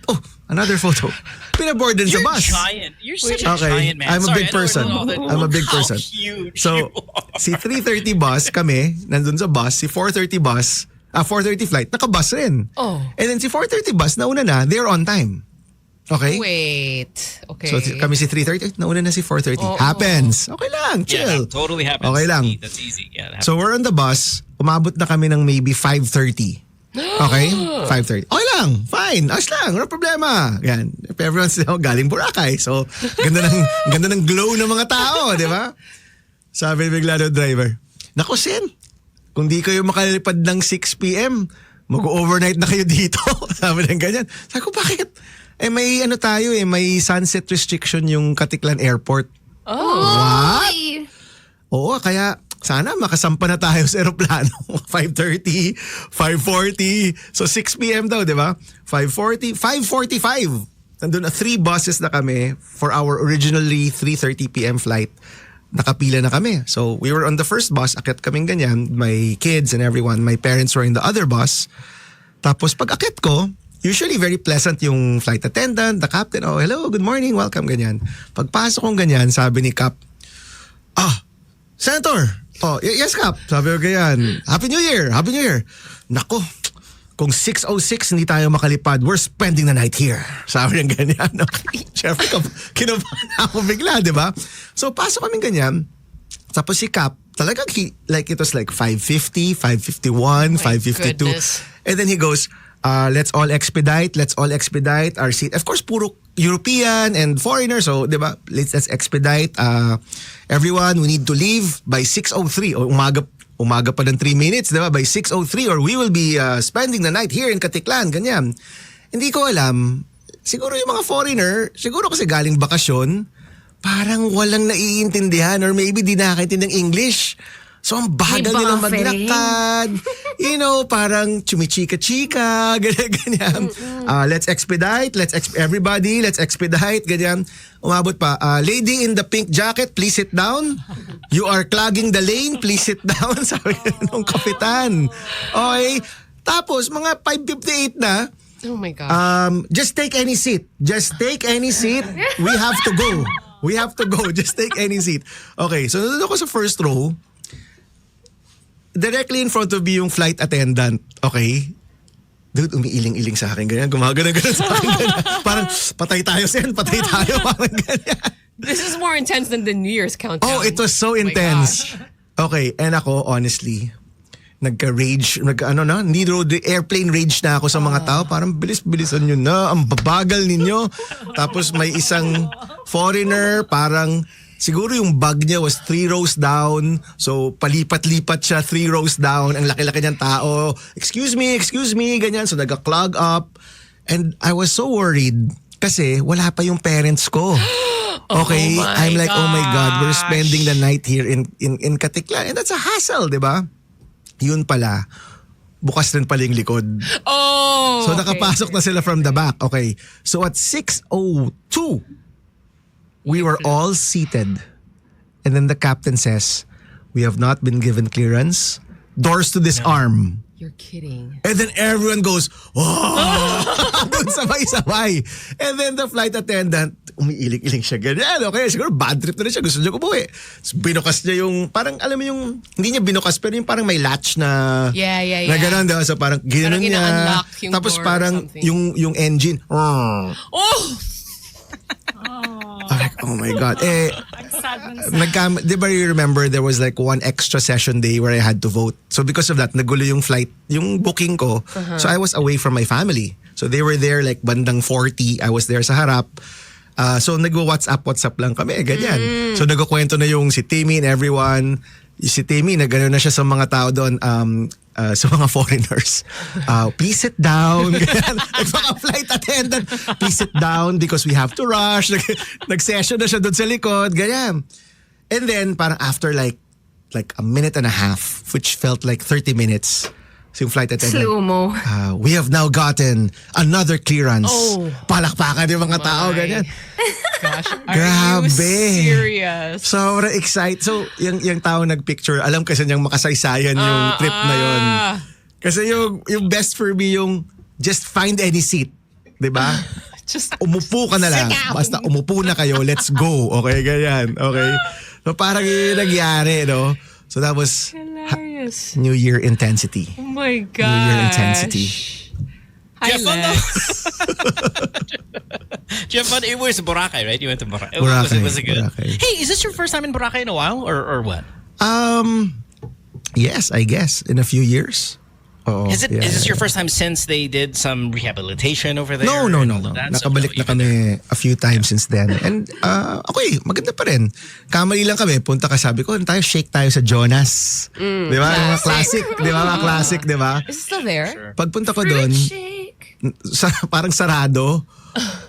[SPEAKER 8] another photo. Pinaboard din sa
[SPEAKER 2] You're
[SPEAKER 8] bus.
[SPEAKER 2] giant. You're such a
[SPEAKER 8] Okay,
[SPEAKER 2] giant man.
[SPEAKER 8] I'm a
[SPEAKER 2] Sorry,
[SPEAKER 8] big
[SPEAKER 2] I don't
[SPEAKER 8] person.
[SPEAKER 2] know that-
[SPEAKER 8] I'm a big
[SPEAKER 2] how
[SPEAKER 8] person.
[SPEAKER 2] huge
[SPEAKER 8] So,
[SPEAKER 2] you are.
[SPEAKER 8] si 3:30 bus kami, nandun sa bus. Si 4:30 bus, 4:30 flight, nakabus rin.
[SPEAKER 3] Oh.
[SPEAKER 8] And then si 4:30 bus, nauna na, they're on time. Okay?
[SPEAKER 3] Wait. Okay.
[SPEAKER 8] So kami si 3:30, nauna na si 4:30. Happens. Okay lang,
[SPEAKER 2] Yeah,
[SPEAKER 8] chill.
[SPEAKER 2] that totally happens.
[SPEAKER 8] Okay lang.
[SPEAKER 2] That's easy. Yeah, that
[SPEAKER 8] So we're on the bus, umabot na kami ng maybe 5:30. Okay? 5:30. Okay lang, fine. Ayos lang, wala problema. Yan. If everyone's galing Boracay. So, ganda ng glow ng mga tao, di ba? Sabi bigla ng driver, "Naku, Sen, kung di kayo makalipad ng 6 p.m., mag-overnight na kayo dito." Sabi ng ganyan. Sabi ko, bakit? May may sunset restriction yung Katiklan Airport. What?
[SPEAKER 5] Ay,
[SPEAKER 8] Oo, kaya sana makasampa na tayo sa aeroplano. 5:30, 5:40. So 6 p.m. daw, di ba? 5:40, 5:45. Nandun na 3 buses na kami for our originally 3:30 p.m. flight. Nakapila na kami. So we were on the first bus, akit kaming ganyan, my kids and everyone, my parents were in the other bus. Tapos pag akit ko, usually very pleasant yung flight attendant, the captain, hello, good morning, welcome, ganyan. Pagpasok kong ganyan, sabi ni Cap, Senator, yes Cap, sabi ko ganyan, Happy New Year. Nako, kung 6:06 hindi tayo makalipad, we're spending the night here. Sabi niya ganyan. Siyempre, kinabahan ako bigla, di ba? So, pasok kami ganyan. Tapos si Cap, talagang it was like 5:50, 5:51, 5:52.
[SPEAKER 3] goodness.
[SPEAKER 8] And then he goes, let's all expedite our seat. Of course, puro European and foreigners. So, di ba? Let's expedite. Everyone, we need to leave by 6:03. O umaga pa ng 3 minutes, di ba? By 6:03 or we will be spending the night here in Katiklan. Ganyan. Hindi ko alam. Siguro yung mga foreigner, siguro kasi galing bakasyon, parang walang naiintindihan or maybe di nakakaintindi ng English. So, ang bagal
[SPEAKER 5] May
[SPEAKER 8] nilang
[SPEAKER 5] buffering.
[SPEAKER 8] maglakad. Parang chumichika-chika, ganyan. Let's expedite. Everybody, let's expedite. Ganyan. Umabot pa. Lady in the pink jacket, please sit down. You are clogging the lane, please sit down. Sabi nung kapitan. Okay. Tapos, mga 5:58 na,
[SPEAKER 3] Oh my God.
[SPEAKER 8] just take any seat. We have to go. Just take any seat. Okay, so nandun ako sa first row. Directly in front of me yung flight attendant. Okay? Dude, umiiling-iling sa akin. Ganyan, gumagana-gana sa akin. Ganyan. Parang, patay tayo, Sen. Patay tayo. Parang ganyan.
[SPEAKER 3] This is more intense than the New Year's countdown.
[SPEAKER 8] Oh, it was so
[SPEAKER 3] my
[SPEAKER 8] intense.
[SPEAKER 3] gosh.
[SPEAKER 8] Okay, and ako, honestly, nagka-rage, hindi road, airplane rage na ako sa mga tao. Parang bilis-bilisan nyo na, ang babagal ninyo. Tapos may isang foreigner, parang siguro yung bag niya was 3 rows down. So palipat-lipat siya 3 rows down. Ang laki-laki niyang tao. Excuse me, ganyan. So nag-clog up. And I was so worried kasi wala pa yung parents ko. Okay,
[SPEAKER 3] Oh my
[SPEAKER 8] I'm like, oh my God, we're
[SPEAKER 3] gosh.
[SPEAKER 8] spending the night here in Katiklan. And that's a hassle, di ba? Yun pala, bukas rin pala yung likod.
[SPEAKER 3] Oh.
[SPEAKER 8] So
[SPEAKER 3] okay.
[SPEAKER 8] nakapasok na sila from the back. Okay, so at 6:02, we were all seated. And then the captain says, we have not been given clearance. Doors to disarm.
[SPEAKER 3] You're kidding.
[SPEAKER 8] And then everyone goes, oh! Doon sabay-sabay. And then the flight attendant, umiiling-iling siya ganyan. Okay, siguro bad trip na rin siya. Gusto niya umuwi. So, binukas niya yung, parang alam mo yung, hindi niya binukas, pero yung parang may latch na,
[SPEAKER 3] Yeah.
[SPEAKER 8] na gano'n, diba? So parang gano'n
[SPEAKER 3] Parang
[SPEAKER 8] niya.
[SPEAKER 3] ina-unlock yung
[SPEAKER 8] Tapos
[SPEAKER 3] door or
[SPEAKER 8] parang
[SPEAKER 3] something.
[SPEAKER 8] yung engine.
[SPEAKER 2] Oh!
[SPEAKER 8] I'm like, oh my God. Di ba you remember there was like one extra session day where I had to vote. So because of that, nagulo yung flight, yung booking ko. So I was away from my family. So they were there like bandang 40. I was there sa harap. So nag-WhatsApp lang kami, ganyan. So nagkukwento na yung si Timmy and everyone. Yung si Timmy, nagano na siya sa mga tao doon, sa mga foreigners. Please sit down. Ganyan. Like mga flight attendant, please sit down because we have to rush. Nag-session na siya doon sa likod, ganyan. And then parang after like a minute and a half, which felt like 30 minutes, so yung flight attendant,
[SPEAKER 5] Slow-mo.
[SPEAKER 8] we have now gotten another clearance.
[SPEAKER 3] Oh.
[SPEAKER 8] Palakpakan yung mga tao, ganyan.
[SPEAKER 3] Gosh, are
[SPEAKER 8] Grabe.
[SPEAKER 3] you serious?
[SPEAKER 8] Sobrang excited. So, yung tao nagpicture, alam kasi niyang makasaysayan yung trip na yun. Kasi yung best for me yung just find any seat. Diba?
[SPEAKER 3] Just
[SPEAKER 8] Umupo ka na lang.
[SPEAKER 3] Sit down.
[SPEAKER 8] Basta umupo na kayo, let's go. Okay, ganyan. Okay? So, parang yun yung nangyari, no? So, that was
[SPEAKER 3] hilarious.
[SPEAKER 8] New Year intensity.
[SPEAKER 3] Oh my gosh.
[SPEAKER 8] New Year intensity.
[SPEAKER 3] Hi,
[SPEAKER 2] Jeff,
[SPEAKER 3] Lex.
[SPEAKER 2] Jeff, it was Boracay, right? You went to Boracay.
[SPEAKER 8] Boracay,
[SPEAKER 2] Was it good?
[SPEAKER 8] Boracay.
[SPEAKER 2] Hey, is this your first time in Boracay in a while, or what?
[SPEAKER 8] Yes, I guess. In a few years. Oo,
[SPEAKER 2] Is
[SPEAKER 8] yeah,
[SPEAKER 2] this your
[SPEAKER 8] yeah.
[SPEAKER 2] first time since they did some rehabilitation over there?
[SPEAKER 8] No.
[SPEAKER 2] and all of that? So,
[SPEAKER 8] Nakabalik na
[SPEAKER 2] no, even
[SPEAKER 8] kami a few times since then. And okay, maganda pa rin. Kamali lang kami, punta ka, sabi ko, shake tayo sa Jonas. Di ba? Mga classic, di ba? Mga classic, di ba?
[SPEAKER 3] Is it still there?
[SPEAKER 8] Pagpunta ko doon,
[SPEAKER 5] Shake.
[SPEAKER 8] parang sarado.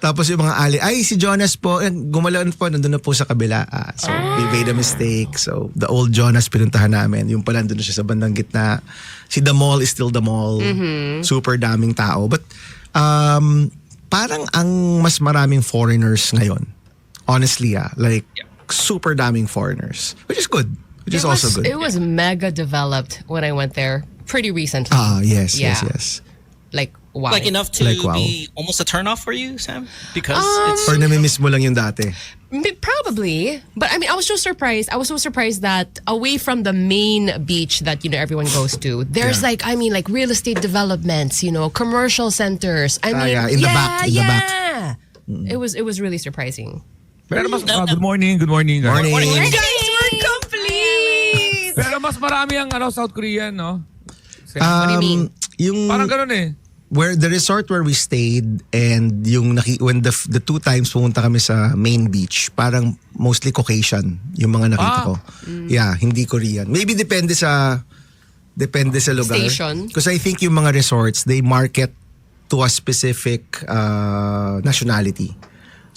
[SPEAKER 8] Tapos yung mga ay si Jonas po, gumalaw po, nandun na po sa kabila. So we made a mistake. So the old Jonas pinuntahan namin. Yung pala nandun na siya sa bandang gitna. Si The Mall is still The Mall. Super daming tao. But parang ang mas maraming foreigners ngayon. Honestly, like super daming foreigners. Which is good. Which is also good.
[SPEAKER 3] It was mega developed when I went there pretty recently.
[SPEAKER 8] Yes.
[SPEAKER 3] Like, wow.
[SPEAKER 2] Like enough to
[SPEAKER 8] Like, wow.
[SPEAKER 2] be almost a turnoff for you, Sam? Because it's
[SPEAKER 8] Or namimiss mo lang yung dati.
[SPEAKER 3] Probably. But I mean, I was so surprised. I was so surprised that away from the main beach that, everyone goes to, there's like real estate developments, commercial centers. I mean,
[SPEAKER 8] yeah, in the back, in the back.
[SPEAKER 3] It was really surprising.
[SPEAKER 7] Pero good morning, good morning.
[SPEAKER 8] Morning.
[SPEAKER 3] Guys, we're complete!
[SPEAKER 7] Pero mas marami ang South Korean, no?
[SPEAKER 3] What do you mean?
[SPEAKER 8] Yung
[SPEAKER 7] Parang ganun eh.
[SPEAKER 8] where the resort where we stayed and yung when the two times pumunta kami sa main beach, parang mostly Caucasian yung mga nakita ko. Yeah, hindi Korean. Maybe depende sa lugar.
[SPEAKER 3] Station.
[SPEAKER 8] Because I think yung mga resorts, they market to a specific nationality.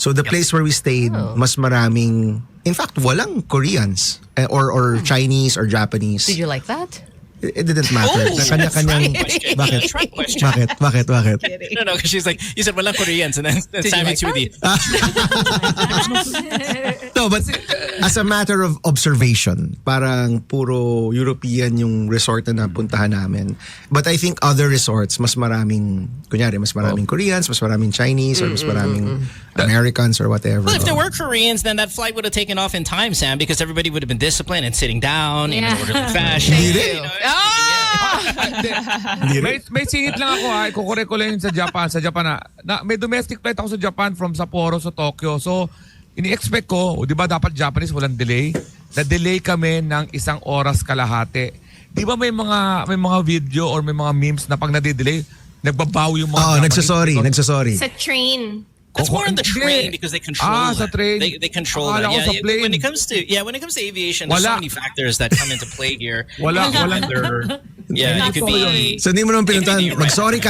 [SPEAKER 8] So the place where we stayed, mas maraming, in fact, walang Koreans or Chinese or Japanese.
[SPEAKER 3] Did you like that?
[SPEAKER 8] It didn't matter.
[SPEAKER 2] Oh,
[SPEAKER 8] Kanya-kanyang, bakit?
[SPEAKER 2] Trick question.
[SPEAKER 8] Bakit?
[SPEAKER 2] No, because she's like, you said walang Koreans, and then Sam hits you with the.
[SPEAKER 8] No, but as a matter of observation, parang puro European yung resort na napuntahan namin. But I think other resorts, mas maraming Koreans, mas maraming Chinese, or mas maraming Americans or whatever.
[SPEAKER 2] Well, if there were Koreans, then that flight would have taken off in time, Sam, because everybody would have been disciplined and sitting down in an orderly fashion.
[SPEAKER 8] Hindi rin.
[SPEAKER 7] May singit lang ako Kukorek ko lang yun sa Japan na may domestic flight ako sa Japan from Sapporo sa Tokyo. So, ini-expect ko, di ba dapat Japanese walang delay? Na-delay kami ng 1 oras kalahati. Di ba may mga video or may mga memes na pag nade-delay, nagbabaw yung mga Japanese.
[SPEAKER 8] Nagsasorry.
[SPEAKER 5] Sa train.
[SPEAKER 2] That's more on the
[SPEAKER 7] Hindi.
[SPEAKER 2] train because they control
[SPEAKER 7] sa train.
[SPEAKER 2] They control
[SPEAKER 7] Akala
[SPEAKER 2] that.
[SPEAKER 7] ko sa plane.
[SPEAKER 2] When it comes to aviation, there's so
[SPEAKER 7] Wala.
[SPEAKER 2] many factors that come into play here.
[SPEAKER 7] Walang
[SPEAKER 2] Yeah, it could be.
[SPEAKER 8] So hindi mo naman pinuntahan, mag-sorry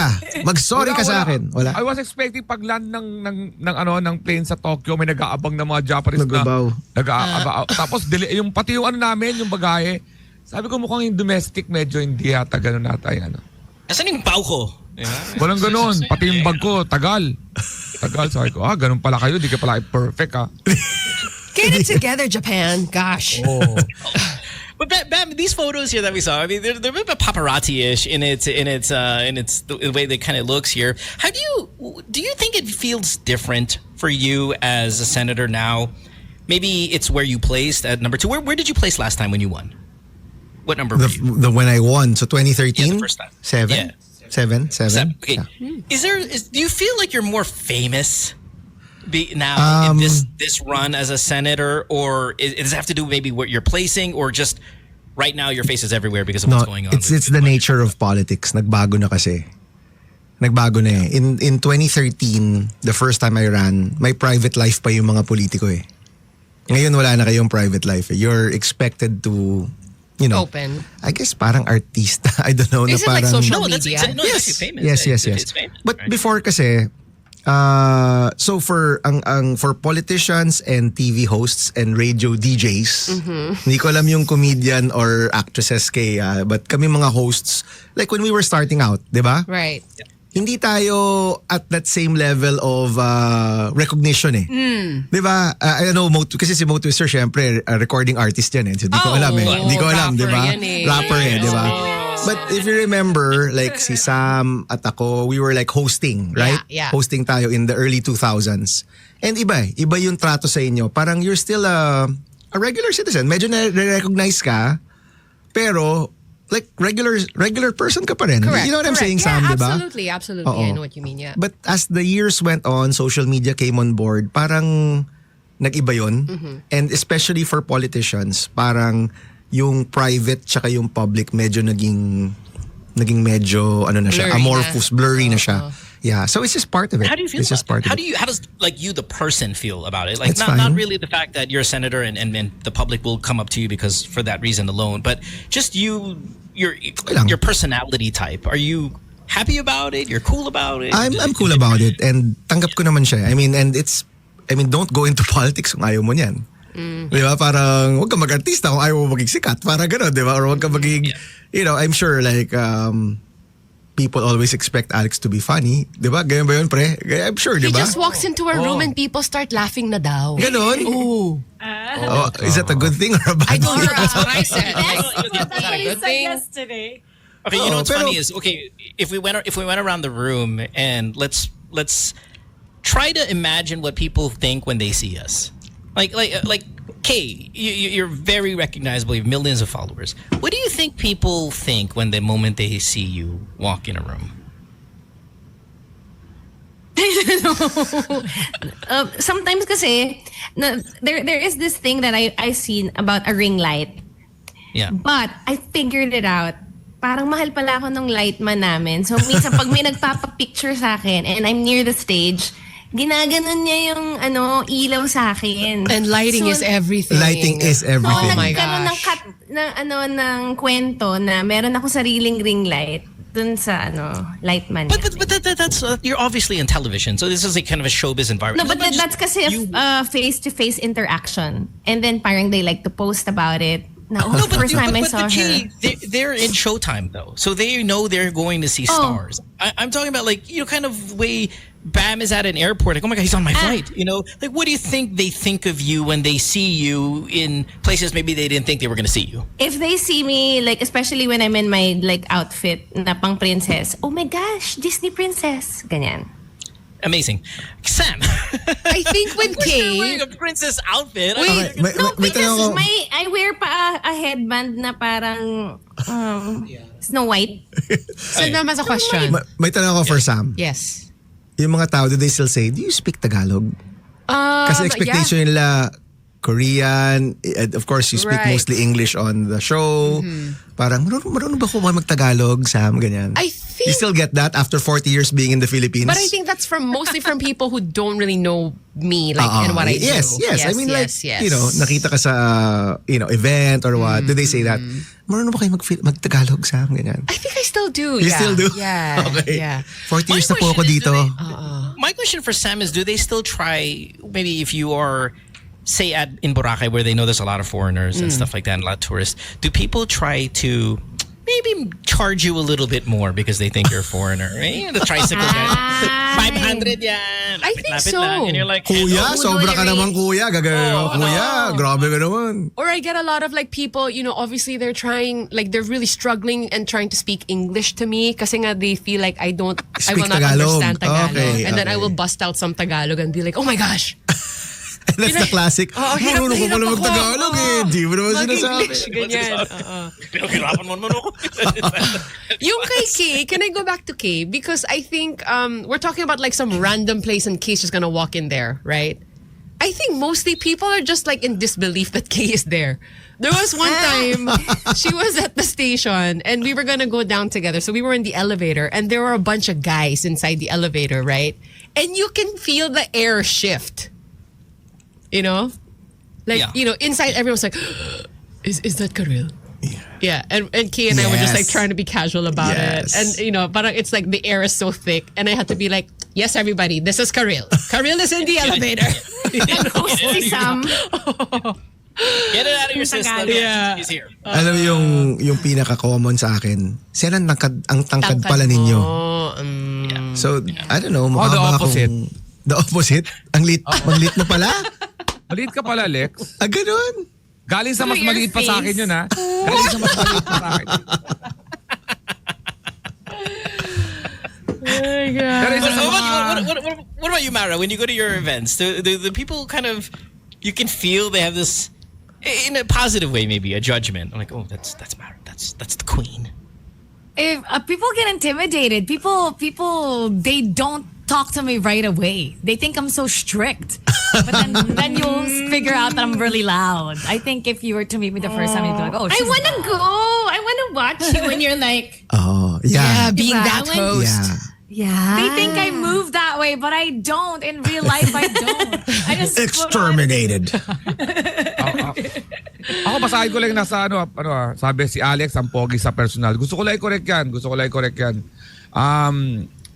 [SPEAKER 8] ka sa akin. Wala.
[SPEAKER 7] I was expecting pag land ng plane sa Tokyo, may nag-aabang na mga Japanese
[SPEAKER 8] Nagbabaw.
[SPEAKER 7] nag-aabang. Tapos pati yung namin, yung bagahe. Sabi ko mukhang yung domestic medyo hindi yata ganun nata yan.
[SPEAKER 2] Asan yung pau ko? Yeah.
[SPEAKER 7] Walang ganun. Pati yung bag ko, tagal. Sabi ko, ganun pala kayo. Di ka pala perfect
[SPEAKER 3] Get it together, Japan. Gosh.
[SPEAKER 7] Oh.
[SPEAKER 2] But Bam, these photos here that we saw, I mean, they're a bit paparazzi-ish in its the way that kind of looks here. How do you do you think it feels different for you as a senator now? Maybe it's where you placed at number 2. Where did you place last time when you won? What number were you?
[SPEAKER 8] The when I won, so 2013?
[SPEAKER 2] Yeah, the first time.
[SPEAKER 8] 7?
[SPEAKER 2] Yeah.
[SPEAKER 8] 7?
[SPEAKER 2] Okay.
[SPEAKER 8] Yeah.
[SPEAKER 2] Do you feel like you're more famous now in this run as a senator, or does it have to do maybe what you're placing, or just right now your face is everywhere because of what's going on?
[SPEAKER 8] It's the nature of politics. Nagbago na kasi. Nagbago na eh. In 2013, the first time I ran, may private life pa yung mga politiko eh. Ngayon wala na kayong private life eh. You're expected to, you know,
[SPEAKER 3] Open.
[SPEAKER 8] I guess parang artista. I don't know.
[SPEAKER 3] Is it
[SPEAKER 8] na
[SPEAKER 3] like
[SPEAKER 8] parang,
[SPEAKER 3] social
[SPEAKER 2] No,
[SPEAKER 3] media?
[SPEAKER 2] that's
[SPEAKER 8] Yes.
[SPEAKER 2] actually famous.
[SPEAKER 8] Yes.
[SPEAKER 2] It's famous,
[SPEAKER 8] But
[SPEAKER 2] right?
[SPEAKER 8] before kasi, so for for politicians and TV hosts and radio DJs, hindi ko alam yung comedian or actresses kay, but kami mga hosts, like when we were starting out, di ba?
[SPEAKER 3] Right.
[SPEAKER 8] Hindi tayo at that same level of recognition eh. Di ba? I don't know, kasi si Mo Twister, syempre, recording artist yan eh. So di ko alam eh. Hindi ko alam, di
[SPEAKER 3] rapper
[SPEAKER 8] ba?
[SPEAKER 3] yan eh.
[SPEAKER 8] Rapper eh, di ba? But if you remember, like si Sam at ako, we were like hosting, right?
[SPEAKER 3] Yeah.
[SPEAKER 8] Hosting tayo in the early 2000s. And iba yung trato sa inyo. Parang you're still a regular citizen. Medyo na-recognize ka, pero like regular person ka pa rin.
[SPEAKER 3] Correct.
[SPEAKER 8] You know what I'm saying,
[SPEAKER 3] yeah,
[SPEAKER 8] Sam, di ba?
[SPEAKER 3] Absolutely.
[SPEAKER 8] Oo.
[SPEAKER 3] I know what you mean, yeah.
[SPEAKER 8] But as the years went on, social media came on board, parang nag-iba yun. And especially for politicians, parang yung private tsaka yung public medyo naging medyo ano na siya,
[SPEAKER 3] Blurry
[SPEAKER 8] amorphous, blurry na siya. Yeah, so it's just part of it.
[SPEAKER 2] How do you feel
[SPEAKER 8] It's just
[SPEAKER 2] about
[SPEAKER 8] part
[SPEAKER 2] it?
[SPEAKER 8] of it.
[SPEAKER 2] How does like you the person feel about it? Like
[SPEAKER 8] It's
[SPEAKER 2] not
[SPEAKER 8] fine.
[SPEAKER 2] really the fact that you're a senator and the public will come up to you because for that reason alone, but just your
[SPEAKER 8] lang.
[SPEAKER 2] personality type. Are you happy about it? You're cool about it?
[SPEAKER 8] I'm cool about it and tanggap ko naman siya. I mean, don't go into politics kung ayaw mo niyan. Di ba? Parang huwag ka mag-artista kung ayaw mo maging sikat. Parang gano'n, di ba? Or huwag ka maging, you know, I'm sure like people always expect Alex to be funny. Di ba? Ganyan ba yun, pre? I'm sure, di
[SPEAKER 3] He
[SPEAKER 8] ba?
[SPEAKER 3] just walks into a room and people start laughing na daw.
[SPEAKER 8] Ganon?
[SPEAKER 3] Ooh.
[SPEAKER 8] Oh, is that a good thing or a bad
[SPEAKER 3] I don't know.
[SPEAKER 8] thing?
[SPEAKER 3] That's what I said.
[SPEAKER 4] That's
[SPEAKER 3] Is that a good thing?
[SPEAKER 4] yesterday.
[SPEAKER 2] Okay, you know what's
[SPEAKER 8] pero-
[SPEAKER 2] funny is if we went around the room and let's try to imagine what people think when they see us. Like Kay, you're very recognizable. You have millions of followers. What do you think people think when the moment they see you walk in a room?
[SPEAKER 5] Sometimes kasi, there is this thing that I seen about a ring light.
[SPEAKER 2] Yeah.
[SPEAKER 5] But I figured it out. Parang mahal pala ako ng lightman namin. So minsan pag may nagpapapicture sa akin and I'm near the stage, ginaganon niya yung ilaw sa akin.
[SPEAKER 3] And lighting
[SPEAKER 5] So,
[SPEAKER 3] is everything.
[SPEAKER 8] Lighting is everything.
[SPEAKER 3] Oh my
[SPEAKER 5] nagkaroon
[SPEAKER 3] gosh.
[SPEAKER 5] ng kwento na meron ako sariling ring light dun sa lightman.
[SPEAKER 2] But that's you're obviously in television, so this is like kind of a showbiz environment.
[SPEAKER 5] No, but that's kasi face-to-face interaction. And then parang they like to post about it. No,
[SPEAKER 2] No, but,
[SPEAKER 5] first time I
[SPEAKER 2] but
[SPEAKER 5] saw
[SPEAKER 2] Kay,
[SPEAKER 5] her.
[SPEAKER 2] they're in Showtime though, so they know they're going to see stars. I'm talking about like kind of way Bam is at an airport. Like, oh my God, he's on my flight. Like what do you think they think of you when they see you in places maybe they didn't think they were going to see you?
[SPEAKER 5] If they see me, like especially when I'm in my like outfit na pang princess, oh my gosh, Disney princess, ganyan.
[SPEAKER 2] Amazing, Sam.
[SPEAKER 3] I think with
[SPEAKER 2] You're wearing
[SPEAKER 3] Kay,
[SPEAKER 2] a princess outfit.
[SPEAKER 8] Okay,
[SPEAKER 5] No,
[SPEAKER 8] may tanong ako.
[SPEAKER 5] because I wear pa a headband na parang Snow White.
[SPEAKER 3] so naman sa question.
[SPEAKER 8] May tanong ako for Sam.
[SPEAKER 3] Yes.
[SPEAKER 8] Yung mga tao, do they still say, do you speak Tagalog? Kasi expectation nila, Korean, and of course you speak
[SPEAKER 3] Right.
[SPEAKER 8] mostly English on the show. Parang, marunong ba ko mag-Tagalog, Sam? Ganyan.
[SPEAKER 3] I think-
[SPEAKER 8] You still get that after 40 years being in the Philippines?
[SPEAKER 3] But I think that's mostly from people who don't really know me and what I do.
[SPEAKER 8] Yes. I mean,
[SPEAKER 3] yes.
[SPEAKER 8] nakita ka sa, event or what. Do they say that? Marunong ba kayo mag-Tagalog, Sam? Ganyan.
[SPEAKER 3] I think I still do.
[SPEAKER 8] You
[SPEAKER 3] yeah.
[SPEAKER 8] still do?
[SPEAKER 3] Yeah.
[SPEAKER 8] Okay.
[SPEAKER 3] Yeah.
[SPEAKER 8] 40 years
[SPEAKER 2] My
[SPEAKER 8] na po ako
[SPEAKER 2] question is,
[SPEAKER 8] dito.
[SPEAKER 2] My question for Sam is, do they still try, maybe if you are, say in Boracay where they know there's a lot of foreigners and stuff like that and a lot of tourists, do people try to maybe charge you a little bit more because they think you're a foreigner. Right? The tricycle guy. 500 yan.
[SPEAKER 3] I think
[SPEAKER 2] Lapit
[SPEAKER 3] so.
[SPEAKER 2] lang. And you're like,
[SPEAKER 8] Kuya, sobra ka naman kuya. Gagawin mo, kuya. Grabe ka naman.
[SPEAKER 3] Or I get a lot of like people, you know, obviously they're trying, like they're really struggling and trying to speak English to me kasi nga they feel like I will
[SPEAKER 8] Speak
[SPEAKER 3] not
[SPEAKER 8] Tagalog.
[SPEAKER 3] understand Tagalog.
[SPEAKER 8] Okay,
[SPEAKER 3] and then I
[SPEAKER 8] okay.
[SPEAKER 3] will bust out some Tagalog and be like, oh my gosh.
[SPEAKER 8] And that's the classic.
[SPEAKER 3] Hirap
[SPEAKER 8] Marunong ko pala
[SPEAKER 3] ako.
[SPEAKER 8] mag-Tagalog eh. Di mo naman sinasabi.
[SPEAKER 3] Mag-English, ganyan.
[SPEAKER 2] Pinaghirapan mo naman ako.
[SPEAKER 3] Yung kay Kay, can I go back to Kay? Because I think we're talking about like some random place and Kay's just gonna walk in there, right? I think mostly people are just like in disbelief that Kay is there. There was one time she was at the station and we were gonna go down together. So we were in the elevator and there were a bunch of guys inside the elevator, right? And you can feel the air shift. You know? Like,
[SPEAKER 2] Yeah.
[SPEAKER 3] you know, inside everyone's like, is that Karylle? Yeah, and Kay and I were just like
[SPEAKER 8] Yes.
[SPEAKER 3] trying to be casual about
[SPEAKER 8] Yes.
[SPEAKER 3] it. And, you know, but it's like the air is so thick. And I had to be like, yes, everybody, this is Karylle. Karylle is in the elevator.
[SPEAKER 5] Nag-host si Sam.
[SPEAKER 2] Get it out of your system.
[SPEAKER 3] Yeah.
[SPEAKER 2] He's here.
[SPEAKER 8] Alam mo yung pinaka-common sa akin, sila ang tangkad pala ninyo. So, I don't know, mukha
[SPEAKER 7] the
[SPEAKER 8] ba
[SPEAKER 7] opposite.
[SPEAKER 8] akong... The opposite? Ang lit mo pala?
[SPEAKER 7] Maliit ka pala, Lex.
[SPEAKER 8] Ah, ganun?
[SPEAKER 7] Galing sa mas
[SPEAKER 5] Through your
[SPEAKER 7] maliit pa sa akin
[SPEAKER 5] face.
[SPEAKER 7] yun, ha? Galing sa mas maliit pa sa akin. Pero isa sa mga-
[SPEAKER 2] What about you, Mara? When you go to your events, the people kind of, you can feel they have this, in a positive way, maybe a judgment. I'm like, oh, that's Mara. That's the queen.
[SPEAKER 4] If people get intimidated, people they don't talk to me right away. They think I'm so strict. But then you'll figure out that I'm really loud. I think if you were to meet me the first time, you'd be like, oh,
[SPEAKER 5] I
[SPEAKER 4] she's
[SPEAKER 5] wanna
[SPEAKER 4] loud.
[SPEAKER 5] go. I wanna watch you when you're like,
[SPEAKER 8] Oh, yeah.
[SPEAKER 3] being
[SPEAKER 5] Diba?
[SPEAKER 3] that host.
[SPEAKER 8] Yeah.
[SPEAKER 4] They think I move that way, but I don't. In real life, I don't. I just
[SPEAKER 8] Exterminated.
[SPEAKER 7] Ako basahin ko lang nasa sabi si Alex ang pogi sa personal. Gusto ko lang i-correct yan.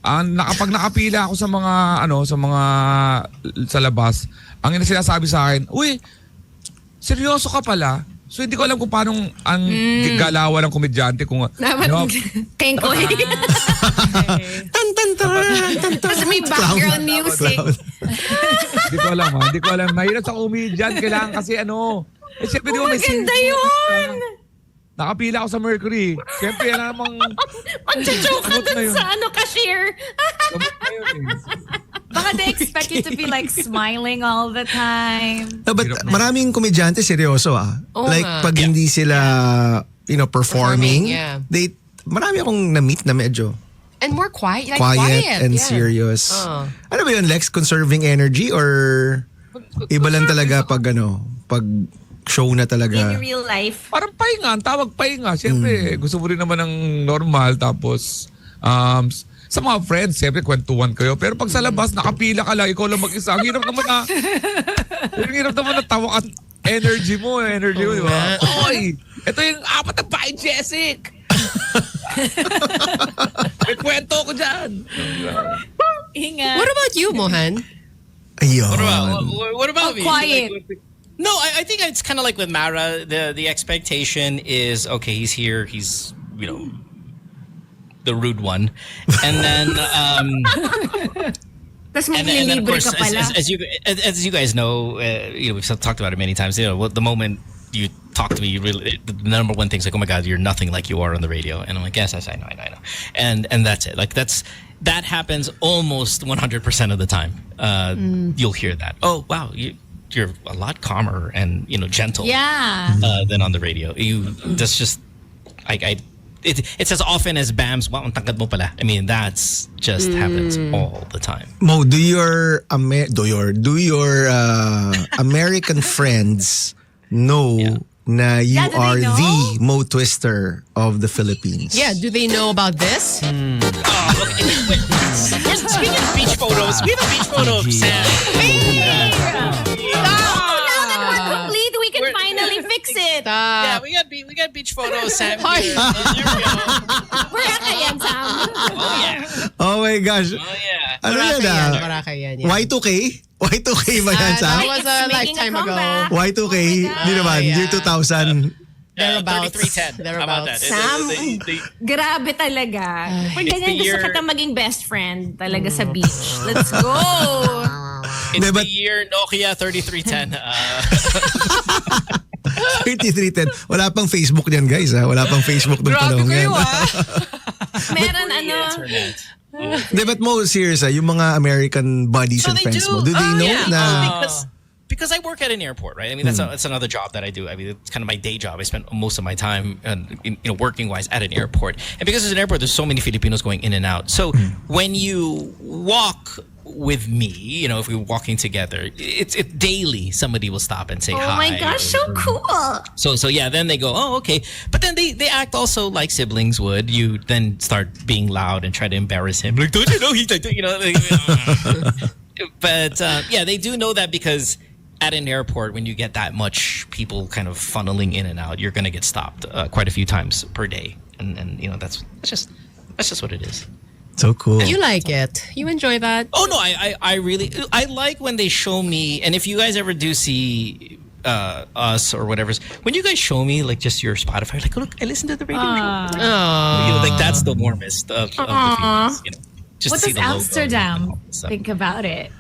[SPEAKER 7] Kapag nakapila ako sa labas, ang sinasabi sa akin, uy, seryoso ka pala. So hindi ko alam kung paano ang galawan ng komedyante kung
[SPEAKER 5] Kenkoy. Tapos may background music.
[SPEAKER 7] Hindi ko alam. Mahirap sa comedian. Kailangan kasi siyempre, di ba, may
[SPEAKER 5] Maganda yun.
[SPEAKER 7] Nakapila ako sa Mercury. Siyempre, yan namang...
[SPEAKER 5] Magja-joke ka
[SPEAKER 7] Sabot na
[SPEAKER 5] dun
[SPEAKER 7] yun.
[SPEAKER 5] sa cashier.
[SPEAKER 7] Sabot na yun eh.
[SPEAKER 4] Baka they expect you to be like smiling all the time.
[SPEAKER 8] No, but maraming komedyante seryoso
[SPEAKER 3] Oo
[SPEAKER 8] like
[SPEAKER 3] nga.
[SPEAKER 8] pag hindi sila performing,
[SPEAKER 3] yeah.
[SPEAKER 8] marami akong na-meet na medyo
[SPEAKER 3] And more quiet. Like
[SPEAKER 8] quiet and
[SPEAKER 3] yeah.
[SPEAKER 8] serious. Ano ba yun, Lex? Conserving energy or iba lang talaga pag show na talaga?
[SPEAKER 5] In real life.
[SPEAKER 7] Parang pahinga. Ang tawag pahinga. Siyempre, gusto mo rin naman ng normal. Tapos, sa mga friends, siyempre, kwentuhan kayo. Pero pag sa labas, nakapila ka lang, ikaw lang mag-isa. Ang hirap naman na tawa at energy mo, di ba? Oy! Ito yung 4 na bahay, Jessic! May kwento ko dyan.
[SPEAKER 4] Ingat.
[SPEAKER 3] What about you, Mohan?
[SPEAKER 8] Ayun.
[SPEAKER 2] What about me?
[SPEAKER 4] quiet.
[SPEAKER 2] No, I think it's kind of like with Mara. The expectation is, okay, he's here. He's, the rude one. And then,
[SPEAKER 5] Tapos
[SPEAKER 2] and then of
[SPEAKER 5] maglilibre
[SPEAKER 2] course,
[SPEAKER 5] ka pala.
[SPEAKER 2] as you guys know, we've talked about it many times. The moment you talk to me, the number one thing is like, oh my God, you're nothing like you are on the radio. And I'm like, yes, I know. And that's it. Like that happens almost 100% of the time. You'll hear that. Oh wow, you're a lot calmer and gentle.
[SPEAKER 4] Yeah.
[SPEAKER 2] Than on the radio. That's just it's as often as Bam's wow, ang tangkad mo pala. I mean, that's just happens all the time.
[SPEAKER 8] Mo, do your American friends know na you
[SPEAKER 4] Yeah, do they
[SPEAKER 8] are
[SPEAKER 4] know?
[SPEAKER 8] the Mo Twister of the Philippines?
[SPEAKER 3] Yeah, do they know about this?
[SPEAKER 2] Speaking of beach photos, we have a beach photo of Sam.
[SPEAKER 5] Now that we're complete, we can finally fix it.
[SPEAKER 2] Yeah, we got beach photo of Sam here. There we go.
[SPEAKER 5] Wala ka yan, Sam.
[SPEAKER 2] Oh yeah.
[SPEAKER 8] Oh my gosh.
[SPEAKER 2] Oh yeah.
[SPEAKER 8] Ano yan ah?
[SPEAKER 3] Maraka yan. Yeah.
[SPEAKER 8] Y2K? Y2K ba yan, Sam?
[SPEAKER 3] That was a
[SPEAKER 5] It's making
[SPEAKER 3] lifetime
[SPEAKER 5] a
[SPEAKER 3] ago.
[SPEAKER 5] comeback.
[SPEAKER 8] Y2K? Hindi naman.
[SPEAKER 3] yeah.
[SPEAKER 8] Year 2000.
[SPEAKER 3] Thereabouts.
[SPEAKER 2] 3310. How about that?
[SPEAKER 5] Sam, grabe talaga. Pag ganyan gusto
[SPEAKER 2] year-
[SPEAKER 5] kita maging best friend talaga sa beach. Let's go!
[SPEAKER 2] It's
[SPEAKER 8] Hindi, but-
[SPEAKER 2] the year Nokia 3310.
[SPEAKER 8] 3310. Wala pang Facebook diyan, guys. Ha? Wala pang Facebook nung
[SPEAKER 3] Grabe
[SPEAKER 8] panahon
[SPEAKER 3] kayo,
[SPEAKER 8] yan.
[SPEAKER 5] Meron ano,
[SPEAKER 2] Internet.
[SPEAKER 8] Hindi, but mo serious, yung mga American buddies and friends mo, do they know
[SPEAKER 2] Yeah.
[SPEAKER 8] na...
[SPEAKER 2] Because I work at an airport, right? I mean, that's another job that I do. I mean, it's kind of my day job. I spend most of my time, working wise at an airport. And because it's an airport, there's so many Filipinos going in and out. So when you walk with me, if we're walking together, it's daily somebody will stop and say
[SPEAKER 5] oh
[SPEAKER 2] hi.
[SPEAKER 5] my gosh, so cool!
[SPEAKER 2] So yeah, then they go, oh, okay. But then they act also like siblings would. You then start being loud and try to embarrass him. Like, don't you know he's like, But yeah, they do know that because at an airport, when you get that much people kind of funneling in and out, you're going to get stopped quite a few times per day. And that's just what it is.
[SPEAKER 8] So cool.
[SPEAKER 3] You like it. You enjoy that.
[SPEAKER 2] Oh no, I really like when they show me, and if you guys ever do see us or whatever, when you guys show me like just your Spotify, like look, I listen to the radio show. Like that's the warmest of the feelings, just
[SPEAKER 4] What
[SPEAKER 2] to see
[SPEAKER 4] does
[SPEAKER 2] the logo
[SPEAKER 4] Amsterdam
[SPEAKER 2] and all that stuff.
[SPEAKER 4] think about it?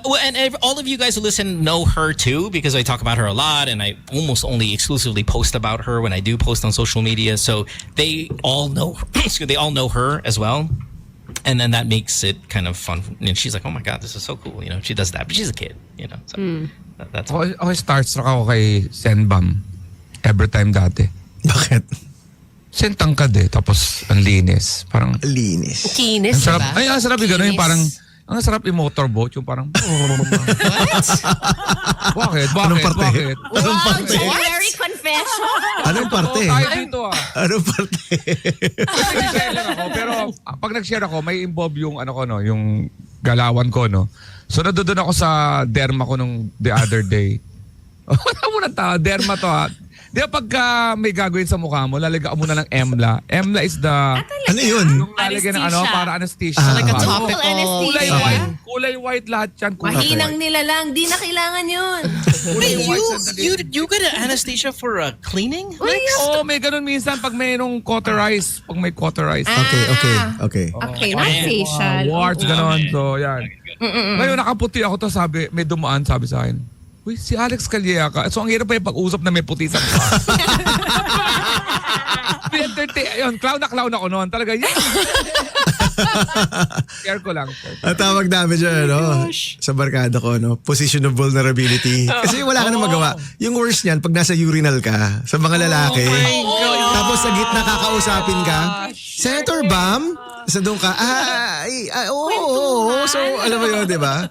[SPEAKER 2] Well, and all of you guys who listen know her too, because I talk about her a lot, and I almost only exclusively post about her when I do post on social media. So they all know, they all know her as well, and then that makes it kind of fun. And she's like, "Oh my God, this is so cool!" She does that, but she's a kid, So that's
[SPEAKER 7] Ako starstruck ako kay Senbam. Every time dati.
[SPEAKER 8] Bakit?
[SPEAKER 7] Sentangkad tapos ang linis. Parang,
[SPEAKER 8] Linis.
[SPEAKER 7] ang
[SPEAKER 3] Kinis,
[SPEAKER 7] sarap.
[SPEAKER 3] diba?
[SPEAKER 7] Ay, ang sarap yung gano'n. Yung parang, ang sarap yung motorboat. Yung parang, bakit?
[SPEAKER 8] Anong parte?
[SPEAKER 7] Bakit?
[SPEAKER 8] Anong parte?
[SPEAKER 5] Very confession!
[SPEAKER 8] Anong parte?
[SPEAKER 7] Tayo dito
[SPEAKER 8] Anong parte?
[SPEAKER 7] Nag-share lang ako. Pero pag nag-share ako, may involve yung yung galawan ko, no? So, nandoon ako sa derma ko nung the other day. Wala mo na tao. Derma to, ha? Di ba pagka may gagawin sa mukha mo, lalagyan mo na ng EMLA. EMLA is the...
[SPEAKER 8] Ano yun?
[SPEAKER 7] Yung lalagyan ng para anesthesia.
[SPEAKER 3] Like a
[SPEAKER 7] Ano?
[SPEAKER 3] topical.
[SPEAKER 7] Kulay
[SPEAKER 5] anesthesia.
[SPEAKER 7] white. Kulay white lahat yan. Kulay
[SPEAKER 5] Mahinang
[SPEAKER 7] white.
[SPEAKER 5] nila lang, di na kailangan yun.
[SPEAKER 7] Kulay
[SPEAKER 2] Wait,
[SPEAKER 7] white sandali.
[SPEAKER 2] you get an anesthesia for cleaning?
[SPEAKER 7] Oo, may ganun minsan pag mayroong cauterize. Pag may cauterize.
[SPEAKER 8] Okay.
[SPEAKER 5] Okay, not facial.
[SPEAKER 7] Warts, ganun. So, yan. Ngayon, nakaputi ako to, sabi, may dumaan, sabi sa akin, uy, si Alex Karylle. So, ang hirap pa yung pag-usap na may puti sa mukha. Ayun, clown ako noon. Talaga, yan. Share ko lang.
[SPEAKER 8] Ang tawag namin dyan, sa barkada ko, position of vulnerability. Kasi wala ka na magawa. Yung worst niyan, pag nasa urinal ka, sa mga lalaki, tapos sa gitna kakausapin ka, Senator Bam, sa doon ka, oo. So, alam mo yun, di ba?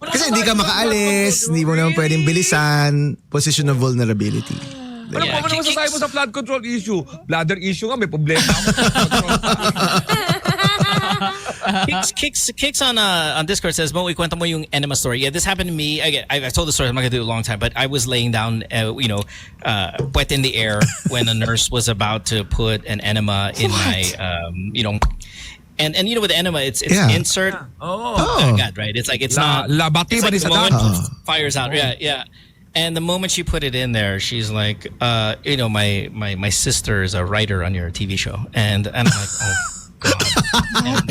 [SPEAKER 8] Kasi hindi ka makaalis, hindi mo naman pwedeng bilisan, position of vulnerability.
[SPEAKER 7] Pero
[SPEAKER 2] Yeah,
[SPEAKER 7] kung ano masasabi mo sa flood control issue, bladder issue nga, may problema ako.
[SPEAKER 2] Kicks on Discord says, Mo, ikwento mo yung enema story. Yeah, this happened to me. Again, I've told the story. I'm not gonna do it a long time, but I was laying down, wet in the air when a nurse was about to put an enema in my, And with the enema, it's insert. God, right? It's like it's not.
[SPEAKER 7] Labati
[SPEAKER 2] It's
[SPEAKER 7] ba
[SPEAKER 2] like
[SPEAKER 7] ni
[SPEAKER 2] the
[SPEAKER 7] sa
[SPEAKER 2] moment
[SPEAKER 7] daan?
[SPEAKER 2] fires out. Yeah. And the moment she put it in there, she's like, my sister is a writer on your TV show, and I'm like, oh God,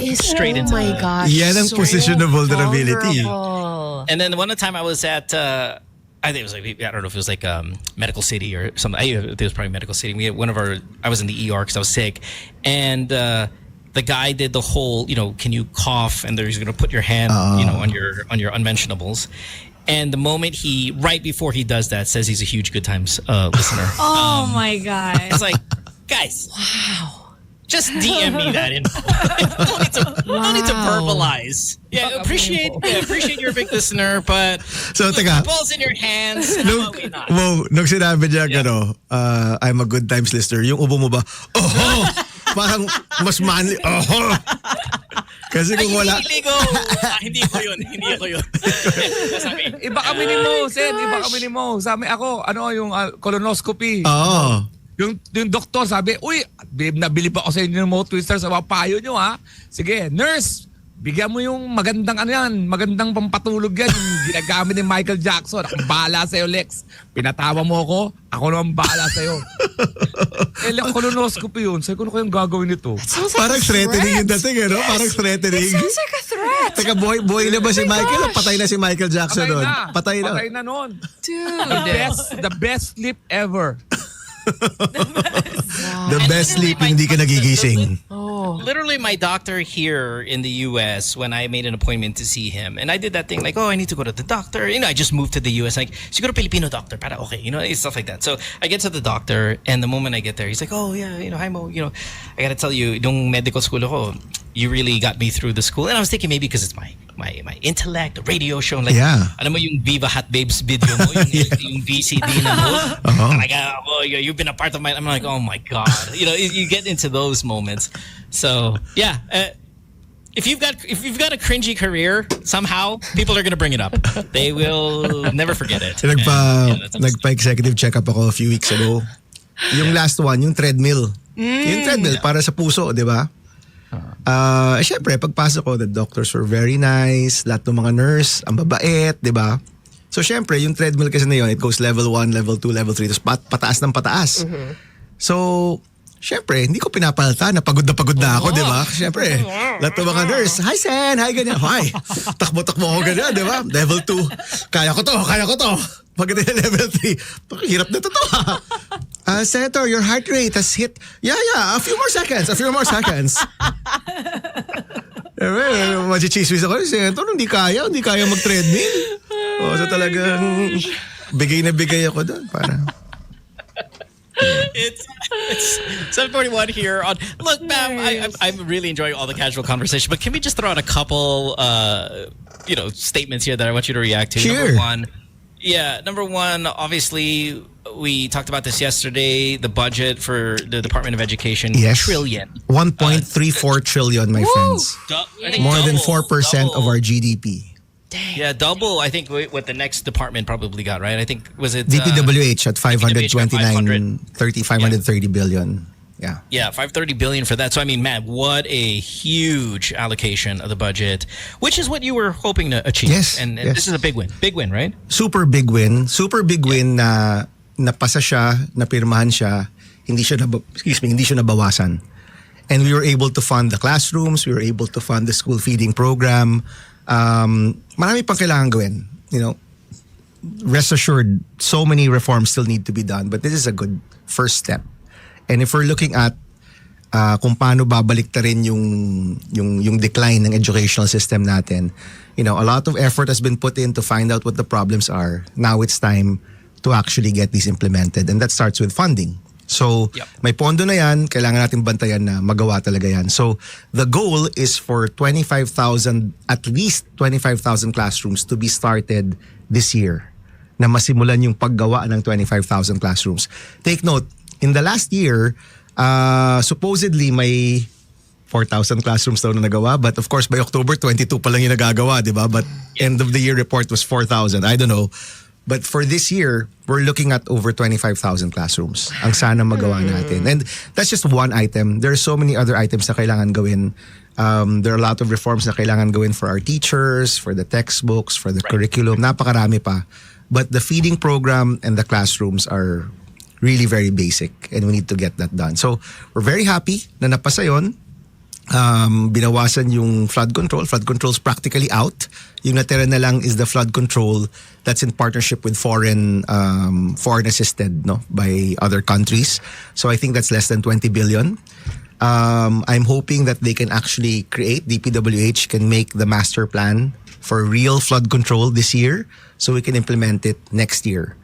[SPEAKER 2] and straight into
[SPEAKER 3] my
[SPEAKER 2] the-
[SPEAKER 3] gosh.
[SPEAKER 8] Yan ang
[SPEAKER 3] so
[SPEAKER 8] position of vulnerability.
[SPEAKER 3] vulnerable.
[SPEAKER 2] And then one time I was at, I think it was like, I don't know if it was like Medical City or something. I think it was probably Medical City. We had I was in the ER because I was sick, and the guy did the whole, can you cough? And he's going to put your hand, on your unmentionables. And the moment right before he does that, says he's a huge Good Times listener.
[SPEAKER 4] Oh my God.
[SPEAKER 2] It's like, guys, wow, just DM me that info. No need to verbalize. Yeah, appreciate you're a big listener, but
[SPEAKER 8] So, teka.
[SPEAKER 2] balls in your hands. How
[SPEAKER 8] Nung,
[SPEAKER 2] about we not?
[SPEAKER 8] nung sinabi niya, I'm a Good Times listener, yung ubo mo ba, parang mas manly, Kasi kung wala,
[SPEAKER 2] Hindi ko. Hindi ako yun. Sabi,
[SPEAKER 7] Iba kami ni Mo, Sen. Iba kami ni Mo. Sabi ako, yung colonoscopy. Yung doktor sabi, uy, babe, nabili pa ako sa inyo ng Mo Twister sa papayo nyo, ha? Sige, nurse, bigyan mo yung magandang ano yan, magandang pampatulog yan, yung ginagamit ni Michael Jackson. Ako bahala sa'yo, Lex. Pinatawa mo ako naman bahala sa'yo. Colonoscopy yun. Sabi ko, ano kayang gagawin nito?
[SPEAKER 3] Sounds like
[SPEAKER 8] Parang
[SPEAKER 3] a
[SPEAKER 8] threatening yung
[SPEAKER 3] threat.
[SPEAKER 8] dating, ano? Parang threatening.
[SPEAKER 3] Sounds like a threat.
[SPEAKER 8] Teka, buhay na ba si Michael? O patay na si Michael Jackson doon? Patay na.
[SPEAKER 7] Patay na nun.
[SPEAKER 3] Dude.
[SPEAKER 7] The best sleep ever.
[SPEAKER 8] The best sleep, hindi ka nagigising.
[SPEAKER 2] Literally, my doctor here in the U.S., when I made an appointment to see him, and I did that thing like, I need to go to the doctor. I just moved to the U.S. Like, siguro Filipino doctor, para okay, stuff like that. So I get to the doctor, and the moment I get there, he's like, hi Mo, I gotta tell you, yung medical school ako, you really got me through the school. And I was thinking maybe because it's my intellect, the radio show, like, alam mo yung Viva Hot Babes video mo, yung VCD na mo. Like, you've been a part of my, I'm like, oh my God. You get into those moments. So, yeah. If you've got a cringy career, somehow, people are gonna bring it up. They will never forget it.
[SPEAKER 8] Nagpa-executive check-up ako a few weeks ago. Yung last one, yung treadmill. Yung treadmill para sa puso, di ba? Siyempre, pagpasok ko, the doctors were very nice. Lahat ng mga nurse, ang babait, di ba? So, siyempre, yung treadmill kasi na yun, it goes level 1, level 2, level 3, tapos pataas ng pataas. So, siyempre, hindi ko pinapalta na pagod na ako, di ba? Siyempre, lahat ng mga nurse, hi Sen, hi ganyan. Hi, takbo-takbo ako ganyan, di ba? Level 2, kaya ko to. Pagdating na level 3, hirap na to. Senator, your heart rate has hit, a few more seconds. Machichismis ako, Senator, hindi kaya mag-treadmill. So talagang bigay na bigay ako doon para...
[SPEAKER 2] It's 7:41 here. Look, ma'am, I'm really enjoying all the casual conversation, but can we just throw out a couple, statements here that I want you to react to?
[SPEAKER 8] Sure.
[SPEAKER 2] Number one, obviously, we talked about this yesterday. The budget for the Department of Education, trillion.
[SPEAKER 8] 1.34 trillion, my friends.
[SPEAKER 2] I think
[SPEAKER 8] More than
[SPEAKER 2] double,
[SPEAKER 8] 4% of our GDP.
[SPEAKER 2] Dang. Yeah, double. I think what the next department probably got, right? I think was it
[SPEAKER 8] DPWH at 529,
[SPEAKER 2] 530
[SPEAKER 8] 530 billion.
[SPEAKER 2] Yeah, 530 billion for that. So I mean, man, what a huge allocation of the budget, which is what you were hoping to achieve.
[SPEAKER 8] Yes,
[SPEAKER 2] and
[SPEAKER 8] yes.
[SPEAKER 2] This is a big win, right?
[SPEAKER 8] Super big win na napasa siya, napirmahan siya, hindi siya nabawasan. And we were able to fund the classrooms, we were able to fund the school feeding program. Marami pang kailangan gawin, Rest assured, so many reforms still need to be done, but this is a good first step. And if we're looking at kung paano babaliktarin yung decline ng educational system natin, a lot of effort has been put in to find out what the problems are. Now it's time to actually get these implemented, and that starts with funding. So, may pondo na yan, kailangan natin bantayan na magawa talaga yan. So, the goal is for at least 25,000 classrooms to be started this year, na masimulan yung paggawa ng 25,000 classrooms. Take note, in the last year, supposedly may 4,000 classrooms daw na nagawa, but of course by October 22 pa lang yung nagagawa, di ba? But end of the year report was 4,000. I don't know. But for this year, we're looking at over 25,000 classrooms ang sana magawa natin. And that's just one item. There are so many other items na kailangan gawin. There are a lot of reforms na kailangan gawin for our teachers, for the textbooks, for the curriculum. Napakarami pa. But the feeding program and the classrooms are really very basic, and we need to get that done. So we're very happy na napasa yun. Binawasan yung flood control. Flood control's practically out. Yung natira na lang is the flood control that's in partnership with foreign assisted by other countries. So I think that's less than 20 billion. I'm hoping that they can actually DPWH can make the master plan for real flood control this year so we can implement it next year.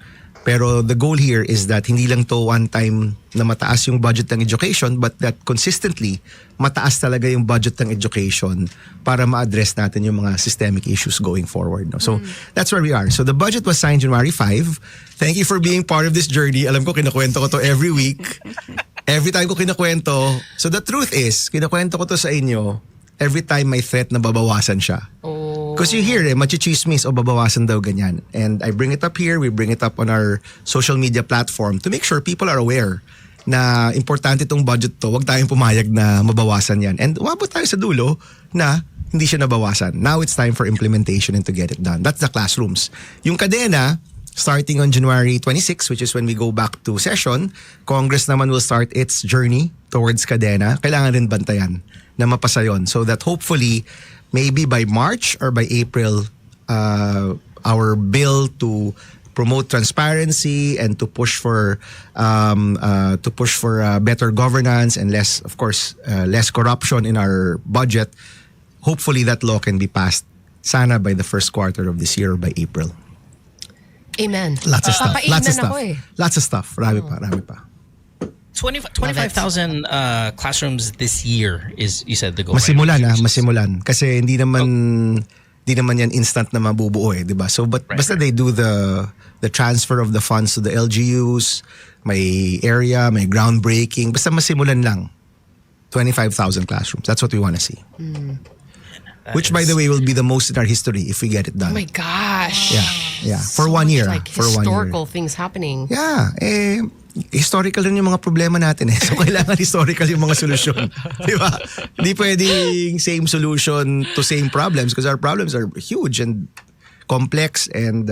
[SPEAKER 8] Pero the goal here is that hindi lang to one time na mataas yung budget ng education, but that consistently mataas talaga yung budget ng education para ma-address natin yung mga systemic issues going forward. So that's where we are. So the budget was signed January 5. Thank you for being part of this journey. Alam ko kinakwento ko to every week. Every time ko kinakwento. So the truth is, kinakwento ko to sa inyo every time may threat na babawasan siya. Because you hear machichismis o babawasan daw ganyan. And I bring it up here, we bring it up on our social media platform to make sure people are aware na importante itong budget to, huwag tayong pumayag na mabawasan yan. And umabot tayo sa dulo na hindi siya nabawasan. Now it's time for implementation and to get it done. That's the classrooms. Yung kadena, starting on January 26, which is when we go back to session, Congress naman will start its journey towards kadena. Kailangan rin bantayan na mapasa yun so that hopefully, maybe by March or by April, our bill to promote transparency and to push for better governance and less, of course, less corruption in our budget. Hopefully, that law can be passed. Sana by the first quarter of this year or by April.
[SPEAKER 3] Amen.
[SPEAKER 8] Lots of stuff.
[SPEAKER 3] Papa-amen
[SPEAKER 8] Lots of stuff.
[SPEAKER 3] ako eh.
[SPEAKER 8] Lots of stuff. Rami pa.
[SPEAKER 2] 25,000 classrooms this year is, you said, the goal.
[SPEAKER 8] Masimulan
[SPEAKER 2] right?
[SPEAKER 8] masimulan. Kasi hindi naman yan instant na mabubuo eh, di ba? So, basta they do the transfer of the funds to the LGUs, may area, may groundbreaking, basta masimulan lang. 25,000 classrooms. That's what we want to see. Which, by the way, will be the most in our history if we get it done.
[SPEAKER 3] Oh my gosh.
[SPEAKER 8] Yeah. For 1 year.
[SPEAKER 3] Like
[SPEAKER 8] For 1 year.
[SPEAKER 3] historical things happening.
[SPEAKER 8] Yeah. Historical rin yung mga problema natin eh. So, kailangan historical yung mga solusyon. Di ba? Hindi pwedeng same solution to same problems because our problems are huge and complex and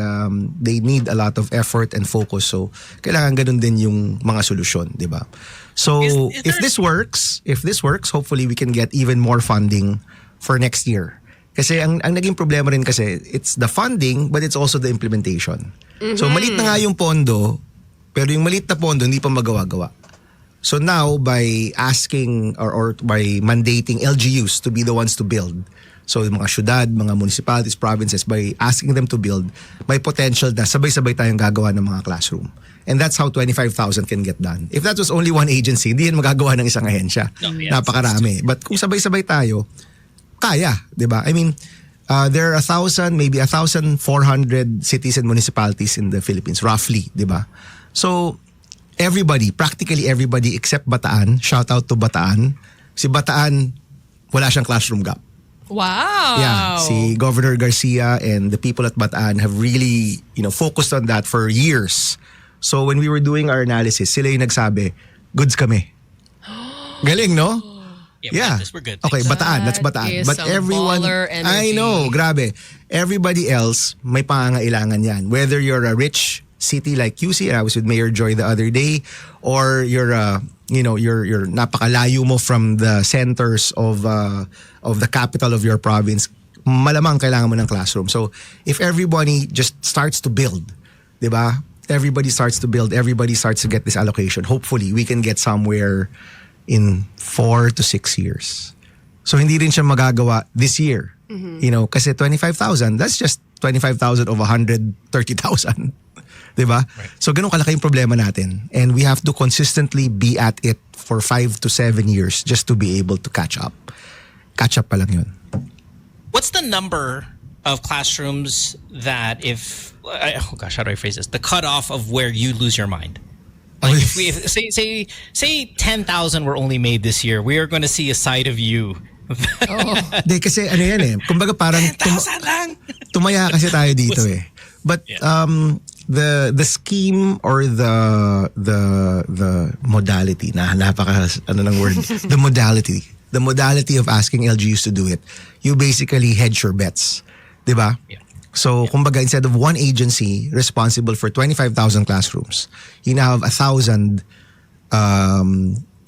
[SPEAKER 8] they need a lot of effort and focus. So, kailangan ganun din yung mga solusyon. Di ba? So,
[SPEAKER 2] Is
[SPEAKER 8] if this works, hopefully we can get even more funding for next year. Kasi ang naging problema rin kasi, it's the funding but it's also the implementation. So maliit na nga yung pondo, pero yung maliit na pondo hindi pa magawa-gawa. So now by asking or by mandating LGUs to be the ones to build, so yung mga syudad, mga municipalities, provinces, by asking them to build, may potential na sabay-sabay tayong gagawa ng mga classroom. And that's how 25,000 can get done. If that was only one agency, hindi yan magagawa ng isang ahensya. Napakarami. But kung sabay-sabay tayo, kaya, di ba? I mean, there are 1,000, maybe 1,400 cities and municipalities in the Philippines, roughly, di ba? So, practically everybody except Bataan, shout out to Bataan. Si Bataan, wala siyang classroom gap.
[SPEAKER 3] Wow.
[SPEAKER 8] Yeah, si Governor Garcia and the people at Bataan have really, focused on that for years. So when we were doing our analysis, sila yung nagsabi, goods kami. Galing, no?
[SPEAKER 2] Yeah. We're good.
[SPEAKER 8] Okay, Bataan. That's
[SPEAKER 3] That
[SPEAKER 8] Bataan.
[SPEAKER 3] is
[SPEAKER 8] But
[SPEAKER 3] some
[SPEAKER 8] everyone,
[SPEAKER 3] baller
[SPEAKER 8] I
[SPEAKER 3] energy.
[SPEAKER 8] know, grabe. Everybody else, may pangangailangan yan. Whether you're a rich city like QC, I was with Mayor Joy the other day, or you're you're napakalayo mo from the centers of the capital of your province, malamang kailangan mo ng classroom. So if everybody just starts to build, di ba? Everybody starts to build, everybody starts to get this allocation. Hopefully, we can get somewhere in 4 to 6 years. So hindi rin siya magagawa this year. Kasi 25,000, that's just 25,000 of 130,000. Diba? Right. So ganun kalaki yung problema natin. And we have to consistently be at it for 5 to 7 years just to be able to catch up. Catch up pa lang yun.
[SPEAKER 2] What's the number of classrooms that how do I phrase this? The cutoff of where you lose your mind. Like if say 10,000 were only made this year, we are going to see a side of you.
[SPEAKER 8] Di kasi ano yan eh. Kumbaga parang
[SPEAKER 2] 10,000 lang.
[SPEAKER 8] Tumaya kasi tayo dito eh. But the scheme or the modality the modality of asking LGUs to do it, you basically hedge your bets, diba?
[SPEAKER 2] Yeah.
[SPEAKER 8] So kumbaga instead of one agency responsible for 25,000 classrooms, you now have 1,000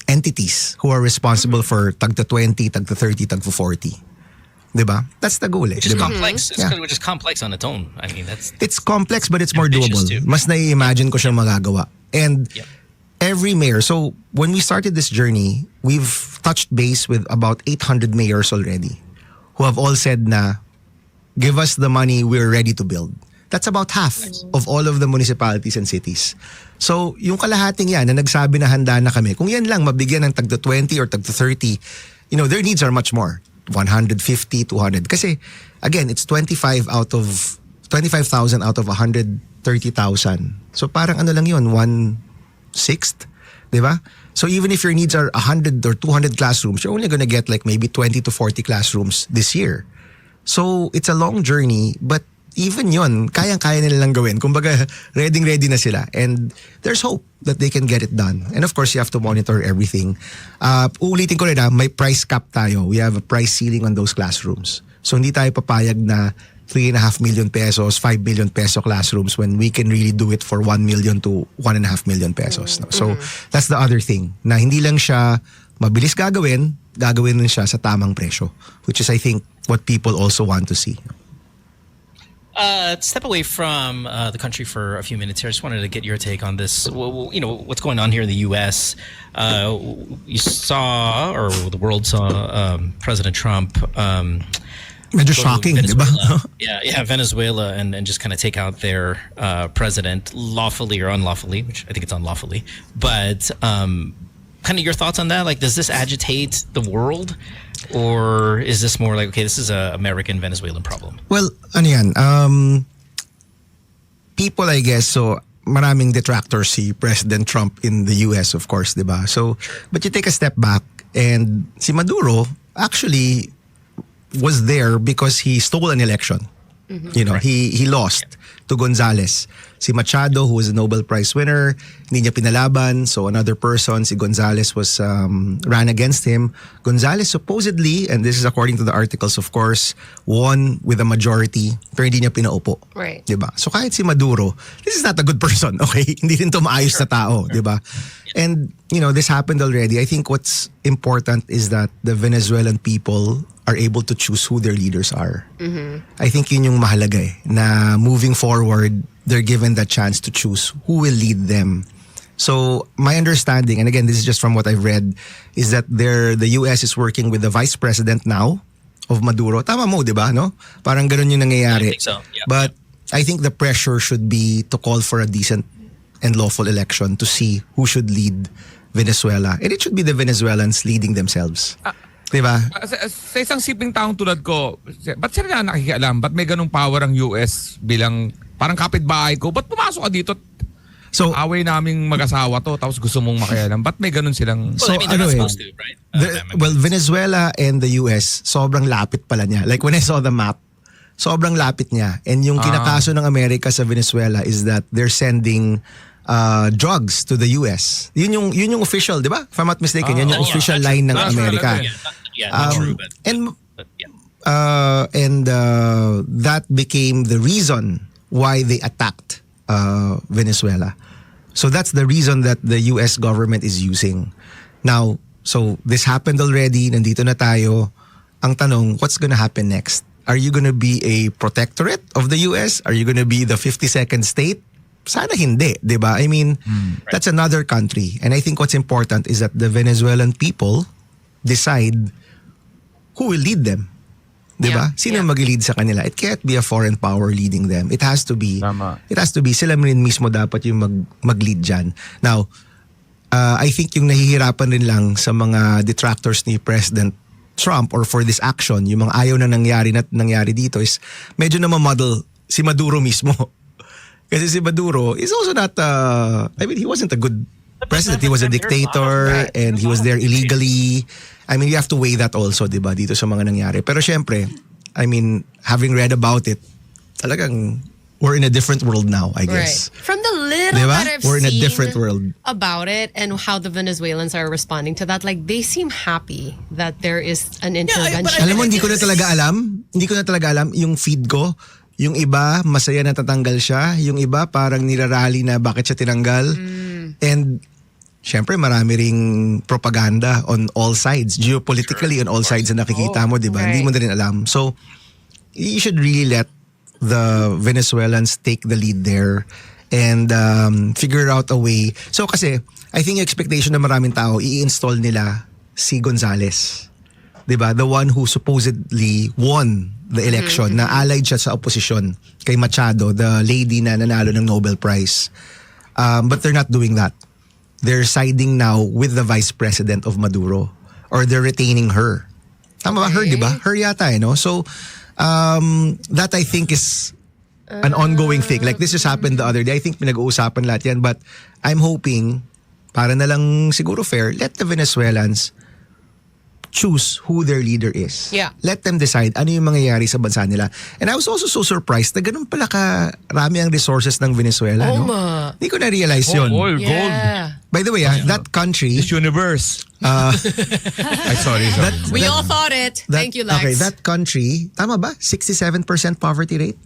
[SPEAKER 8] entities who are responsible for tagta 20, tagta 30, tagta 40. Diba? That's the goal eh.
[SPEAKER 2] Which is
[SPEAKER 8] diba?
[SPEAKER 2] complex.
[SPEAKER 8] Yeah.
[SPEAKER 2] Which is complex on its own. I mean,
[SPEAKER 8] it's complex but it's more
[SPEAKER 2] ambitious
[SPEAKER 8] doable.
[SPEAKER 2] too.
[SPEAKER 8] Mas nai-imagine ko siyang magagawa. And
[SPEAKER 2] Yep.
[SPEAKER 8] every mayor, so when we started this journey, we've touched base with about 800 mayors already who have all said na, give us the money, we're ready to build. That's about half of all of the municipalities and cities. So, yung kalahating yan na nagsabi na handa na kami, kung yan lang mabigyan ng tagda 20 or tagda 30, their needs are much more. 150, 200. Kasi, again, it's 25,000 out of 130,000. So, parang ano lang yun, 1/6, di ba? So, even if your needs are 100 or 200 classrooms, you're only gonna get like maybe 20 to 40 classrooms this year. So, it's a long journey, but even yon, kayang-kaya nila lang gawin. Kumbaga, ready na sila. And there's hope that they can get it done. And of course, you have to monitor everything. Uulitin ko rin may price cap tayo. We have a price ceiling on those classrooms. So hindi tayo papayag na 3.5 million pesos, 5 million peso classrooms when we can really do it for 1 million to 1.5 million pesos. No? So that's the other thing. Na hindi lang siya mabilis gagawin din siya sa tamang presyo. Which is, I think, what people also want to see.
[SPEAKER 2] Step away from the country for a few minutes here. I just wanted to get your take on this. You know, what's going on here in the U.S. You saw, or the world saw, President Trump.
[SPEAKER 8] Medyo shocking, di ba?
[SPEAKER 2] Yeah, Venezuela, and just kind of take out their president lawfully or unlawfully, which I think it's unlawfully. But kind of your thoughts on that? Like, does this agitate the world? Or is this more like, okay, this is a American-Venezuelan problem?
[SPEAKER 8] Well, ano yan? People, I guess, so maraming detractors si President Trump in the US, of course, di ba? So, but you take a step back, and si Maduro actually was there because he stole an election. You know, he lost to Gonzales. Si Machado, who was a Nobel Prize winner, hindi niya pinalaban. So another person, si Gonzales, was ran against him. Gonzales supposedly, and this is according to the articles, of course, won with a majority, pero hindi niya pinaupo.
[SPEAKER 3] Right.
[SPEAKER 8] Diba? So kahit si Maduro, this is not a good person, okay? Hindi rin to maayos na tao, diba? And, you know, this happened already. I think what's important is that the Venezuelan people are able to choose who their leaders are. I think yun yung mahalaga na moving forward, they're given that chance to choose who will lead them. So my understanding, and again, this is just from what I've read, is that the US is working with the vice president now of Maduro. Tama mo, di ba? No? Parang ganun yung nangyayari.
[SPEAKER 2] I think so. Yeah.
[SPEAKER 8] But I think the pressure should be to call for a decent and lawful election to see who should lead Venezuela. And it should be the Venezuelans leading themselves. Diba?
[SPEAKER 7] Sa isang siping taong tulad ko, ba't sila na nakikialam? Ba't may ganung power ang US bilang parang kapitbahay ko? Ba't pumasok ka dito?
[SPEAKER 8] So,
[SPEAKER 7] away naming mag-asawa to, tapos gusto mong makialam. Ba't may ganun silang...
[SPEAKER 2] Well, I mean, they're not supposed to, right?
[SPEAKER 8] Well, Venezuela and the US, sobrang lapit pala niya. Like when I saw the map, sobrang lapit niya. And yung kinakaso ng Amerika sa Venezuela is that they're sending drugs to the US. Yun yung official, di ba? If I'm not mistaken, yan yung official line ng Amerika.
[SPEAKER 2] Not true, but
[SPEAKER 8] that became the reason why they attacked Venezuela. So that's the reason that the US government is using. Now, so this happened already, nandito na tayo. Ang tanong, what's gonna happen next? Are you gonna be a protectorate of the US? Are you gonna be the 52nd state? Sana hindi, di ba? I mean, that's another country. And I think what's important is that the Venezuelan people decide who will lead them. Di ba? Sino mag-lead sa kanila? It can't be a foreign power leading them. It has to be.
[SPEAKER 7] Tama.
[SPEAKER 8] It has to be. Sila rin mismo dapat yung mag-lead dyan. Now, I think yung nahihirapan rin lang sa mga detractors ni President Trump or for this action, yung mga ayaw na nangyari dito is medyo na ma-model si Maduro mismo. Kasi si Maduro is also not, I mean, he wasn't a good president. He was a dictator and he was there illegally. I mean, you have to weigh that also, di ba, dito sa mga nangyari. Pero syempre, I mean, having read about it, talagang we're in a different world now, I guess.
[SPEAKER 3] Right. From the little
[SPEAKER 8] Diba?
[SPEAKER 3] that I've
[SPEAKER 8] We're in a
[SPEAKER 3] seen
[SPEAKER 8] different world.
[SPEAKER 3] about it and how the Venezuelans are responding to that, like they seem happy that there is an intervention.
[SPEAKER 8] Alam mo, hindi ko na talaga alam yung feed ko. Yung iba, masaya na tatanggal siya. Yung iba, parang nirarally na bakit siya tinanggal. And syempre, marami ring propaganda on all sides. Geopolitically on all sides na nakikita mo, di ba? Hindi mo na rin alam. So, you should really let the Venezuelans take the lead there and figure out a way. So, kasi, I think yung expectation ng maraming tao, i-install nila si Gonzales. Di ba? The one who supposedly won the election, na allied siya sa opposition kay Machado, the lady na nanalo ng Nobel Prize. But they're not doing that. They're siding now with the vice president of Maduro, or they're retaining her. Tama ba? Her, di ba? Her yata, no? So, that I think is an ongoing thing. Like this just happened the other day. I think pinag-uusapan lahat yan. But I'm hoping, para na lang siguro fair, let the Venezuelans choose who their leader is.
[SPEAKER 3] Yeah.
[SPEAKER 8] Let them decide ano yung mangyayari sa bansa nila. And I was also so surprised na ganun pala karami ang resources ng Venezuela.
[SPEAKER 3] Oh,
[SPEAKER 8] no?
[SPEAKER 3] ma.
[SPEAKER 8] Hindi ko na-realize yun.
[SPEAKER 7] Oil, gold.
[SPEAKER 3] Yeah.
[SPEAKER 8] By the way, that country...
[SPEAKER 7] This universe. Ay, sorry.
[SPEAKER 3] We all thought it. Thank you, Lex.
[SPEAKER 8] Okay, that country, tama ba? 67% poverty rate?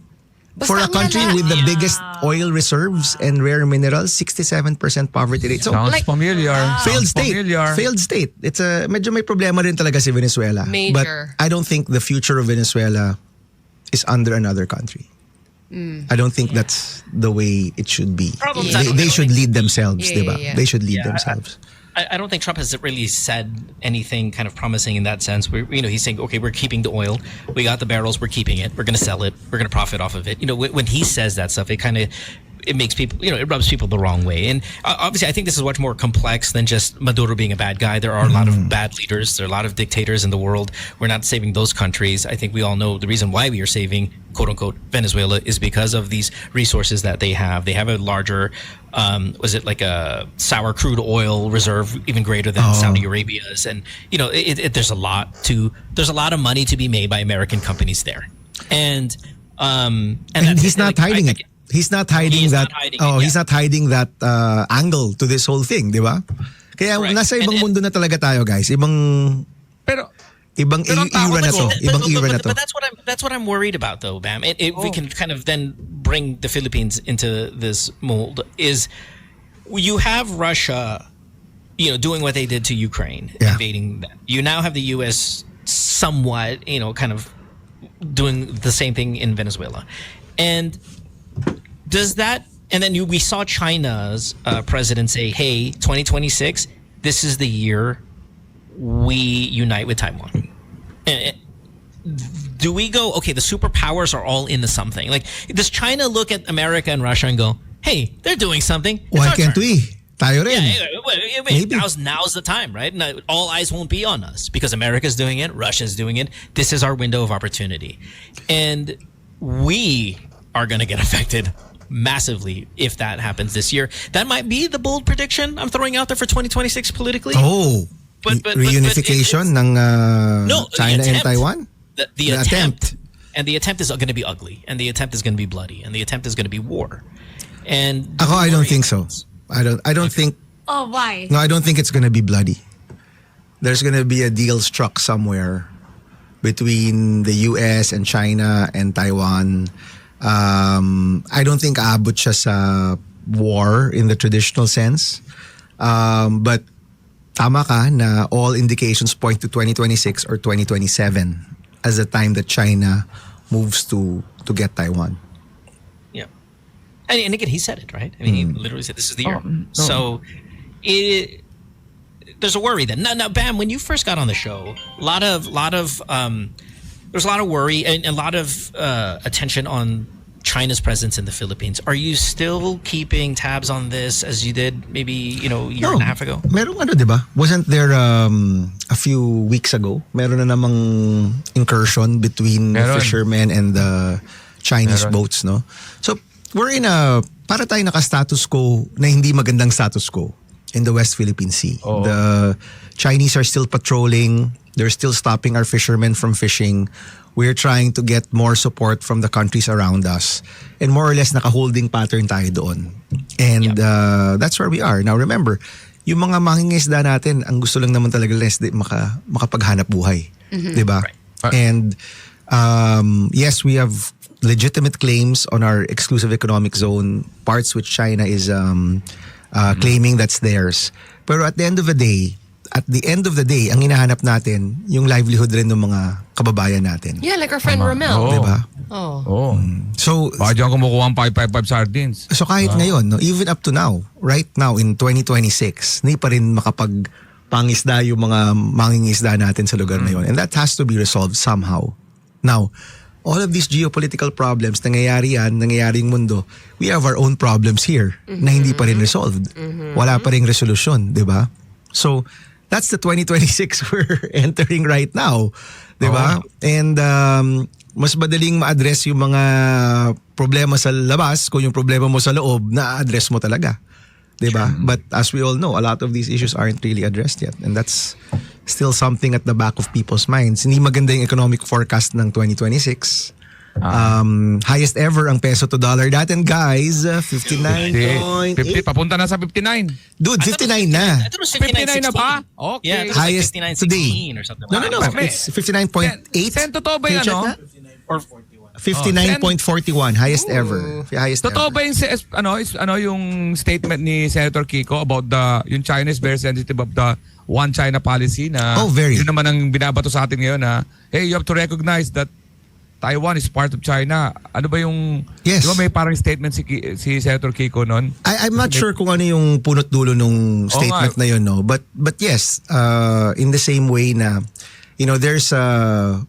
[SPEAKER 3] Basta
[SPEAKER 8] For a
[SPEAKER 3] ang
[SPEAKER 8] country
[SPEAKER 3] lala.
[SPEAKER 8] with the biggest oil reserves and rare minerals, 67% poverty rate. So,
[SPEAKER 7] Sounds
[SPEAKER 3] Like-
[SPEAKER 7] familiar.
[SPEAKER 8] failed
[SPEAKER 7] Sounds
[SPEAKER 8] state.
[SPEAKER 7] familiar.
[SPEAKER 8] Failed state. It's medyo may problema rin talaga si Venezuela.
[SPEAKER 3] Major.
[SPEAKER 8] But I don't think the future of Venezuela is under another country. I don't think that's the way it should be.
[SPEAKER 2] Problems,
[SPEAKER 3] Yeah.
[SPEAKER 2] I don't
[SPEAKER 8] They should
[SPEAKER 2] think-
[SPEAKER 8] lead themselves,
[SPEAKER 3] Yeah,
[SPEAKER 8] diba?
[SPEAKER 3] yeah, yeah.
[SPEAKER 8] They should lead
[SPEAKER 2] Yeah,
[SPEAKER 8] themselves.
[SPEAKER 2] I don't think Trump has really said anything kind of promising in that sense. He's saying, okay, we're keeping the oil. We got the barrels. We're keeping it. We're going to sell it. We're going to profit off of it. When he says that stuff, it makes people, it rubs people the wrong way. And obviously, I think this is much more complex than just Maduro being a bad guy. There are a lot of bad leaders. There are a lot of dictators in the world. We're not saving those countries. I think we all know the reason why we are saving, quote unquote, Venezuela is because of these resources that they have. They have a larger, was it like a sour crude oil reserve, even greater than Saudi Arabia's. And, there's a lot of money to be made by American companies there. And that's
[SPEAKER 8] he's not hiding it. He's not hiding
[SPEAKER 2] He's
[SPEAKER 8] that.
[SPEAKER 2] not hiding
[SPEAKER 8] Oh,
[SPEAKER 2] it,
[SPEAKER 8] he's
[SPEAKER 2] yeah.
[SPEAKER 8] not hiding that angle to this whole thing, di ba? Kaya
[SPEAKER 2] Correct.
[SPEAKER 8] nasa ibang
[SPEAKER 2] And-
[SPEAKER 8] mundo na talaga tayo, guys. Ibang
[SPEAKER 7] Pero,
[SPEAKER 8] era na to. Ibang era na to.
[SPEAKER 2] But that's what I'm worried about, though, Bam. If we can kind of then bring the Philippines into this mold, is you have Russia, doing what they did to Ukraine,
[SPEAKER 8] Yeah.
[SPEAKER 2] invading them. You now have the U.S. somewhat, kind of doing the same thing in Venezuela, and does that? And then we saw China's president say, "Hey, 2026, this is the year we unite with Taiwan." And do we go, okay, the superpowers are all into something? Like, does China look at America and Russia and go, hey, they're doing something? It's
[SPEAKER 8] Why
[SPEAKER 2] our
[SPEAKER 8] can't
[SPEAKER 2] turn."
[SPEAKER 8] we? Tayo rin.
[SPEAKER 2] Yeah,
[SPEAKER 8] Maybe.
[SPEAKER 2] now's the time, right? Now, all eyes won't be on us because America's doing it, Russia's doing it. This is our window of opportunity. And we are going to get affected massively if that happens this year. That might be the bold prediction I'm throwing out there for 2026 politically.
[SPEAKER 8] Oh,
[SPEAKER 2] But
[SPEAKER 8] reunification ng
[SPEAKER 2] No, the
[SPEAKER 8] China and
[SPEAKER 2] attempt.
[SPEAKER 8] Taiwan?
[SPEAKER 2] The attempt. And the attempt is going to be ugly. And the attempt is going to be bloody. And the attempt is going to be war. And
[SPEAKER 8] Ako, I don't think so. I don't think,
[SPEAKER 4] Oh, why?
[SPEAKER 8] no, I don't think it's gonna be bloody. There's gonna be a deal struck somewhere between the US and China and Taiwan. I don't think aabot siya sa war in the traditional sense. But tama ka na all indications point to 2026 or 2027 as the time that China moves to get Taiwan.
[SPEAKER 2] yeah. And again, he said it, right? I mean, he literally said, this is the year. So there's a worry then. Now, Bam, when you first got on the show, a lot of there's a lot of worry and a lot of attention on China's presence in the Philippines. Are you still keeping tabs on this as you did maybe, a year and a half ago?
[SPEAKER 8] Merong di ba? Wasn't there a few weeks ago, meron na namang incursion between
[SPEAKER 7] Meron.
[SPEAKER 8] fishermen and the Chinese
[SPEAKER 7] Meron.
[SPEAKER 8] boats, no? So, we're in para tayo naka-status quo na hindi magandang status quo in the West Philippine Sea.
[SPEAKER 7] Oo.
[SPEAKER 8] The Chinese are still patrolling. They're still stopping our fishermen from fishing. We're trying to get more support from the countries around us. And more or less, naka-holding pattern tayo doon. And that's where we are. Now remember, yung mga mangingisda natin, ang gusto lang naman talaga is makapaghanap buhay. Diba?
[SPEAKER 7] Right.
[SPEAKER 8] And yes, we have legitimate claims on our exclusive economic zone, parts which China is claiming that's theirs. Pero at the end of the day, ang hinahanap natin, yung livelihood rin ng mga kababayan natin.
[SPEAKER 3] Yeah, like our friend
[SPEAKER 7] Tama.
[SPEAKER 3] Ramel.
[SPEAKER 7] Oo.
[SPEAKER 8] Diba?
[SPEAKER 3] Oh.
[SPEAKER 7] oh.
[SPEAKER 8] So,
[SPEAKER 7] Baka dyan kumukuha ang 555 sardines.
[SPEAKER 8] so kahit ngayon, no, even up to now, right now in 2026, hindi pa rin makapagpangisda yung mga mangingisda natin sa lugar na yun. And that has to be resolved somehow. Now, all of these geopolitical problems, nangyayari yung mundo, we have our own problems here na hindi pa rin resolved. Wala pa rin resolusyon, di ba? So, that's the 2026 we're entering right now. Di ba? And mas madaling ma-address yung mga problema sa labas kung yung problema mo sa loob na-address mo talaga. Di ba? But as we all know, a lot of these issues aren't really addressed yet. And that's still something at the back of people's minds. Hindi maganda yung economic forecast ng 2026. Highest ever ang peso to dollar natin, guys. 59.8.
[SPEAKER 7] 50, papunta na sa 59.
[SPEAKER 8] Dude, 59 na.
[SPEAKER 2] I thought it was
[SPEAKER 7] 59 na ba?
[SPEAKER 2] 59.16.
[SPEAKER 7] Okay.
[SPEAKER 2] Yeah, it was
[SPEAKER 8] Highest
[SPEAKER 2] like 59.16
[SPEAKER 8] today.
[SPEAKER 2] or something.
[SPEAKER 8] No, no, no.
[SPEAKER 7] May-
[SPEAKER 8] It's 59.8.
[SPEAKER 7] Sen, totoo ba
[SPEAKER 8] Can you
[SPEAKER 7] yun,
[SPEAKER 8] check
[SPEAKER 7] ano?
[SPEAKER 8] that? 59.41. Highest ever. Highest
[SPEAKER 7] Totoo
[SPEAKER 8] ever.
[SPEAKER 7] ba yung statement ni Senator Kiko about yung China is very sensitive of the one China policy na
[SPEAKER 8] Oh, very.
[SPEAKER 7] yun naman ang binabato sa atin ngayon na hey, you have to recognize that Taiwan is part of China. Ano ba yung
[SPEAKER 8] Yes.
[SPEAKER 7] di ba may parang statement si Senator Kiko noon?
[SPEAKER 8] I'm not sure kung ano yung punot dulo nung statement
[SPEAKER 7] nga.
[SPEAKER 8] na yun, no? But yes, in the same way na, there's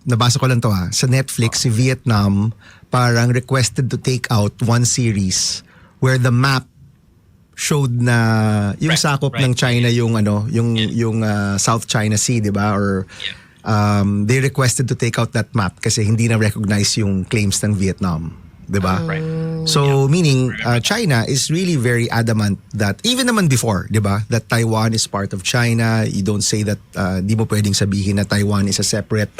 [SPEAKER 8] nabasa ko lang to sa Netflix, si Vietnam parang requested to take out one series where the map showed na yung sakop ng China yung South China Sea, di ba? Or they requested to take out that map kasi hindi na recognize yung claims ng Vietnam, di ba? So meaning China is really very adamant that even naman before, di ba, that Taiwan is part of China. You don't say that di mo pwedeng sabihin na Taiwan is a separate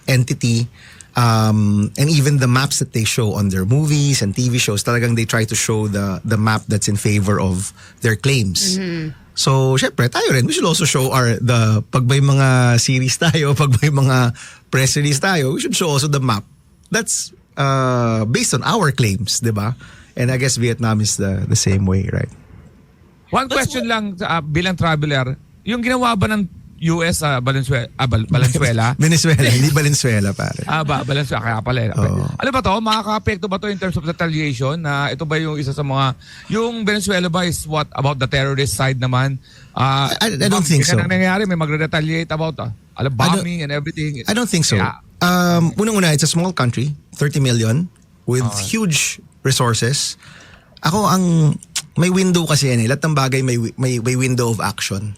[SPEAKER 8] entity. And even the maps that they show on their movies and TV shows, talagang they try to show the map that's in favor of their claims. So, syempre, tayo rin, we should also show pag may mga series tayo, pag may mga press release tayo, we should show also the map that's based on our claims, di ba? And I guess Vietnam is the same way, right?
[SPEAKER 7] One question lang bilang traveler, yung ginawa ba ng US Valenzuela?
[SPEAKER 8] Venezuela, hindi Valenzuela, pare.
[SPEAKER 7] Valenzuela, kaya pala.
[SPEAKER 8] Oo.
[SPEAKER 7] Ano ba to? Makaka-apekto ba to in terms of retaliation? Na ito ba yung isa sa mga... Yung Venezuela ba is what about the terrorist side naman?
[SPEAKER 8] I don't think so.
[SPEAKER 7] Kaya nangyayari, may magre-retaliate about bombing and everything.
[SPEAKER 8] I don't think so.
[SPEAKER 7] Kaya,
[SPEAKER 8] Unang-una, it's a small country, 30 million, with huge resources. May window kasi yan eh. Lahat ng bagay may window of action.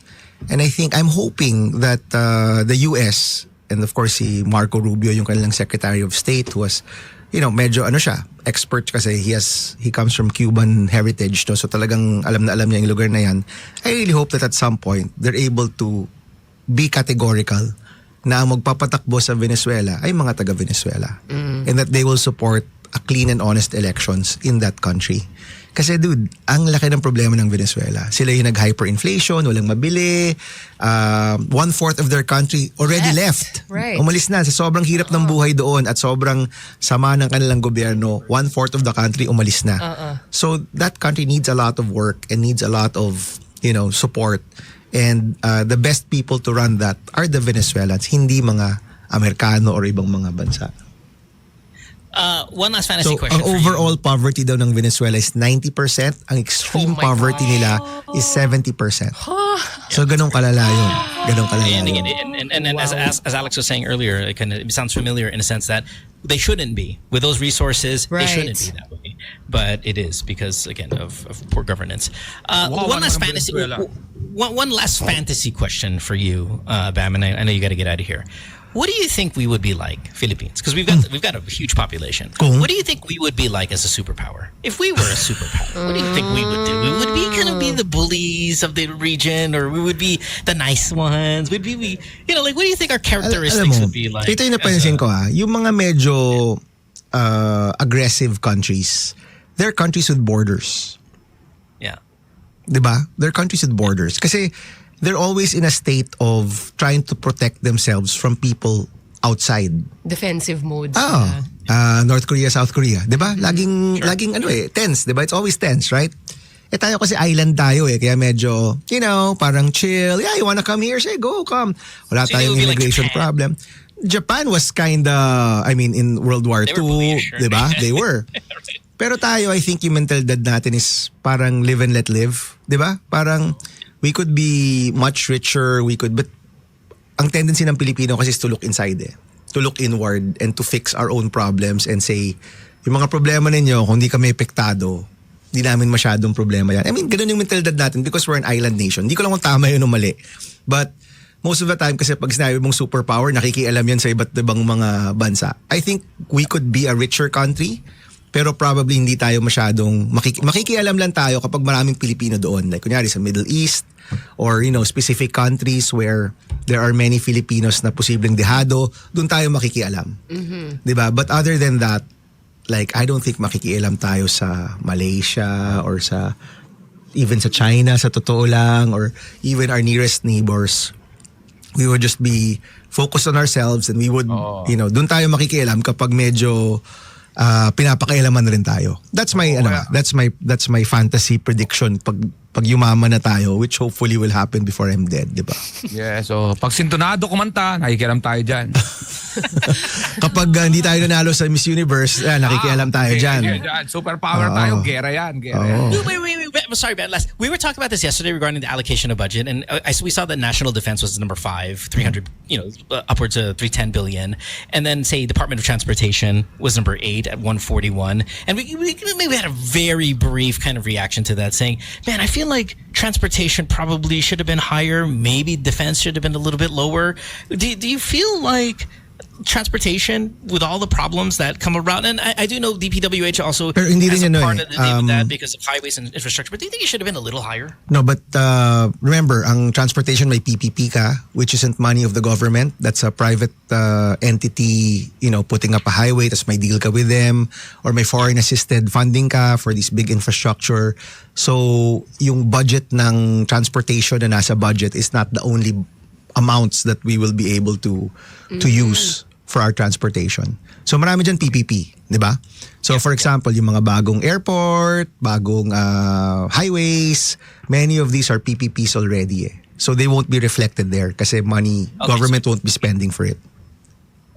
[SPEAKER 8] And I think, I'm hoping that the US, and of course si Marco Rubio, yung kanilang Secretary of State, who was, medyo expert kasi he comes from Cuban heritage, no? So talagang alam na alam niya yung lugar na yan. I really hope that at some point, they're able to be categorical na ang magpapatakbo sa Venezuela ay mga taga-Venezuela. And that they will support a clean and honest elections in that country. Kasi dude, ang laki ng problema ng Venezuela. Sila yung nag-hyperinflation, walang mabili. 1/4 of their country already left.
[SPEAKER 3] Right.
[SPEAKER 8] Umalis na sa sobrang hirap ng buhay doon at sobrang sama ng kanilang gobyerno. 1/4 of the country umalis na. So that country needs a lot of work and needs a lot of support. And the best people to run that are the Venezuelans, hindi mga Amerikano or ibang mga bansa.
[SPEAKER 2] One last fantasy question
[SPEAKER 8] ang
[SPEAKER 2] for
[SPEAKER 8] overall
[SPEAKER 2] you.
[SPEAKER 8] poverty daw ng Venezuela is 90%. Ang extreme
[SPEAKER 3] Oh my
[SPEAKER 8] poverty
[SPEAKER 3] God.
[SPEAKER 8] nila is 70%. So ganun kalala yun. Ganun kalala
[SPEAKER 2] And,
[SPEAKER 8] yun.
[SPEAKER 2] as Alex was saying earlier, it sounds familiar in a sense that they shouldn't be. With those resources, they shouldn't be that way. But it is because, again, of poor governance. One last fantasy question for you, Bam, and I know you got to get out of here. What do you think we would be like, Philippines? Because we've got a huge population.
[SPEAKER 8] Kung?
[SPEAKER 2] What do you think we would be like as a superpower? If we were a superpower, what do you think we would do? We would be kind of be the bullies of the region, or we would be the nice ones. Would we what do you think our characteristics would be like?
[SPEAKER 8] Ito yung napansin ko yung mga medyo aggressive countries, they're countries with borders.
[SPEAKER 2] Yeah.
[SPEAKER 8] Diba? They're countries with borders. Kasi they're always in a state of trying to protect themselves from people outside.
[SPEAKER 3] Defensive modes.
[SPEAKER 8] North Korea, South Korea. Diba? Laging tense. Diba? It's always tense, right? Tayo kasi island tayo kaya medyo, parang chill. Yeah, you wanna come here? Say, go, come. Wala
[SPEAKER 2] So they
[SPEAKER 8] tayong
[SPEAKER 2] would be like
[SPEAKER 8] immigration
[SPEAKER 2] Japan.
[SPEAKER 8] problem. Japan was kinda, in World War
[SPEAKER 2] They were
[SPEAKER 8] II,
[SPEAKER 2] bullish, right?
[SPEAKER 8] diba? They were. Pero tayo, I think yung mentalidad natin is parang live and let live. Diba? Parang, we could be much richer, but ang tendency ng Pilipino kasi is to look inside to look inward and to fix our own problems and say, yung mga problema ninyo, kung di kami epektado, di namin masyadong problema yan. Ganun yung mentalidad natin because we're an island nation. Hindi ko lang kung tama yun o mali. But most of the time kasi pag sinabi mong superpower, nakikialam yan sa iba't ibang mga bansa. I think we could be a richer country Pero probably hindi tayo masyadong makikialam lang tayo kapag maraming Pilipino doon. Like kunyari sa Middle East or specific countries where there are many Filipinos na posibleng dehado, doon tayo makikialam. 'Di ba? But other than that, like I don't think makikialam tayo sa Malaysia or even sa China sa totoo lang, or even our nearest neighbors. We would just be focused on ourselves and we would, doon tayo makikialam kapag medyo pinapakailaman na rin tayo. That's my that's my fantasy prediction pag yumaman na tayo, which hopefully will happen before I'm dead, di ba?
[SPEAKER 7] Yeah, so pag sintonado kumanta, nakikialam tayo dyan.
[SPEAKER 8] Kapag hindi tayo nanalo sa Miss Universe, nakikialam tayo dyan.
[SPEAKER 7] Superpower tayo, gera yan. Gera.
[SPEAKER 2] Wait. Sorry, man. We were talking about this yesterday regarding the allocation of budget, and we saw that national defense was number 5, 300, upwards of 310 billion, and then say Department of Transportation was number 8 at 141, and we had a very brief kind of reaction to that, saying, "Man, I feel like transportation probably should have been higher. Maybe defense should have been a little bit lower." Do you feel like transportation, with all the problems that come around, and I do know DPWH also
[SPEAKER 8] Pero hindi
[SPEAKER 2] has
[SPEAKER 8] rin
[SPEAKER 2] a
[SPEAKER 8] yun,
[SPEAKER 2] part of the deal with that because of highways and infrastructure, but do you think it should have been a little higher?
[SPEAKER 8] No, but remember, ang transportation may PPP ka, which isn't money of the government. That's a private entity, putting up a highway, tas may deal ka with them, or may foreign assisted funding ka for this big infrastructure. So, yung budget ng transportation na nasa budget is not the only amounts that we will be able to use for our transportation. So marami dyan PPP, di ba? So for example, yung mga bagong airport, bagong highways, many of these are PPPs already. So they won't be reflected there kasi government won't be spending for it.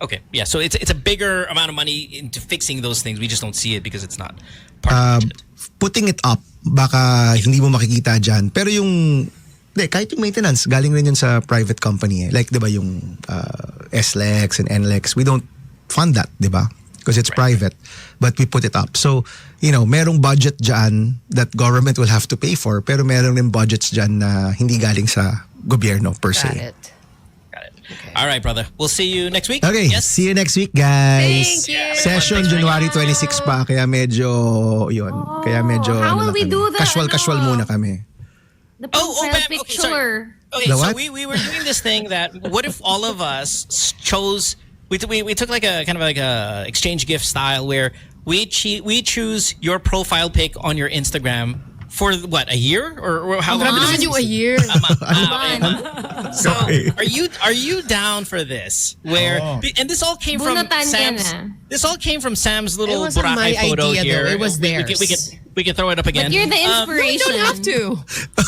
[SPEAKER 2] Okay, yeah. So it's a bigger amount of money into fixing those things. We just don't see it because it's not part of the budget.
[SPEAKER 8] Putting it up, baka hindi mo makikita dyan. Pero kahit yung maintenance, galing rin yun sa private company. Like, di ba, yung SLEX and NLEX, we don't fund that, di ba? Because it's private. But we put it up. So, merong budget dyan that government will have to pay for, pero merong rin budgets dyan na hindi galing sa gobyerno per se.
[SPEAKER 3] Got it.
[SPEAKER 2] Okay. All right, brother. We'll see you next week.
[SPEAKER 8] Okay,
[SPEAKER 2] Yes?
[SPEAKER 8] see you next week, guys.
[SPEAKER 3] Thank you.
[SPEAKER 8] Session January 26 pa, kaya medyo,
[SPEAKER 5] How will we do the,
[SPEAKER 8] casual muna kami.
[SPEAKER 5] The
[SPEAKER 2] Oh,
[SPEAKER 5] profile
[SPEAKER 2] ma'am.
[SPEAKER 5] picture.
[SPEAKER 2] Okay, sorry. Okay,
[SPEAKER 8] The
[SPEAKER 2] so
[SPEAKER 8] what?
[SPEAKER 2] we were doing this thing that what if all of us chose we took like a kind of like a exchange gift style where we choose your profile pic on your Instagram for what, a year or how long?
[SPEAKER 3] Grabe naman yung a year.
[SPEAKER 2] So are you down for this? Where and this all came from
[SPEAKER 5] Bunatan yan,
[SPEAKER 2] Sam's.
[SPEAKER 5] ah.
[SPEAKER 2] This all came from Sam's
[SPEAKER 3] It
[SPEAKER 2] little
[SPEAKER 3] wasn't my
[SPEAKER 2] Boracay photo
[SPEAKER 3] idea,
[SPEAKER 2] here.
[SPEAKER 3] though. It was
[SPEAKER 2] We
[SPEAKER 3] theirs.
[SPEAKER 2] we can throw it up again.
[SPEAKER 5] But you're the
[SPEAKER 3] You
[SPEAKER 5] inspiration.
[SPEAKER 3] don't have to.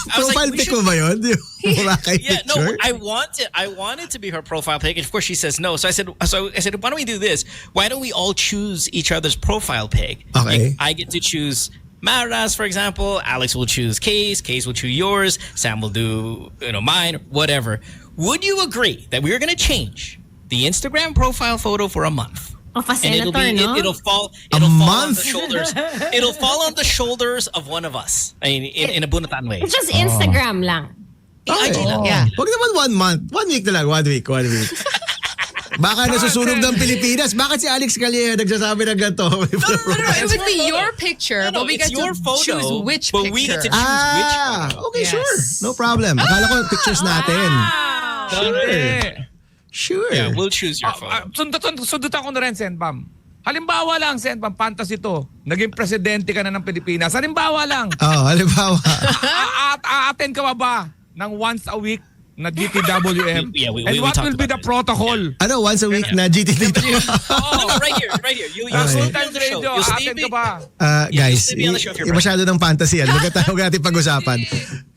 [SPEAKER 2] I was like,
[SPEAKER 8] Profile
[SPEAKER 2] we
[SPEAKER 8] pic
[SPEAKER 2] should-
[SPEAKER 8] mo ba yun? Boracay
[SPEAKER 2] Yeah, no,
[SPEAKER 8] picture?
[SPEAKER 2] I wanted to be her profile pic. And of course, she says no. So I said, why don't we do this? Why don't we all choose each other's profile pic?
[SPEAKER 8] Okay.
[SPEAKER 2] Like, I get to choose Mara's, for example. Alex will choose Case will choose yours. Sam will do mine, whatever. Would you agree that we are going to change the Instagram profile photo for a month?
[SPEAKER 5] Of a
[SPEAKER 2] And
[SPEAKER 5] senator, no?
[SPEAKER 2] it'll fall
[SPEAKER 8] A
[SPEAKER 2] on
[SPEAKER 8] month?
[SPEAKER 2] the shoulders. It'll fall on the shoulders of one of us. I mean, in a bunatan way.
[SPEAKER 5] It's just Instagram lang.
[SPEAKER 2] IG lang.
[SPEAKER 3] Yeah.
[SPEAKER 8] Huwag naman 1 month. 1 week na lang. 1 week. Baka nasusunog ng Pilipinas. Bakit si Alex Karylle nagsasabi ng ganito?
[SPEAKER 3] It would be your picture, but we
[SPEAKER 2] it's
[SPEAKER 3] get to
[SPEAKER 2] your photo,
[SPEAKER 3] choose which
[SPEAKER 2] but
[SPEAKER 3] picture.
[SPEAKER 2] we get to choose which photo.
[SPEAKER 8] Okay,
[SPEAKER 3] Yes.
[SPEAKER 8] sure. No problem. Akala ko pictures natin. Sure.
[SPEAKER 2] Yeah, we'll choose your photo.
[SPEAKER 7] Sundutan ko na rin, Senpam. Halimbawa lang, Senpam, fantasy to. Naging presidente ka na ng Pilipinas. Halimbawa lang.
[SPEAKER 8] Halimbawa.
[SPEAKER 7] A-attend ka ba ng once a week na GTWM?
[SPEAKER 2] Yeah, we
[SPEAKER 7] And what
[SPEAKER 2] talked
[SPEAKER 7] will be the
[SPEAKER 2] about
[SPEAKER 7] protocol?
[SPEAKER 8] Ano, once a week na GT dito?
[SPEAKER 2] No, right here. You'll
[SPEAKER 7] Full
[SPEAKER 2] still be
[SPEAKER 7] time
[SPEAKER 2] on the show.
[SPEAKER 7] radio,
[SPEAKER 2] You'll still
[SPEAKER 7] a-attend
[SPEAKER 2] be,
[SPEAKER 7] ka ba?
[SPEAKER 8] Guys,
[SPEAKER 2] you'll still be on the show if you're
[SPEAKER 8] masyado ng fantasy yan. Huwag natin pag-usapan.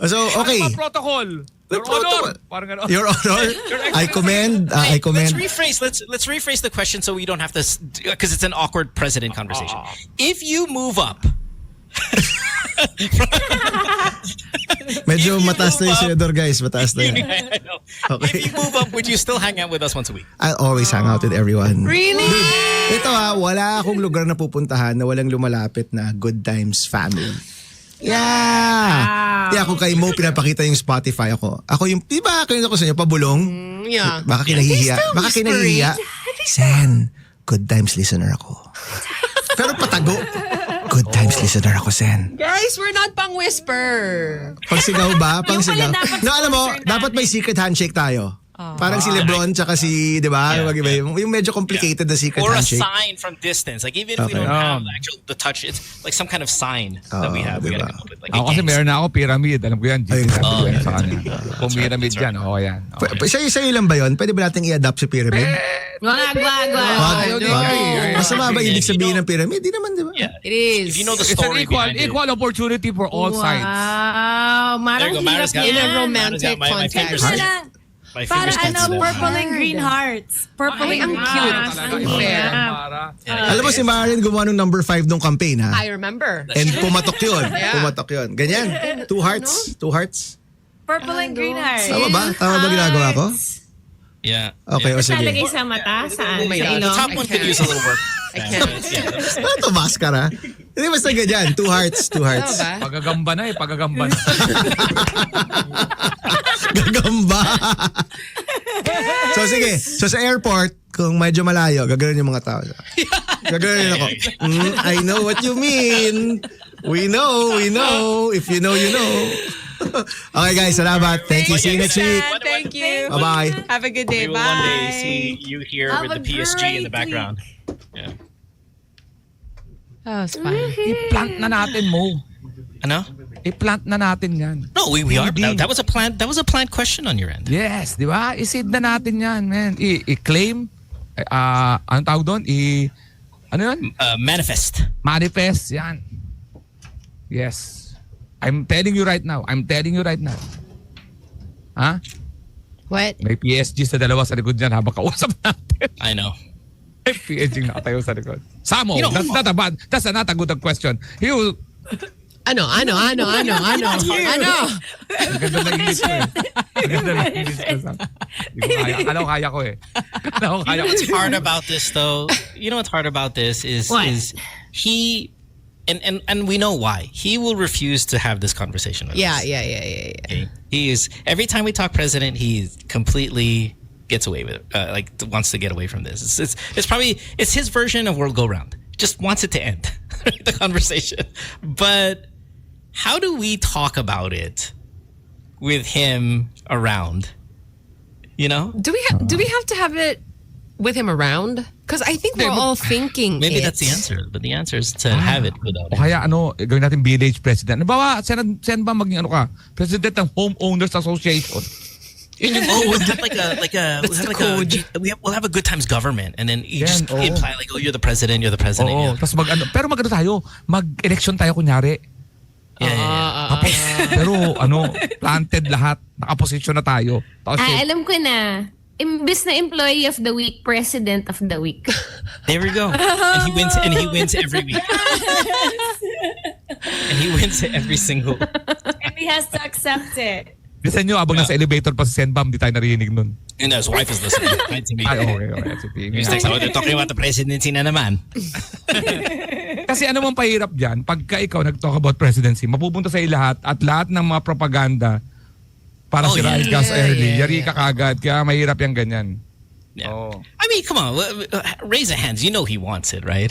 [SPEAKER 8] So, okay.
[SPEAKER 7] Ano ba protocol? Your
[SPEAKER 8] protocol.
[SPEAKER 7] Honor. Parang gano'n.
[SPEAKER 8] Your Honor, I commend. I commend.
[SPEAKER 2] Let's rephrase the question so we don't have to, because it's an awkward president conversation. If you move up,
[SPEAKER 8] Medyo mataas na yung senador, guys. Mataas na yan.
[SPEAKER 2] I know.
[SPEAKER 8] Okay.
[SPEAKER 2] If you move up, would you still hang out with us once a week?
[SPEAKER 8] I'll always hang out with everyone.
[SPEAKER 3] Really?
[SPEAKER 8] Ito wala akong lugar na pupuntahan na walang lumalapit na Good Times family. Yeah! Yeah, kung kay Mo pinapakita yung Spotify ako. Ako yung, di ba, kanina ko sa inyo, pabulong?
[SPEAKER 3] Yeah.
[SPEAKER 8] Baka kinahihiya. Baka kinahihiya. Sen, Good Times listener ako. Pero patago. Good times listener ako, Sen.
[SPEAKER 3] Guys, we're not pang whisper.
[SPEAKER 8] Pagsigaw ba? Pangsigaw.
[SPEAKER 4] pala dapat
[SPEAKER 8] No, alam mo,
[SPEAKER 4] sponsor
[SPEAKER 8] dapat may secret handshake tayo. Parang si Lebron tsaka si, di ba? Yung medyo complicated na secret
[SPEAKER 2] Or a
[SPEAKER 8] handshake.
[SPEAKER 2] sign from distance. Like even if we
[SPEAKER 8] Okay.
[SPEAKER 2] don't have the touch, it's like some kind of sign that we have. We
[SPEAKER 8] diba?
[SPEAKER 2] gotta come up with like
[SPEAKER 7] Ako kasi
[SPEAKER 2] a
[SPEAKER 7] meron na ako pyramid. Alam ko yan.
[SPEAKER 8] Ayun.
[SPEAKER 7] Sabi ko yan sa kanya. Kung pyramid yan, oo yan. Okay.
[SPEAKER 8] Sa'yo lang ba yun? Pwede ba natin i-adapt si pyramid?
[SPEAKER 5] Wag.
[SPEAKER 8] Wag. Masama ba ibig sabihin ng pyramid? Di naman, di ba?
[SPEAKER 2] Yeah.
[SPEAKER 3] It is.
[SPEAKER 2] If you know the
[SPEAKER 7] It's an
[SPEAKER 2] story behind it.
[SPEAKER 7] equal opportunity for all sides.
[SPEAKER 5] Wow.
[SPEAKER 2] There
[SPEAKER 5] Marang
[SPEAKER 2] you go. Mara's
[SPEAKER 5] hirap
[SPEAKER 2] got
[SPEAKER 3] In a
[SPEAKER 5] yan.
[SPEAKER 3] romantic
[SPEAKER 2] my fingers.
[SPEAKER 3] context.
[SPEAKER 2] My
[SPEAKER 4] Para
[SPEAKER 2] fingers can't
[SPEAKER 4] ano,
[SPEAKER 2] do that.
[SPEAKER 4] purple and green hearts. Purple
[SPEAKER 5] Ay,
[SPEAKER 4] and
[SPEAKER 5] ang
[SPEAKER 4] green
[SPEAKER 5] cute.
[SPEAKER 4] hearts.
[SPEAKER 5] Ang
[SPEAKER 3] Fair.
[SPEAKER 5] hirap.
[SPEAKER 8] Alam mo si Marin gumawa ng number 5 nung campaign, ha?
[SPEAKER 3] I remember.
[SPEAKER 8] And pumatok yun.
[SPEAKER 3] Yeah.
[SPEAKER 8] Pumatok yun. Ganyan. 2 hearts. 2 hearts.
[SPEAKER 4] Purple and green hearts.
[SPEAKER 8] Tama ba? Tama ba ginagawa ko?
[SPEAKER 2] Yeah.
[SPEAKER 8] Okay, o sige.
[SPEAKER 5] Talagay sa mata, saan?
[SPEAKER 3] Oh my
[SPEAKER 5] Sa
[SPEAKER 3] God.
[SPEAKER 2] The
[SPEAKER 5] ilong?
[SPEAKER 2] top one could use a little work.
[SPEAKER 3] I can't.
[SPEAKER 8] Ano to, maskara? Hindi, basta ganyan. 2 hearts. 2 hearts.
[SPEAKER 3] Tama ba?
[SPEAKER 7] Pagagamba na eh. Pagagamba na.
[SPEAKER 8] Gagamba. So sige. So sa airport, kung medyo malayo, gagawin yung mga tao. Gagawin ako. I know what you mean. We know. If you know, you know. Okay guys, salamat. Thank you. See you next week.
[SPEAKER 3] Thank you.
[SPEAKER 8] Bye-bye.
[SPEAKER 3] Have a good
[SPEAKER 2] We
[SPEAKER 3] day.
[SPEAKER 2] will one day
[SPEAKER 3] Bye.
[SPEAKER 2] see you here
[SPEAKER 4] Have
[SPEAKER 2] with the
[SPEAKER 4] a
[SPEAKER 2] PSG in the
[SPEAKER 4] great
[SPEAKER 2] background. Yeah.
[SPEAKER 3] Oh, it's fine.
[SPEAKER 7] I-plant na natin mo.
[SPEAKER 2] Ano?
[SPEAKER 7] I-plant na natin yan.
[SPEAKER 2] No, we are.
[SPEAKER 7] Hindi.
[SPEAKER 2] That was a planned. That was a planned question on your end.
[SPEAKER 7] Yes, di ba? I-seed na natin yan, man. I-claim. Anong tawag doon? Ano yun?
[SPEAKER 2] Manifest.
[SPEAKER 7] Manifest, yan. Yes. I'm telling you right now. Ha?
[SPEAKER 3] What?
[SPEAKER 7] May PSG sa dalawa sa likod niyan habang kausap natin.
[SPEAKER 2] I know.
[SPEAKER 7] May PSG nakatayo sa likod. Samo,
[SPEAKER 2] You know-
[SPEAKER 7] that's not a good question. He will...
[SPEAKER 3] Ano?
[SPEAKER 7] Ang ganda ng English ko eh. Ang ganda ng English ko. Alam ko kaya ko eh. Alam ko
[SPEAKER 2] You
[SPEAKER 7] kaya
[SPEAKER 2] know
[SPEAKER 7] ko.
[SPEAKER 2] what's hard about this though? You know what's hard about this is
[SPEAKER 4] What?
[SPEAKER 2] he and we know why. He will refuse to have this conversation with
[SPEAKER 3] Yeah.
[SPEAKER 2] us. Okay?
[SPEAKER 3] Yeah.
[SPEAKER 2] He is every time we talk president, he completely gets away with it. Like wants to get away from this. It's probably his version of world go round. Just wants it to end the conversation. But how do we talk about it with him around? You know?
[SPEAKER 3] Do we have to have it with him around? Because I think we're all thinking
[SPEAKER 2] Maybe
[SPEAKER 3] it.
[SPEAKER 2] that's the answer. But the answer is to have it without
[SPEAKER 7] O
[SPEAKER 2] it.
[SPEAKER 7] kaya gawin natin village president. Nabawa, sen ba maging president ng Homeowners Association?
[SPEAKER 2] Oh, we'll have we'll have a good times government, and then you just
[SPEAKER 7] Yan, oo.
[SPEAKER 2] imply like, oh, you're the president.
[SPEAKER 7] Oo.
[SPEAKER 2] Yeah.
[SPEAKER 7] Tapos pero tayo, mag-election tayo kunyari. Tapos, pero planted lahat. Nakaposisyon na tayo. Tapos,
[SPEAKER 5] Alam ko na. Imbis na employee of the week, president of the week.
[SPEAKER 2] There we go. And he wins every week. And he wins every single.
[SPEAKER 4] And he has to accept it.
[SPEAKER 7] Listen nyo, abang nasa elevator pa si Senbam, di tayo narinig nun.
[SPEAKER 2] And his wife is listening right to me.
[SPEAKER 7] Ay, okay. Sige.
[SPEAKER 2] He's like, oh, they're talking about the presidency na naman.
[SPEAKER 7] Kasi ano mong pahirap dyan, pagka ikaw nag-talk about presidency, mapupunta sa lahat at lahat ng mga propaganda para
[SPEAKER 2] Oh,
[SPEAKER 7] sirain ka
[SPEAKER 2] yeah.
[SPEAKER 7] sa early. Yari ka kagad, kaya mahirap yung ganyan.
[SPEAKER 2] Yeah.
[SPEAKER 7] Oh.
[SPEAKER 2] I mean, come on, raise your hands. You know he wants it, right?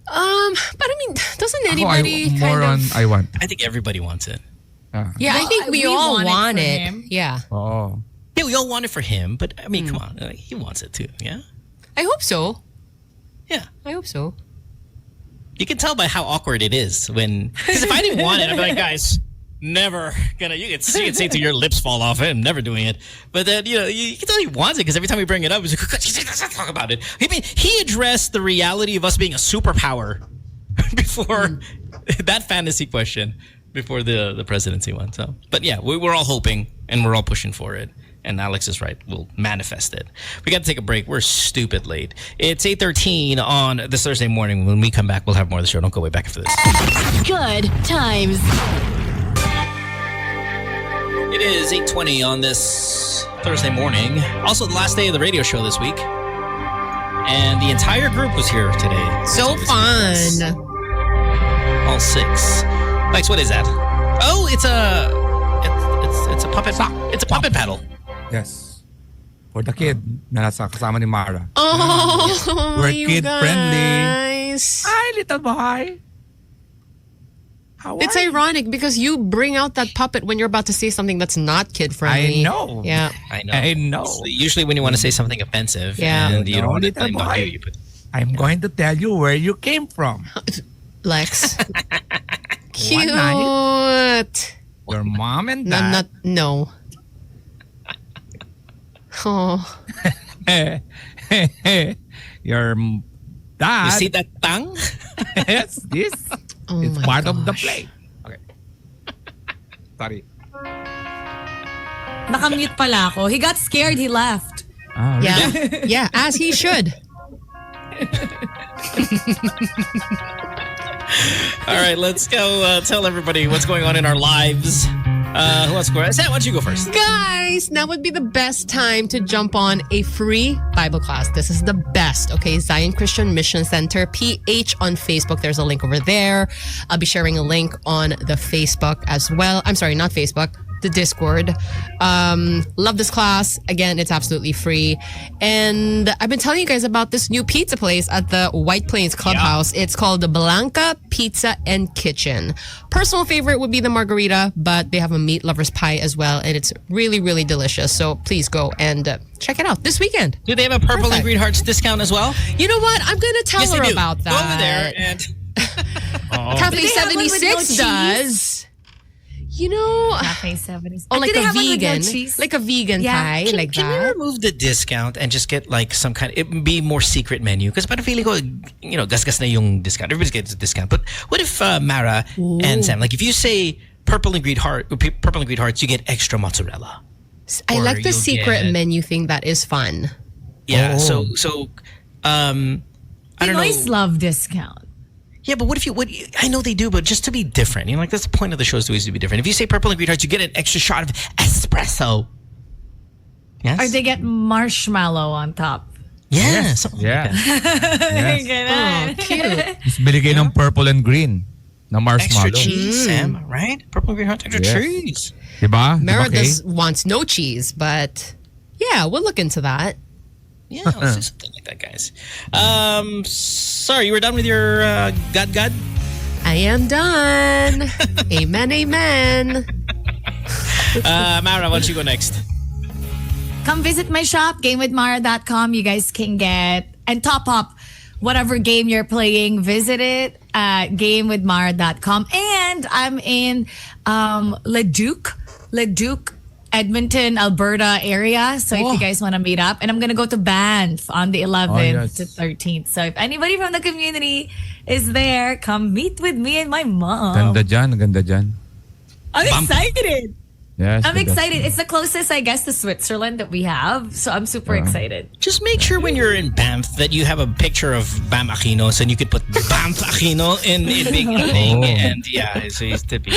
[SPEAKER 3] But I mean, doesn't
[SPEAKER 7] Ako,
[SPEAKER 3] anybody
[SPEAKER 7] more
[SPEAKER 3] kind
[SPEAKER 7] on
[SPEAKER 3] of...
[SPEAKER 7] I want.
[SPEAKER 2] I think everybody wants it.
[SPEAKER 3] Yeah, I think we all want
[SPEAKER 4] for
[SPEAKER 3] it.
[SPEAKER 4] him.
[SPEAKER 3] Yeah.
[SPEAKER 7] Oo.
[SPEAKER 2] Yeah, we all want it for him, but I mean, come on, he wants it too. Yeah,
[SPEAKER 3] I hope so.
[SPEAKER 2] yeah.
[SPEAKER 3] I hope so.
[SPEAKER 2] You can tell by how awkward it is when. Because if I didn't want it, I'd be like, guys, never gonna. You can see till your lips fall off. I'm never doing it. But then you can tell he wants it because every time we bring it up, he's like, let's talk about it. I mean, he addressed the reality of us being a superpower before that fantasy question before the presidency one. So, but yeah, we're all hoping and we're all pushing for it. And Alex is right. We'll manifest it. We got to take a break. We're stupid late. It's 8:13 on this Thursday morning. When we come back, we'll have more of the show. Don't go way back after this.
[SPEAKER 9] Good times.
[SPEAKER 2] It is 8:20 on this Thursday morning. Also, the last day of the radio show this week. And the entire group was here today.
[SPEAKER 3] So fun.
[SPEAKER 2] All six. Lex, what is that? Oh, it's a puppet. It's a puppet paddle.
[SPEAKER 7] Yes. For the kid na nasa kasama ni Mara.
[SPEAKER 3] Oh,
[SPEAKER 7] We're
[SPEAKER 3] you
[SPEAKER 7] kid-friendly.
[SPEAKER 3] guys. nice.
[SPEAKER 7] Hi, little boy. How
[SPEAKER 3] It's
[SPEAKER 7] are you?
[SPEAKER 3] ironic because you bring out that puppet when you're about to say something that's not kid friendly.
[SPEAKER 7] I know.
[SPEAKER 3] Yeah.
[SPEAKER 2] I know.
[SPEAKER 7] I know.
[SPEAKER 2] Usually when you want to say something offensive
[SPEAKER 3] Yeah.
[SPEAKER 2] and you don't want to
[SPEAKER 7] Little
[SPEAKER 2] think about
[SPEAKER 7] boy.
[SPEAKER 2] you put
[SPEAKER 7] I'm going to tell you where you came from.
[SPEAKER 3] Lex. Cute.
[SPEAKER 7] Your mom and
[SPEAKER 3] No,
[SPEAKER 7] dad.
[SPEAKER 3] no. Oh.
[SPEAKER 7] Your dad.
[SPEAKER 2] You see that tongue?
[SPEAKER 7] Yes, this.
[SPEAKER 3] Oh
[SPEAKER 7] It's
[SPEAKER 3] my
[SPEAKER 7] part of the
[SPEAKER 3] gosh.
[SPEAKER 7] play. Okay. Sorry.
[SPEAKER 4] Nakamute pala ako. He got scared, he left.
[SPEAKER 7] Ah, really?
[SPEAKER 3] Yeah. Yeah, as he should.
[SPEAKER 2] All right, let's go tell everybody what's going on in our lives. Who wants to go? Sam, why don't you go first?
[SPEAKER 3] Guys, now would be the best time to jump on a free Bible class. This is the best, okay? Zion Christian Mission Center, PH on Facebook. There's a link over there. I'll be sharing a link on the Facebook as well. I'm sorry, not Facebook, the Discord. Love this class. Again, it's absolutely free. And I've been telling you guys about this new pizza place at the White Plains Clubhouse. It's called the Blanca Pizza and Kitchen. Personal favorite would be the margarita, but they have a meat lover's pie as well, and it's really, really delicious. So please go and check it out this weekend.
[SPEAKER 2] Do they have a purple
[SPEAKER 3] Perfect.
[SPEAKER 2] and green hearts discount as well?
[SPEAKER 3] You know what? I'm gonna tell
[SPEAKER 2] Yes,
[SPEAKER 3] her
[SPEAKER 2] they do.
[SPEAKER 3] about that.
[SPEAKER 2] Go over there and
[SPEAKER 3] Cafe
[SPEAKER 4] Do they have one with
[SPEAKER 3] 76
[SPEAKER 4] no cheese?
[SPEAKER 3] does. You know,
[SPEAKER 4] Cafe 70.
[SPEAKER 3] or like
[SPEAKER 4] Do they
[SPEAKER 3] a
[SPEAKER 4] have one with no
[SPEAKER 3] vegan,
[SPEAKER 4] cheese?
[SPEAKER 3] like a vegan
[SPEAKER 4] Yeah.
[SPEAKER 3] pie, like
[SPEAKER 2] can you
[SPEAKER 3] that.
[SPEAKER 2] remove the discount and just get like some kind of, it would be more secret menu? Because parang feeling ko, you know, gasgas na yung discount. Everybody gets a discount. But what if Mara and Sam, like if you say purple and green hearts, you get extra mozzarella.
[SPEAKER 3] I
[SPEAKER 2] Or
[SPEAKER 3] like the
[SPEAKER 2] you'll
[SPEAKER 3] secret
[SPEAKER 2] get-
[SPEAKER 3] menu thing. That is fun.
[SPEAKER 2] Yeah.
[SPEAKER 7] Oh.
[SPEAKER 2] So I don't
[SPEAKER 4] Pinoys
[SPEAKER 2] know.
[SPEAKER 4] love discount.
[SPEAKER 2] Yeah, but what if I know they do, but just to be different. You know, like that's the point of the show is to be different. If you say purple and green hearts, you get an extra shot of espresso. Yes?
[SPEAKER 4] Or they get marshmallow on top.
[SPEAKER 2] Yeah. Something
[SPEAKER 7] Yeah.
[SPEAKER 2] like that.
[SPEAKER 7] Yes.
[SPEAKER 3] Oh, cute.
[SPEAKER 7] Mas bili kayo ng purple and green na
[SPEAKER 2] Extra
[SPEAKER 7] marshmallow.
[SPEAKER 2] cheese, Sam, right? Purple and green hearts, extra
[SPEAKER 7] Yes.
[SPEAKER 2] cheese.
[SPEAKER 7] Diba?
[SPEAKER 3] Mara
[SPEAKER 7] Diba, Kay?
[SPEAKER 3] wants no cheese, but yeah, we'll look into that.
[SPEAKER 2] Yeah, let's do something like that, guys. Sorry, you were done with your God?
[SPEAKER 3] I am done. Amen, amen.
[SPEAKER 2] Mara, why don't you go next?
[SPEAKER 4] Come visit my shop, gamewithmara.com. You guys can get and top up whatever game you're playing. Visit it at gamewithmara.com. And I'm in Leduc, Edmonton, Alberta area. So if you guys want to meet up, and I'm going to go to Banff on the 11th to 13th. So if anybody from the community is there, come meet with me and my mom.
[SPEAKER 7] Ganda dyan.
[SPEAKER 4] I'm excited.
[SPEAKER 7] Yes.
[SPEAKER 4] I'm
[SPEAKER 7] ganda.
[SPEAKER 4] excited. It's the closest, I guess, to Switzerland that we have. So I'm super excited.
[SPEAKER 2] Just make sure when you're in Banff that you have a picture of Bam Aquino, so you could put Banff Aquino in big thing. And yeah, so he's tippy.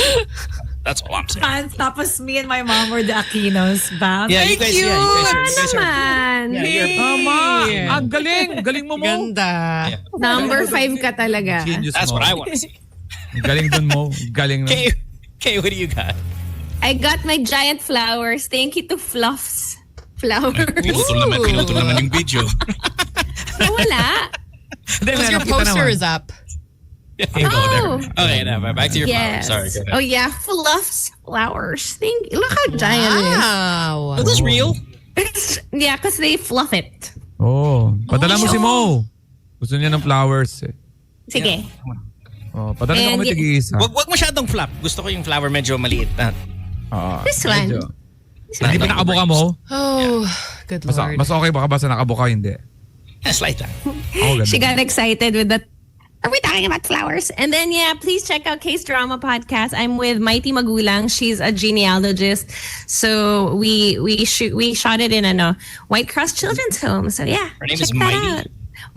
[SPEAKER 2] That's all I'm saying.
[SPEAKER 4] And tapos me and my mom were the Aquinos. Bam.
[SPEAKER 2] Yeah, you guys, you guys are.
[SPEAKER 5] Man,
[SPEAKER 7] Mama, ang galing. Galing mo mo.
[SPEAKER 3] Ganda.
[SPEAKER 5] number 5 ka talaga.
[SPEAKER 7] Genius
[SPEAKER 2] That's
[SPEAKER 7] mo.
[SPEAKER 2] what I want to see.
[SPEAKER 7] Galing dun mo. Galing na.
[SPEAKER 2] Okay, what do you got?
[SPEAKER 5] I got my giant flowers. Thank you to Fluff's Flowers.
[SPEAKER 2] Pinutol naman yung video.
[SPEAKER 5] Wala.
[SPEAKER 3] Because your poster is up.
[SPEAKER 5] Oh.
[SPEAKER 2] Okay, now back to your
[SPEAKER 5] Yes.
[SPEAKER 2] flowers. Sorry, go ahead.
[SPEAKER 5] Oh yeah, Fluff's Flowers. Thank you. Look how giant it is.
[SPEAKER 3] Wow.
[SPEAKER 2] Are those real?
[SPEAKER 5] Yeah, because they fluff it.
[SPEAKER 7] Oh, padala mo si Mo. Gusto niya ng flowers eh.
[SPEAKER 5] Sige.
[SPEAKER 7] Oh, padala niyo
[SPEAKER 5] And
[SPEAKER 7] kami tig-isa.
[SPEAKER 2] Wag masyadong flap. Gusto ko yung flower medyo maliit na.
[SPEAKER 5] This one.
[SPEAKER 7] Medyo. Hindi ba nakabuka mo?
[SPEAKER 3] Oh, good Lord.
[SPEAKER 7] Mas okay ba ka ba sa nakabuka? Hindi.
[SPEAKER 2] Slight lang.
[SPEAKER 7] Ako
[SPEAKER 5] She
[SPEAKER 7] ganda.
[SPEAKER 5] got excited with that. Are we talking about flowers? And then, yeah, please check out Case Drama Podcast. I'm with Mighty Magulang. She's a genealogist. So we shot it in a White Cross Children's Home. So yeah,
[SPEAKER 2] Her name
[SPEAKER 5] check
[SPEAKER 2] is
[SPEAKER 5] that
[SPEAKER 2] Mighty?
[SPEAKER 5] out.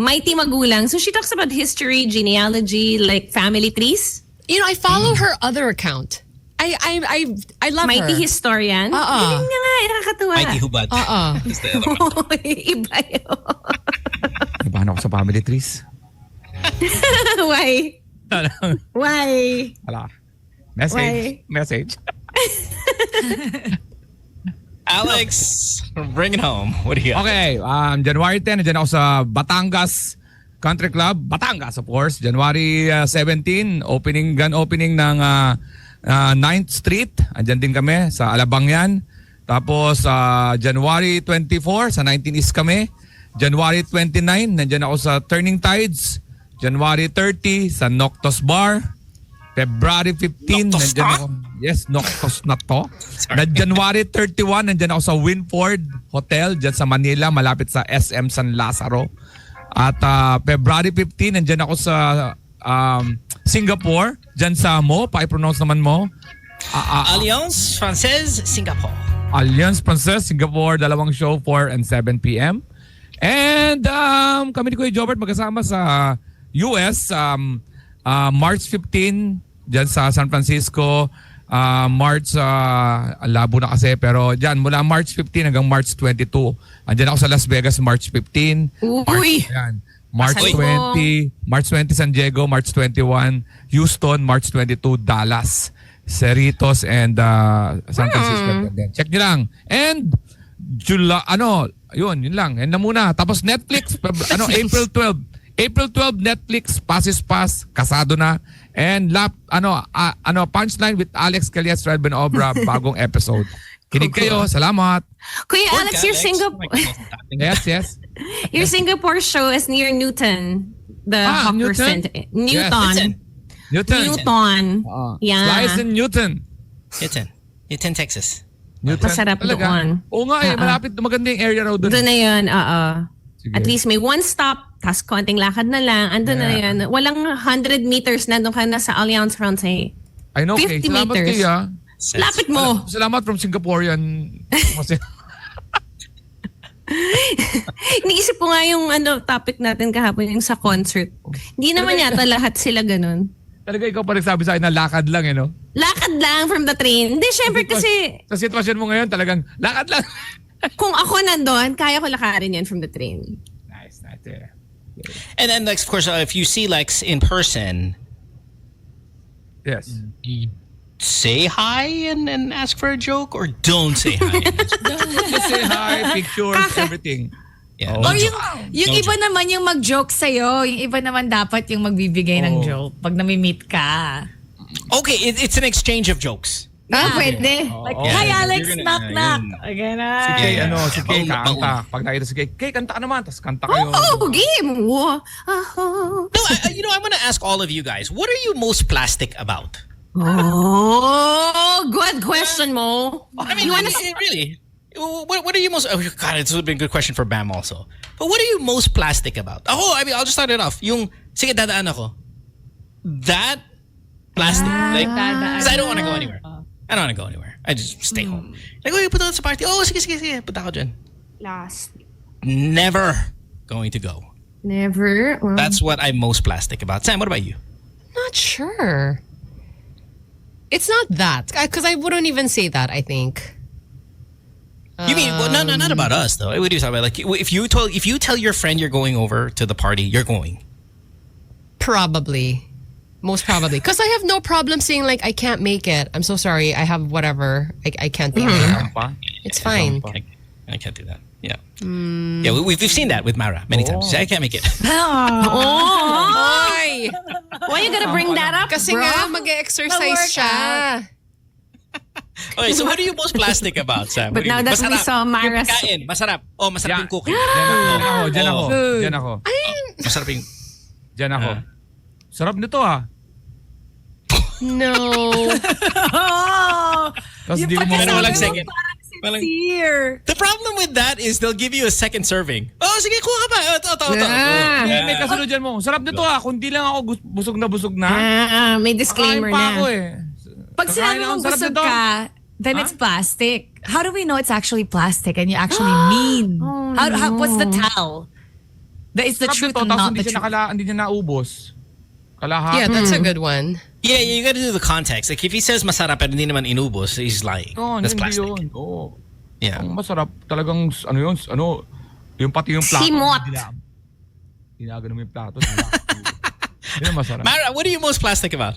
[SPEAKER 5] Mighty Magulang. So she talks about history, genealogy, like family trees.
[SPEAKER 3] You know, I follow her other account. I love
[SPEAKER 5] Mighty
[SPEAKER 3] her.
[SPEAKER 5] historian.
[SPEAKER 3] Oo.
[SPEAKER 5] Galing nga nga, nakakatuwa.
[SPEAKER 2] Mighty Hubad. Is the other one.
[SPEAKER 5] Iba yun.
[SPEAKER 7] Ibahan ako sa family trees.
[SPEAKER 5] Why? Why?
[SPEAKER 7] Wala. Message.
[SPEAKER 5] Why?
[SPEAKER 7] Message.
[SPEAKER 2] Alex, bring it home. What do you got?
[SPEAKER 7] Okay, January 10, nandiyan ako sa Batangas. Country Club, Batangas of course. January 17, grand opening ng 9th Street. Andyan din kami sa Alabang yan. Tapos January 24, sa 19 East kami. January 29, nandyan ako sa Turning Tides. January 30, sa Noctos Bar. February 15,
[SPEAKER 2] Noctos
[SPEAKER 7] nandyan
[SPEAKER 2] na?
[SPEAKER 7] ako. Yes, Noctos na to. January 31, nandyan ako sa Winford Hotel, dyan sa Manila, malapit sa SM San Lazaro. At February 15, nandyan ako sa Singapore, dyan sa i-pronounce naman mo.
[SPEAKER 2] Alliance Française, Singapore.
[SPEAKER 7] Alliance Francaise, Singapore, 2 show, 4 and 7 p.m. And kami ni Kuya Jobert magkasama sa US, March 15, dyan sa San Francisco. March, labo na kasi, pero dyan, mula March 15 hanggang March 22. Andyan ako sa Las Vegas, March 15.
[SPEAKER 3] Uy!
[SPEAKER 7] March
[SPEAKER 3] Pasay
[SPEAKER 7] 20, March 20 San Diego, March 21 Houston, March 22 Dallas, Cerritos and San Francisco. Check nyo lang. And July, yun lang. And na muna. Tapos Netflix, April 12. April 12 Netflix, Passes Pass, kasado na. And Punchline with Alex Calles, Red Ben Obra, bagong episode. Kinig kayo. Salamat.
[SPEAKER 5] Kuya Alex, your Singapore
[SPEAKER 7] Yes.
[SPEAKER 5] your Singapore show is near Newton. The Hawker
[SPEAKER 7] Newton?
[SPEAKER 5] Center. Newton.
[SPEAKER 7] Newton.
[SPEAKER 5] Yeah.
[SPEAKER 7] Slice in Newton.
[SPEAKER 2] Newton, Texas.
[SPEAKER 7] Newton.
[SPEAKER 5] Masarap
[SPEAKER 7] Talaga?
[SPEAKER 5] doon.
[SPEAKER 7] Oo nga malapit. Maganda yung area raw doon.
[SPEAKER 5] Doon na yun,
[SPEAKER 7] Sige.
[SPEAKER 5] At least may one stop, tas konting lakad na lang, andun na yun. Walang 100 meters, nandun ka na sa Alliance Francaise.
[SPEAKER 7] I know,
[SPEAKER 5] 50
[SPEAKER 7] Salamat
[SPEAKER 5] meters.
[SPEAKER 7] kayo.
[SPEAKER 5] Lapit mo!
[SPEAKER 7] Salamat from Singaporean.
[SPEAKER 5] Iniisip ko nga yung topic natin kahapon, yung sa concert. Hindi naman yata lahat sila ganun.
[SPEAKER 7] Talaga ikaw pa nagsabi sa akin na lakad lang no?
[SPEAKER 5] Lakad lang from the train. Hindi, syempre kasi
[SPEAKER 7] Sa sitwasyon mo ngayon talagang lakad lang.
[SPEAKER 5] kung ako nandun, kaya ko lakarin yan from the train.
[SPEAKER 7] Nice.
[SPEAKER 2] And then, like, of course, if you see Lex in person,
[SPEAKER 7] Yes.
[SPEAKER 2] you say hi and ask for a joke, or don't say hi.
[SPEAKER 7] Just say hi, pictures, everything.
[SPEAKER 2] Yeah.
[SPEAKER 4] Or
[SPEAKER 2] no joke.
[SPEAKER 4] yung
[SPEAKER 2] No
[SPEAKER 4] iba
[SPEAKER 2] joke.
[SPEAKER 4] naman yung mag-joke sa'yo. Yung iba naman dapat yung magbibigay ng joke pag nami-meet ka.
[SPEAKER 2] Okay, it's an exchange of jokes.
[SPEAKER 5] Pwede.
[SPEAKER 4] Like,
[SPEAKER 2] Yeah.
[SPEAKER 4] hi Alex,
[SPEAKER 2] You're
[SPEAKER 4] knock
[SPEAKER 2] gonna-
[SPEAKER 4] knock. Okay na.
[SPEAKER 7] Si Kay, kanta. Pag nakita si Kay, kanta ka naman, tapos kanta kayo.
[SPEAKER 5] Game!
[SPEAKER 2] No, I want to ask all of you guys, what are you most plastic about?
[SPEAKER 5] Oh, good question, Mo.
[SPEAKER 2] I mean, really? What are you most... Oh, God, it's been a good question for Bam also. But what are you most plastic about? I mean, I'll just start it off. Sige, dadaan ako. That plastic. Because I don't want to go anywhere. I don't want to go anywhere. I just stay home. Like, punta ka sa party. Oh, sige. Punta ako dyan.
[SPEAKER 5] Last.
[SPEAKER 2] Never going to go.
[SPEAKER 5] Never.
[SPEAKER 2] That's what I'm most plastic about. Sam, what about you?
[SPEAKER 3] Not sure. It's not that. Because I wouldn't even say that, I think.
[SPEAKER 2] You mean no, not about us though. What are you talking about? Like if you tell your friend you're going over to the party, you're going.
[SPEAKER 3] Probably. Most probably. Because I have no problem saying like, I can't make it. I'm so sorry. I have whatever. I can't be there. It's fine.
[SPEAKER 2] I can't do that. Yeah. Yeah, we've seen that with Mara many times. She said, I can't make it.
[SPEAKER 3] Oy!
[SPEAKER 5] Why you gotta bring that up,
[SPEAKER 3] Kasi
[SPEAKER 5] bro?
[SPEAKER 3] nga, mag-exercise siya.
[SPEAKER 2] Okay, so what are you most plastic about, Sam?
[SPEAKER 5] But now that we saw Mara's...
[SPEAKER 2] Kain, masarap. Oh, masarap yung cooking.
[SPEAKER 7] Diyan ako.
[SPEAKER 2] Masarap yung...
[SPEAKER 7] Diyan ako. Sarap nito
[SPEAKER 3] No.
[SPEAKER 7] Tapos hindi ko
[SPEAKER 2] Pero walang
[SPEAKER 7] mo.
[SPEAKER 2] second. The problem with that is they'll give you a second serving. Oh, sige, kuha ka pa. Ito.
[SPEAKER 7] May kasunod dyan mo. Sarap nito kundi lang ako busog na.
[SPEAKER 5] May disclaimer
[SPEAKER 7] Kakain pa ako
[SPEAKER 5] na.
[SPEAKER 4] Pag
[SPEAKER 7] Kakain
[SPEAKER 4] sinabi
[SPEAKER 7] ako,
[SPEAKER 4] mong
[SPEAKER 7] sarap
[SPEAKER 4] busog
[SPEAKER 7] nito.
[SPEAKER 4] ka, then it's plastic. How do we know it's actually plastic and you actually mean? What's the tell? That is the
[SPEAKER 7] Sarap
[SPEAKER 4] truth
[SPEAKER 7] nito,
[SPEAKER 4] and
[SPEAKER 7] tapos
[SPEAKER 4] not the truth.
[SPEAKER 7] hindi niya naubos. Kalahati.
[SPEAKER 3] Yeah, that's a good one.
[SPEAKER 2] Yeah, you gotta do the context. Like if he says masarap pero hindi naman inubos, he's lying. That's
[SPEAKER 7] Hindi
[SPEAKER 2] plastic.
[SPEAKER 7] yun. Oo.
[SPEAKER 2] Yeah.
[SPEAKER 7] Ang masarap talagang yung pati yung plato.
[SPEAKER 5] Simot.
[SPEAKER 7] Ginagano mo yung plato. Yun ang masarap.
[SPEAKER 2] Mara, what are you most plastic about?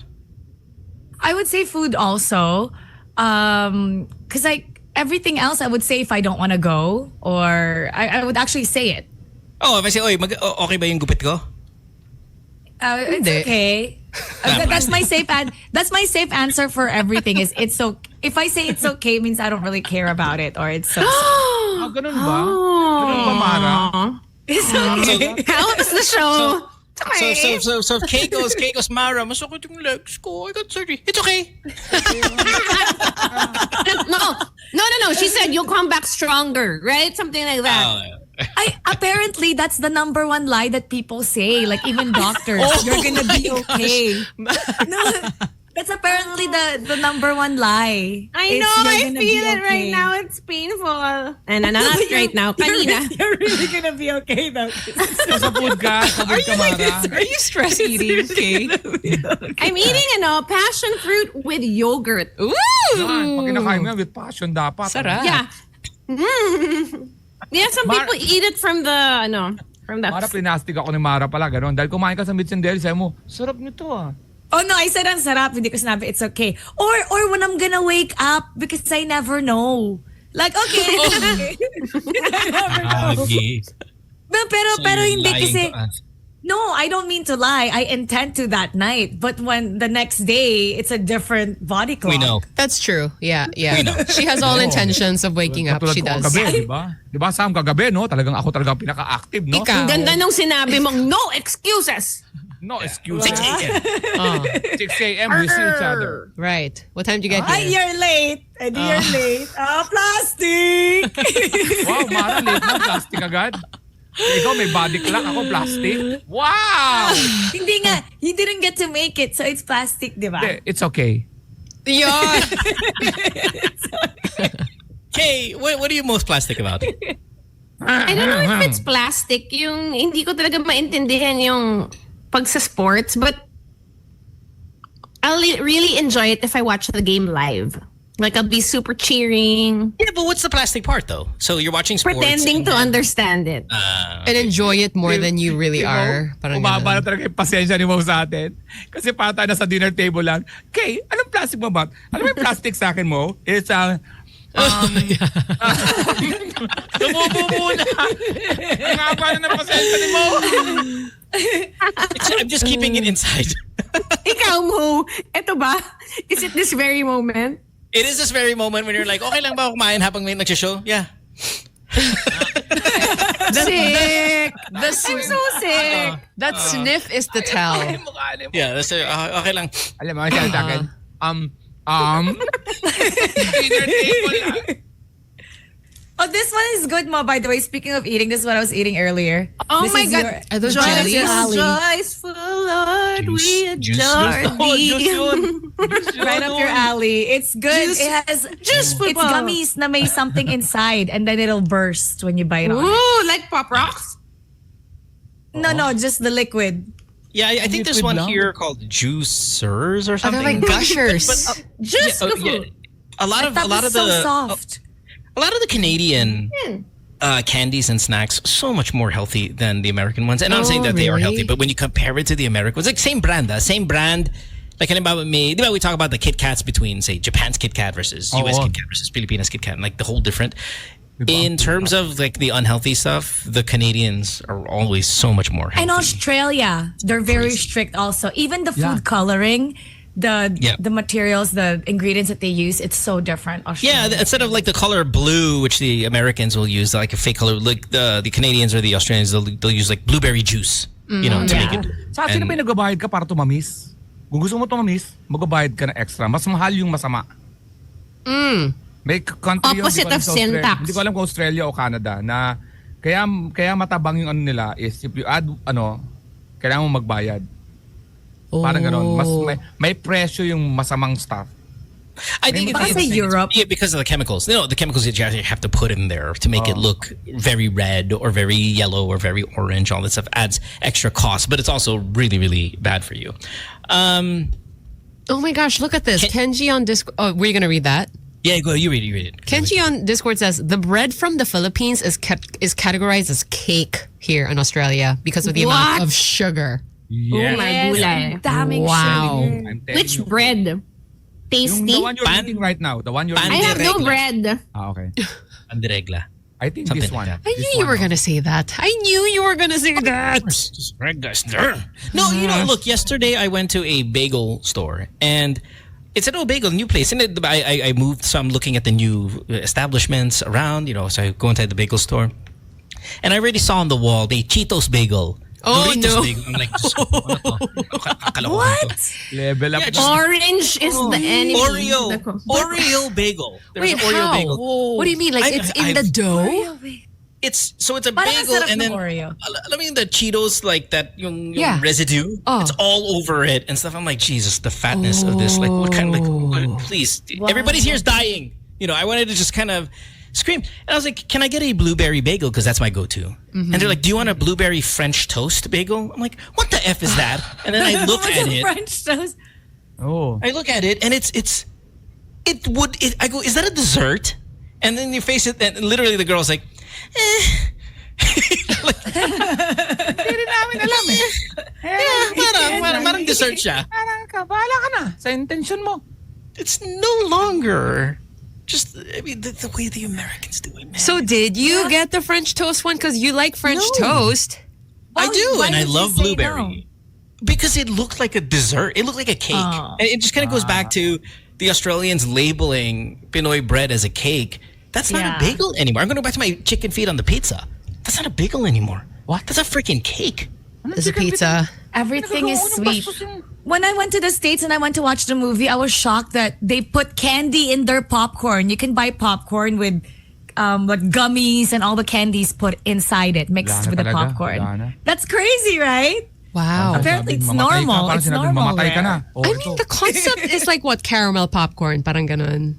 [SPEAKER 4] I would say food also. Because everything else I would say if I don't want to go, or I would actually say it.
[SPEAKER 2] Oh, if I say, okay ba yung gupit ko?
[SPEAKER 4] It's
[SPEAKER 3] Hindi.
[SPEAKER 4] okay. That's my safe answer for everything. Is it's so. If I say it's okay, it means I don't really care about it, or it's so.
[SPEAKER 7] Ah, ganun ba? Ganun ba, Mara?
[SPEAKER 4] It's okay.
[SPEAKER 5] How was the show?
[SPEAKER 2] So Kay goes, Mara, masakit yung legs ko. I got surgery. It's okay.
[SPEAKER 5] No. She said you'll come back stronger, right? Something like that.
[SPEAKER 4] Apparently that's the number one lie that people say. Like even doctors, you're gonna be okay. No, that's apparently the number one lie.
[SPEAKER 5] I
[SPEAKER 4] It's
[SPEAKER 5] know.
[SPEAKER 4] you're
[SPEAKER 5] I
[SPEAKER 4] gonna
[SPEAKER 5] feel
[SPEAKER 4] be
[SPEAKER 5] it right
[SPEAKER 4] okay.
[SPEAKER 5] now. It's painful. And not right now. Kanina.
[SPEAKER 4] You're really gonna be okay though.
[SPEAKER 7] Sa food ka, Mara.
[SPEAKER 3] Are you stress eating, Kay?
[SPEAKER 5] I'm eating passion fruit with yogurt. Ooh.
[SPEAKER 7] Yan, pag kinakain mo yan with passion dapat.
[SPEAKER 3] Sarap.
[SPEAKER 5] Yeah. Yeah, some people eat it from the
[SPEAKER 7] Mara, plinastic ako ni Mara pala, gano'n. Dahil kumain ka sa Meats and Deli, sabi mo, sarap nito ah.
[SPEAKER 4] Oh no, I said ang sarap. Hindi ko sinabi it's okay. Or when I'm gonna wake up because I never know. Like okay. I never know.
[SPEAKER 1] Okay.
[SPEAKER 4] Pero
[SPEAKER 1] you're
[SPEAKER 4] hindi
[SPEAKER 1] lying
[SPEAKER 4] kasi.
[SPEAKER 1] to us.
[SPEAKER 4] No, I don't mean to lie. I intend to that night. But when the next day, it's a different body clock.
[SPEAKER 1] We know.
[SPEAKER 3] That's true. Yeah.
[SPEAKER 1] We know.
[SPEAKER 3] She has all intentions of waking up.
[SPEAKER 7] Katulad
[SPEAKER 3] She
[SPEAKER 7] ko
[SPEAKER 3] does.
[SPEAKER 7] kagabi, di ba? Di ba, Sam, kagabi, no? Ako talaga pinaka-active, no?
[SPEAKER 3] Ikaw.
[SPEAKER 5] Ang ganda nung sinabi mong no excuses.
[SPEAKER 7] No excuses.
[SPEAKER 1] 6 a.m.
[SPEAKER 7] 6 a.m. we see each other.
[SPEAKER 3] Right. What time did you get
[SPEAKER 4] Ay,
[SPEAKER 3] here?
[SPEAKER 4] you're late. You're late. Plastic!
[SPEAKER 7] Wow, Mara, late na, plastic agad. Ikaw may body clock, ako plastic. Wow!
[SPEAKER 4] Hindi nga. You didn't get to make it, so it's plastic, di ba?
[SPEAKER 7] Hindi, it's okay.
[SPEAKER 3] Yeah.
[SPEAKER 2] Kay, what are you most plastic about?
[SPEAKER 5] I don't know if it's plastic. Yung hindi ko talaga maintindihan yung pag sa sports, but I'll really enjoy it if I watch the game live. Like I'll be super cheering,
[SPEAKER 2] Yeah, but what's the plastic part though? So you're watching sports.
[SPEAKER 5] pretending to
[SPEAKER 2] and
[SPEAKER 5] understand it.
[SPEAKER 3] And enjoy it more than you really are. Parang
[SPEAKER 7] Umaba na
[SPEAKER 3] ganun.
[SPEAKER 7] talaga yung pasensya ni Mo sa atin. Kasi para tayo nasa dinner table lang. Okay, anong plastic mo ba? Alam mo yung plastic sa akin mo? It's Tumubo na. Ang haba na ng pasensya ni Mo.
[SPEAKER 2] I'm just keeping it inside.
[SPEAKER 5] Ikaw mo, eto ba? Is it this very moment?
[SPEAKER 2] It is this very moment when you're like, okay lang ba kumain habang may nagsishow? Yeah.
[SPEAKER 5] Sick!
[SPEAKER 3] The
[SPEAKER 5] I'm so sick!
[SPEAKER 3] That sniff is the tell.
[SPEAKER 2] Yeah, that's okay lang.
[SPEAKER 7] Alam mo, siya sa akin. Dinner table lang.
[SPEAKER 4] Oh, this one is good, Mo, by the way. Speaking of eating, this is what I was eating earlier.
[SPEAKER 5] Oh
[SPEAKER 4] This
[SPEAKER 5] my
[SPEAKER 4] is
[SPEAKER 5] God.
[SPEAKER 4] your-
[SPEAKER 3] Are those
[SPEAKER 5] Joyous,
[SPEAKER 3] jellies?
[SPEAKER 5] joyful Lord, we
[SPEAKER 1] Juice.
[SPEAKER 5] adore thee.
[SPEAKER 4] Right up your alley. It's good.
[SPEAKER 5] Juice-
[SPEAKER 4] it has
[SPEAKER 5] juice
[SPEAKER 4] it's
[SPEAKER 5] football.
[SPEAKER 4] gummies na may something inside and then it'll burst when you bite on it.
[SPEAKER 5] Ooh, like Pop Rocks?
[SPEAKER 4] No, just the liquid.
[SPEAKER 2] Yeah, I think there's one here called juicers or
[SPEAKER 3] Oh, they're
[SPEAKER 2] something.
[SPEAKER 3] like gushers.
[SPEAKER 5] Just
[SPEAKER 2] Yeah,
[SPEAKER 5] the food.
[SPEAKER 2] A lot of
[SPEAKER 4] That
[SPEAKER 2] the
[SPEAKER 4] was so soft.
[SPEAKER 2] a lot of the Canadian candies and snacks so much more healthy than the American ones. And I'm not saying that they are healthy,
[SPEAKER 3] really?
[SPEAKER 2] but when you compare it to the American ones, like same brand. Like halimbawa we talk about the Kit Kats between say Japan's Kit Kat versus US Kit Kat versus Pilipinas Kit Kat, and like the whole different. In terms of like the unhealthy stuff, the Canadians are always so much more healthy.
[SPEAKER 4] And Australia, they're very strict also. Even the food coloring, the materials, the ingredients that they use, it's so different.
[SPEAKER 2] Yeah,
[SPEAKER 4] Australia.
[SPEAKER 2] instead of like the color blue, which the Americans will use, like a fake color, like the Canadians or the Australians, they'll use like blueberry juice, you know, to make it.
[SPEAKER 7] Sa akin na
[SPEAKER 2] And-
[SPEAKER 7] ba nagbabayad ka para tumamis? Kung gusto mo tumamis, magbabayad ka na extra. Mas mahal yung masama. May country yun,
[SPEAKER 5] Opposite
[SPEAKER 7] hindi ko alam
[SPEAKER 5] of
[SPEAKER 7] sa Australia.
[SPEAKER 5] syntax.
[SPEAKER 7] Hindi ko alam kung Australia o Canada na kaya matabang yung ano nila is if you add kailangan mo magbayad. Parang gano'n. Mas may presyo yung masamang stuff.
[SPEAKER 2] I think
[SPEAKER 4] Baka sa Europe.
[SPEAKER 2] Yeah, because of the chemicals. The chemicals that you actually have to put in there to make it look very red or very yellow or very orange. All that stuff adds extra cost, but it's also really, really bad for you.
[SPEAKER 3] Oh my gosh, look at this. Kenji on Discord. Oh, were you going to read that?
[SPEAKER 2] Yeah, go. You read it.
[SPEAKER 3] Kenji on Discord says the bread from the Philippines is categorized as cake here in Australia because of the amount
[SPEAKER 5] What?
[SPEAKER 3] of sugar.
[SPEAKER 7] Yes.
[SPEAKER 5] Oh my gulay.
[SPEAKER 4] Daming
[SPEAKER 3] Wow.
[SPEAKER 4] sugar.
[SPEAKER 7] I'm telling
[SPEAKER 5] Which
[SPEAKER 7] you.
[SPEAKER 5] bread?
[SPEAKER 7] Yung
[SPEAKER 5] Tasty?
[SPEAKER 7] the one you're eating right now. The one you're
[SPEAKER 2] Pan-
[SPEAKER 5] I
[SPEAKER 7] eating.
[SPEAKER 5] have no
[SPEAKER 2] Regla.
[SPEAKER 5] bread.
[SPEAKER 7] Ah, okay.
[SPEAKER 2] Andiregla.
[SPEAKER 7] I think
[SPEAKER 2] Something
[SPEAKER 7] this
[SPEAKER 2] like
[SPEAKER 7] one.
[SPEAKER 2] that.
[SPEAKER 3] I knew you were gonna say that. I knew you were gonna say that.
[SPEAKER 2] No, you know, look, yesterday I went to a bagel store and it's an old bagel, new place. And I moved, so I'm looking at the new establishments around, you know, so I go inside the bagel store. And I already saw on the wall the Cheetos bagel.
[SPEAKER 3] Oh,
[SPEAKER 2] Doritos
[SPEAKER 3] no.
[SPEAKER 2] bagel. I'm like,
[SPEAKER 4] What?
[SPEAKER 7] Level up.
[SPEAKER 2] Yeah, just-
[SPEAKER 5] Orange is the enemy.
[SPEAKER 2] Oreo bagel. There's
[SPEAKER 3] Wait,
[SPEAKER 2] an Oreo
[SPEAKER 3] how?
[SPEAKER 2] bagel.
[SPEAKER 3] What do you mean? Like it's in the dough?
[SPEAKER 2] It's a
[SPEAKER 4] Parang
[SPEAKER 2] bagel
[SPEAKER 4] sarap
[SPEAKER 2] and
[SPEAKER 4] ng
[SPEAKER 2] then
[SPEAKER 4] Oreo.
[SPEAKER 2] I mean the Cheetos like that yung
[SPEAKER 3] Yeah.
[SPEAKER 2] residue.
[SPEAKER 3] Oh.
[SPEAKER 2] It's all over it and stuff. I'm like, Jesus, the fatness of this. Like what kind of please. Everybody's here is dying. You know, I wanted to just kind of scream. And I was like, can I get a blueberry bagel? Because that's my go-to. And they're like, do you want a blueberry French toast bagel? I'm like, what the F is that? And then I look at it.
[SPEAKER 4] French toast.
[SPEAKER 7] Oh.
[SPEAKER 2] I look at it and I go, is that a dessert? And then you face it and literally the girl's like,
[SPEAKER 7] Hindi rin namin alam eh.
[SPEAKER 2] parang dessert siya.
[SPEAKER 7] Bahala ka na sa intention mo.
[SPEAKER 2] It's no longer just, I mean, the way the Americans do it, man.
[SPEAKER 3] So did you get the French toast one? Because you like French toast.
[SPEAKER 2] I do,
[SPEAKER 4] Why
[SPEAKER 2] and I
[SPEAKER 4] did you
[SPEAKER 2] love
[SPEAKER 4] say
[SPEAKER 2] blueberry. Because it looked like a dessert. It looked like a cake.
[SPEAKER 4] Oh.
[SPEAKER 2] And it just kind of goes back to the Australians labeling Pinoy bread as a cake. That's not
[SPEAKER 4] Yeah.
[SPEAKER 2] a bagel anymore. I'm going to go back to my chicken feet on the pizza. That's not a bagel anymore.
[SPEAKER 7] What?
[SPEAKER 2] That's a freaking cake.
[SPEAKER 3] There's a pizza.
[SPEAKER 4] Everything is sweet. When I went to the States and I went to watch the movie, I was shocked that they put candy in their popcorn. You can buy popcorn with like gummies and all the candies put inside it, mixed
[SPEAKER 7] Wala na
[SPEAKER 4] with the
[SPEAKER 7] talaga.
[SPEAKER 4] popcorn.
[SPEAKER 7] Wala na.
[SPEAKER 4] That's crazy, right?
[SPEAKER 3] Wow.
[SPEAKER 4] Apparently it's
[SPEAKER 7] Sabing mamatay ka,
[SPEAKER 4] normal.
[SPEAKER 7] parang
[SPEAKER 4] It's
[SPEAKER 7] sinabing
[SPEAKER 4] normal
[SPEAKER 7] mamatay ka na.
[SPEAKER 4] there.
[SPEAKER 7] Oh,
[SPEAKER 3] I
[SPEAKER 7] ito.
[SPEAKER 3] mean, the concept is like what? Caramel popcorn. Parang ganun.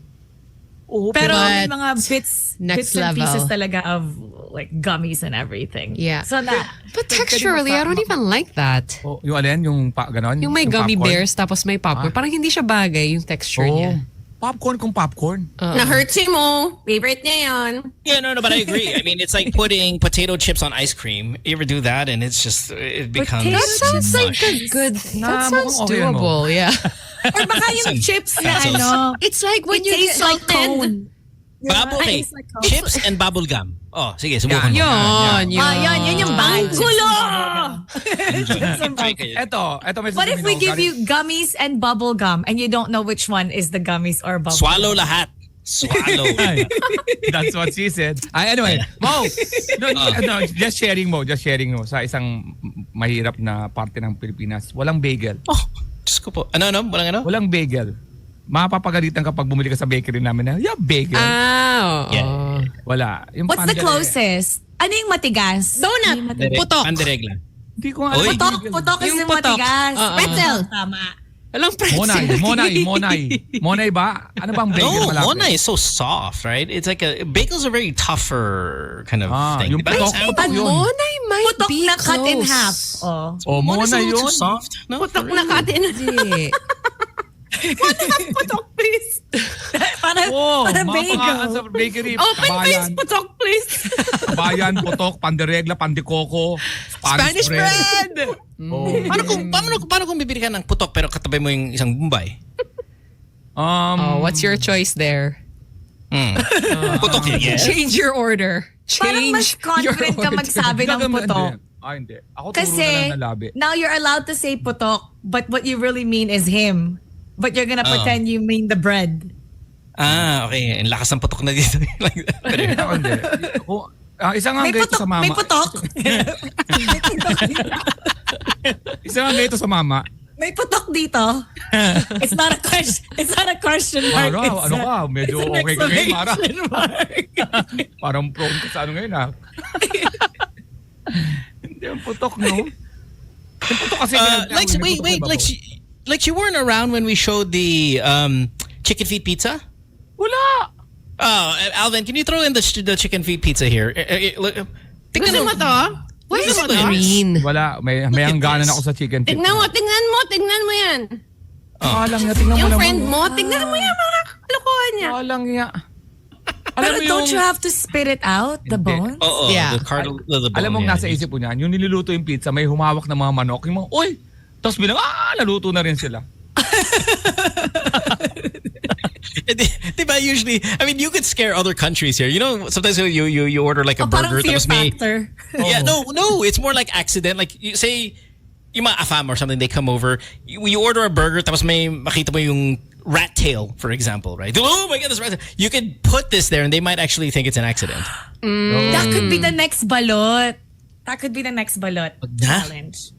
[SPEAKER 4] Pero may
[SPEAKER 3] But
[SPEAKER 4] mga bits
[SPEAKER 3] next
[SPEAKER 4] and pieces
[SPEAKER 3] level.
[SPEAKER 4] talaga of like gummies and everything.
[SPEAKER 3] Yeah.
[SPEAKER 4] So na,
[SPEAKER 3] But texturally, I don't even like that.
[SPEAKER 7] Oh, yung alin? Yung ganon?
[SPEAKER 3] Yung may gummy
[SPEAKER 7] popcorn?
[SPEAKER 3] bears tapos may popcorn. Parang hindi siya bagay yung texture niya.
[SPEAKER 7] Popcorn kung popcorn.
[SPEAKER 5] Na-hurt si mo. Favorite niya yun.
[SPEAKER 2] Yeah, no, but I agree. I mean, it's like putting potato chips on ice cream. You ever do that? And it's just, it becomes
[SPEAKER 4] Potato
[SPEAKER 3] That sounds like
[SPEAKER 2] mush.
[SPEAKER 3] a good. That
[SPEAKER 7] mukhang
[SPEAKER 3] sounds
[SPEAKER 7] okay yan, no?
[SPEAKER 3] doable. Yeah.
[SPEAKER 4] or baka yung chips na
[SPEAKER 2] Sounds-
[SPEAKER 4] ano,
[SPEAKER 3] It's like when
[SPEAKER 4] it
[SPEAKER 3] you
[SPEAKER 4] tastes
[SPEAKER 3] get
[SPEAKER 4] like cone.
[SPEAKER 2] Bubble, okay.
[SPEAKER 4] It's like a-
[SPEAKER 2] Chips and bubble gum. Oh, sige, subukan mo.
[SPEAKER 3] Yun, yun.
[SPEAKER 4] Yun yung bad. Gulo!
[SPEAKER 7] Eto may
[SPEAKER 4] What if
[SPEAKER 7] sasabihin
[SPEAKER 4] we
[SPEAKER 7] ako,
[SPEAKER 4] give
[SPEAKER 7] galing-
[SPEAKER 4] you gummies and bubble gum and you don't know which one is the gummies or bubble
[SPEAKER 2] Swallow
[SPEAKER 4] gum?
[SPEAKER 2] lahat. Swallow.
[SPEAKER 7] That's what she said. Anyway, Mo, no, just sharing mo sa isang mahirap na parte ng Pilipinas. Walang bagel.
[SPEAKER 2] Oh, Diyos ko po. Ano? Walang ano?
[SPEAKER 7] Walang bagel. Mapapagalitan kapag bumili ka sa bakery namin na, yeah, bagel.
[SPEAKER 3] Ah, oo.
[SPEAKER 2] Yeah.
[SPEAKER 7] Wala. Yung
[SPEAKER 4] What's the
[SPEAKER 7] pandere-
[SPEAKER 4] closest? Ano yung matigas?
[SPEAKER 5] Donut.
[SPEAKER 3] Putok.
[SPEAKER 2] Pandiregla.
[SPEAKER 7] Hindi ko alam.
[SPEAKER 2] Oy.
[SPEAKER 4] Putok is
[SPEAKER 3] Yung
[SPEAKER 4] yung
[SPEAKER 3] putok.
[SPEAKER 4] matigas.
[SPEAKER 5] Pretzel.
[SPEAKER 4] Tama.
[SPEAKER 3] Walang pretzel.
[SPEAKER 7] Monay ba? Ano bang bagel
[SPEAKER 2] No,
[SPEAKER 7] malapit?
[SPEAKER 2] Mona is so soft, right? It's like bagels are very tougher kind of thing.
[SPEAKER 7] yung
[SPEAKER 2] But
[SPEAKER 7] putok,
[SPEAKER 2] it's-
[SPEAKER 7] putok yun.
[SPEAKER 3] Monay might
[SPEAKER 4] Putok
[SPEAKER 3] be
[SPEAKER 4] na cut in
[SPEAKER 3] close.
[SPEAKER 4] half. Oh.
[SPEAKER 7] Oh,
[SPEAKER 2] Mona's a
[SPEAKER 7] Monay
[SPEAKER 2] little
[SPEAKER 7] yun.
[SPEAKER 2] too soft. No,
[SPEAKER 5] Putok na katin.
[SPEAKER 3] Hindi.
[SPEAKER 4] Putok, please. para
[SPEAKER 7] Oh,
[SPEAKER 4] para
[SPEAKER 7] mapangaan
[SPEAKER 4] bagel.
[SPEAKER 7] sa bakery.
[SPEAKER 5] Open face, putok, please.
[SPEAKER 7] Kabayan, putok, pandiregla, pandikoko,
[SPEAKER 3] Spanish bread!
[SPEAKER 7] Oh.
[SPEAKER 2] paano kung bibili ka ng putok pero katabi mo yung isang Bombay?
[SPEAKER 3] Oh, what's your choice there?
[SPEAKER 2] Putok yun, yes.
[SPEAKER 3] Change your order.
[SPEAKER 4] Parang mas
[SPEAKER 3] Change your
[SPEAKER 4] confident ka
[SPEAKER 3] order.
[SPEAKER 4] magsabi ng putok.
[SPEAKER 7] Hindi. Ako turo
[SPEAKER 4] Kasi
[SPEAKER 7] na lang na labi.
[SPEAKER 4] now you're allowed to say putok, but what you really mean is him. But you're gonna pretend you mean the bread.
[SPEAKER 2] Okay. Ang lakas ng putok na dito. Like that.
[SPEAKER 7] Ako hindi. Isa nga
[SPEAKER 4] May
[SPEAKER 7] ganito
[SPEAKER 4] putok,
[SPEAKER 7] sa mama.
[SPEAKER 4] may putok.
[SPEAKER 7] Isa nga ganito sa mama.
[SPEAKER 4] May putok dito. It's not a question. It's not a question mark.
[SPEAKER 7] Mara,
[SPEAKER 4] It's
[SPEAKER 7] ano
[SPEAKER 4] a-
[SPEAKER 7] ka? Medyo
[SPEAKER 4] it's an
[SPEAKER 7] okay ka ngayon, Mara.
[SPEAKER 4] exclamation mark.
[SPEAKER 7] Parang prone ka sa ano ngayon, ha? Hindi ang putok, no? Yung putok kasi...
[SPEAKER 2] Like you weren't around when we showed the chicken feet pizza?
[SPEAKER 7] Wala!
[SPEAKER 2] Oh, Alvin, can you throw in the chicken feet pizza here? Look,
[SPEAKER 5] Gusto mo to?
[SPEAKER 3] Why is it
[SPEAKER 2] Gusto mo
[SPEAKER 3] green?
[SPEAKER 7] Wala. May hangganan ako sa chicken feet.
[SPEAKER 5] Tignan mo yan.
[SPEAKER 7] Lang niya, tingnan mo
[SPEAKER 5] Yung
[SPEAKER 7] naman.
[SPEAKER 5] friend mo, tignan mo yan, mga kalokohan niya.
[SPEAKER 7] Lang niya.
[SPEAKER 4] Pero don't you have to spit it out, the bones?
[SPEAKER 2] Oh,
[SPEAKER 3] Yeah.
[SPEAKER 2] the bone.
[SPEAKER 7] Alam mo,
[SPEAKER 2] yeah.
[SPEAKER 7] nasa isip ko niyan, yung niluluto yung pizza, may humawak na mga manok. Yung mga, uy! Tapos bilang, naluto na rin sila.
[SPEAKER 2] Diba, usually, I mean, you could scare other countries here. You know, sometimes you order like a
[SPEAKER 4] Parang
[SPEAKER 2] burger.
[SPEAKER 4] fear
[SPEAKER 2] Tapos may,
[SPEAKER 4] factor.
[SPEAKER 2] yeah, no, it's more like accident. Like, you say, yung mga afam or something, they come over, you order a burger, tapos may makita mo yung rat tail, for example, right? Oh my God, this rat tail. You could put this there and they might actually think it's an accident.
[SPEAKER 4] That could be the next balot. That could be the next balot
[SPEAKER 2] Na?
[SPEAKER 4] challenge.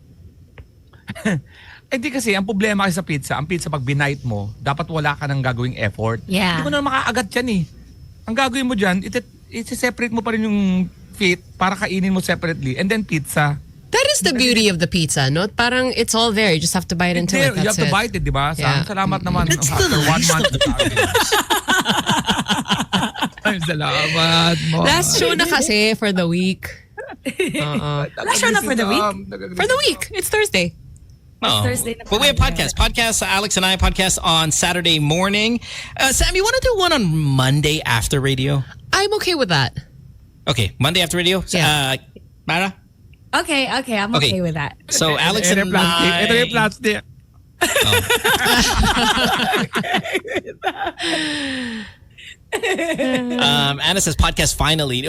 [SPEAKER 7] Hindi kasi, ang problema kasi sa pizza, ang pizza pag binight mo, dapat wala ka nang gagawing effort.
[SPEAKER 5] Yeah.
[SPEAKER 7] Hindi mo na makaagat yan eh. Ang gagawin mo dyan, isi-separate mo pa rin yung feet para kainin mo separately. And then pizza.
[SPEAKER 3] That is the beauty of the pizza, no? Parang it's all there. You just have to bite into it.
[SPEAKER 7] You
[SPEAKER 3] That's
[SPEAKER 7] have to
[SPEAKER 3] it.
[SPEAKER 7] bite it, di ba?
[SPEAKER 3] Yeah.
[SPEAKER 7] Salamat naman. After 1 month. Ay, salamat mo.
[SPEAKER 3] Last show na kasi for the week.
[SPEAKER 4] Last show na for the week?
[SPEAKER 3] For the week. It's Thursday.
[SPEAKER 2] Oh.
[SPEAKER 4] Thursday na
[SPEAKER 2] But we have
[SPEAKER 4] pala.
[SPEAKER 2] podcasts. Alex and I podcast on Saturday morning. Sam, you want to do one on Monday after radio?
[SPEAKER 3] I'm okay with that.
[SPEAKER 2] Okay, Monday after radio.
[SPEAKER 3] Yeah.
[SPEAKER 2] Mara?
[SPEAKER 4] Okay, I'm okay with that.
[SPEAKER 2] So Alex and
[SPEAKER 7] Ito yung plastic. Ito yung
[SPEAKER 2] I...
[SPEAKER 7] plastic.
[SPEAKER 2] Anna says podcast finally.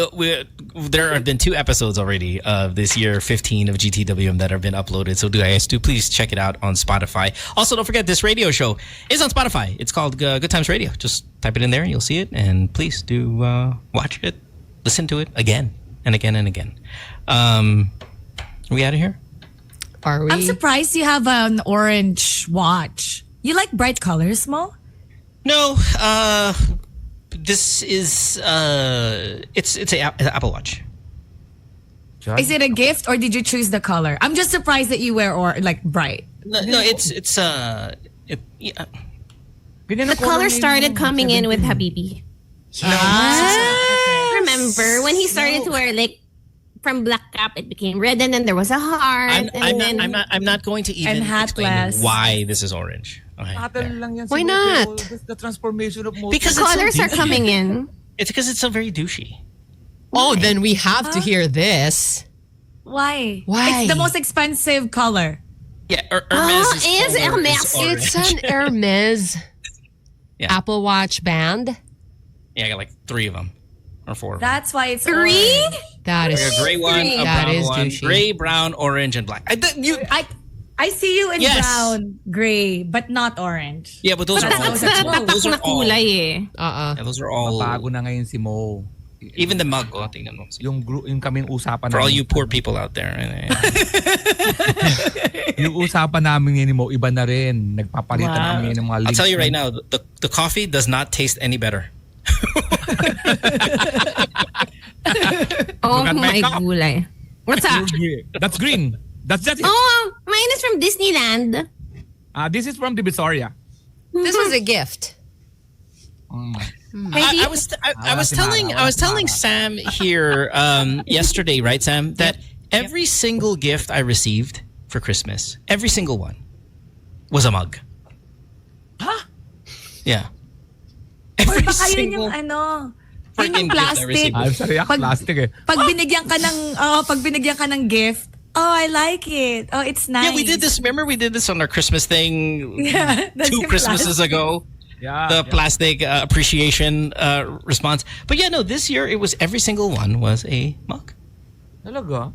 [SPEAKER 2] There have been 2 episodes already of this year 15 of GTWM that have been uploaded. So guys, do please check it out on Spotify. Also, don't forget this radio show is on Spotify. It's called Good Times Radio. Just type it in there and you'll see it. And please do watch it, listen to it again and again and again. Are we out of here?
[SPEAKER 3] Are we?
[SPEAKER 4] I'm surprised you have an orange watch. You like bright colors, Mo?
[SPEAKER 2] No, this is it's an Apple Watch.
[SPEAKER 4] Is it a gift or did you choose the color? I'm just surprised that you wear like bright.
[SPEAKER 2] No, it's yeah.
[SPEAKER 5] The color started coming in with Habibi. Remember when he started to wear like from black cap, it became red, and then there was a heart.
[SPEAKER 2] I'm not going to even explain
[SPEAKER 4] hatless.
[SPEAKER 2] why this is orange. Okay, there.
[SPEAKER 3] Why not?
[SPEAKER 7] The transformation of motion.
[SPEAKER 2] Because
[SPEAKER 5] The colors are coming in.
[SPEAKER 2] It's because it's so very douchey.
[SPEAKER 3] Oh, then we have to hear this.
[SPEAKER 4] Why?
[SPEAKER 3] Why?
[SPEAKER 4] It's the most expensive color.
[SPEAKER 2] Yeah, Hermes
[SPEAKER 5] is Hermes.
[SPEAKER 2] orange.
[SPEAKER 3] It's an Hermes
[SPEAKER 2] Yeah.
[SPEAKER 3] Apple Watch band.
[SPEAKER 2] Yeah, I got like 3 of them or 4 of them.
[SPEAKER 4] That's why it's
[SPEAKER 5] 3?
[SPEAKER 4] orange.
[SPEAKER 3] That is
[SPEAKER 2] A gray one, a
[SPEAKER 3] That
[SPEAKER 2] brown
[SPEAKER 3] is
[SPEAKER 2] one,
[SPEAKER 3] douchey.
[SPEAKER 2] gray, brown, orange, and black.
[SPEAKER 4] I see you in
[SPEAKER 2] Yes.
[SPEAKER 4] brown, gray, but not orange.
[SPEAKER 2] Yeah, but those are all.
[SPEAKER 5] That's not
[SPEAKER 2] Those are
[SPEAKER 5] na
[SPEAKER 2] all.
[SPEAKER 5] kulay eh.
[SPEAKER 2] Yeah, those are all.
[SPEAKER 7] Bago na ngayon si Mo.
[SPEAKER 2] Even the mug. Oh, tingnan mo.
[SPEAKER 7] Yung kaming usapan
[SPEAKER 2] For all
[SPEAKER 7] namin.
[SPEAKER 2] you poor people out there.
[SPEAKER 7] Yung usapan namin ngayon ni Mo, iba na rin. Nagpapalitan namin ng mga
[SPEAKER 2] I'll
[SPEAKER 7] links.
[SPEAKER 2] tell you right now, the coffee does not taste any better.
[SPEAKER 5] Oh
[SPEAKER 7] Look at my
[SPEAKER 5] my
[SPEAKER 7] cup.
[SPEAKER 5] gulay. What's up?
[SPEAKER 7] That's green. That's just it.
[SPEAKER 5] Oh, mine is from Disneyland.
[SPEAKER 7] This is from the Visoria.
[SPEAKER 3] This was a gift.
[SPEAKER 2] I was telling Sam here yesterday, right, Sam, that every single gift I received for Christmas, every single one, was a mug.
[SPEAKER 7] Huh?
[SPEAKER 2] Yeah.
[SPEAKER 4] Or
[SPEAKER 2] Every
[SPEAKER 4] baka yun
[SPEAKER 2] single
[SPEAKER 4] yung ano, yun
[SPEAKER 2] freaking
[SPEAKER 4] yung
[SPEAKER 2] gift I
[SPEAKER 4] plastic.
[SPEAKER 2] received.
[SPEAKER 7] I'm sorry, plastic eh.
[SPEAKER 4] Pag binigyan ka ng gift, oh, I like it. Oh, it's nice.
[SPEAKER 2] Yeah, we did this. Remember we did this on our Christmas thing
[SPEAKER 4] Yeah, that's
[SPEAKER 2] 2
[SPEAKER 4] yung
[SPEAKER 2] Christmases
[SPEAKER 4] plastic.
[SPEAKER 2] ago?
[SPEAKER 7] Yeah.
[SPEAKER 2] The plastic appreciation response. But yeah, no, this year it was every single one was a mug.
[SPEAKER 7] Talaga?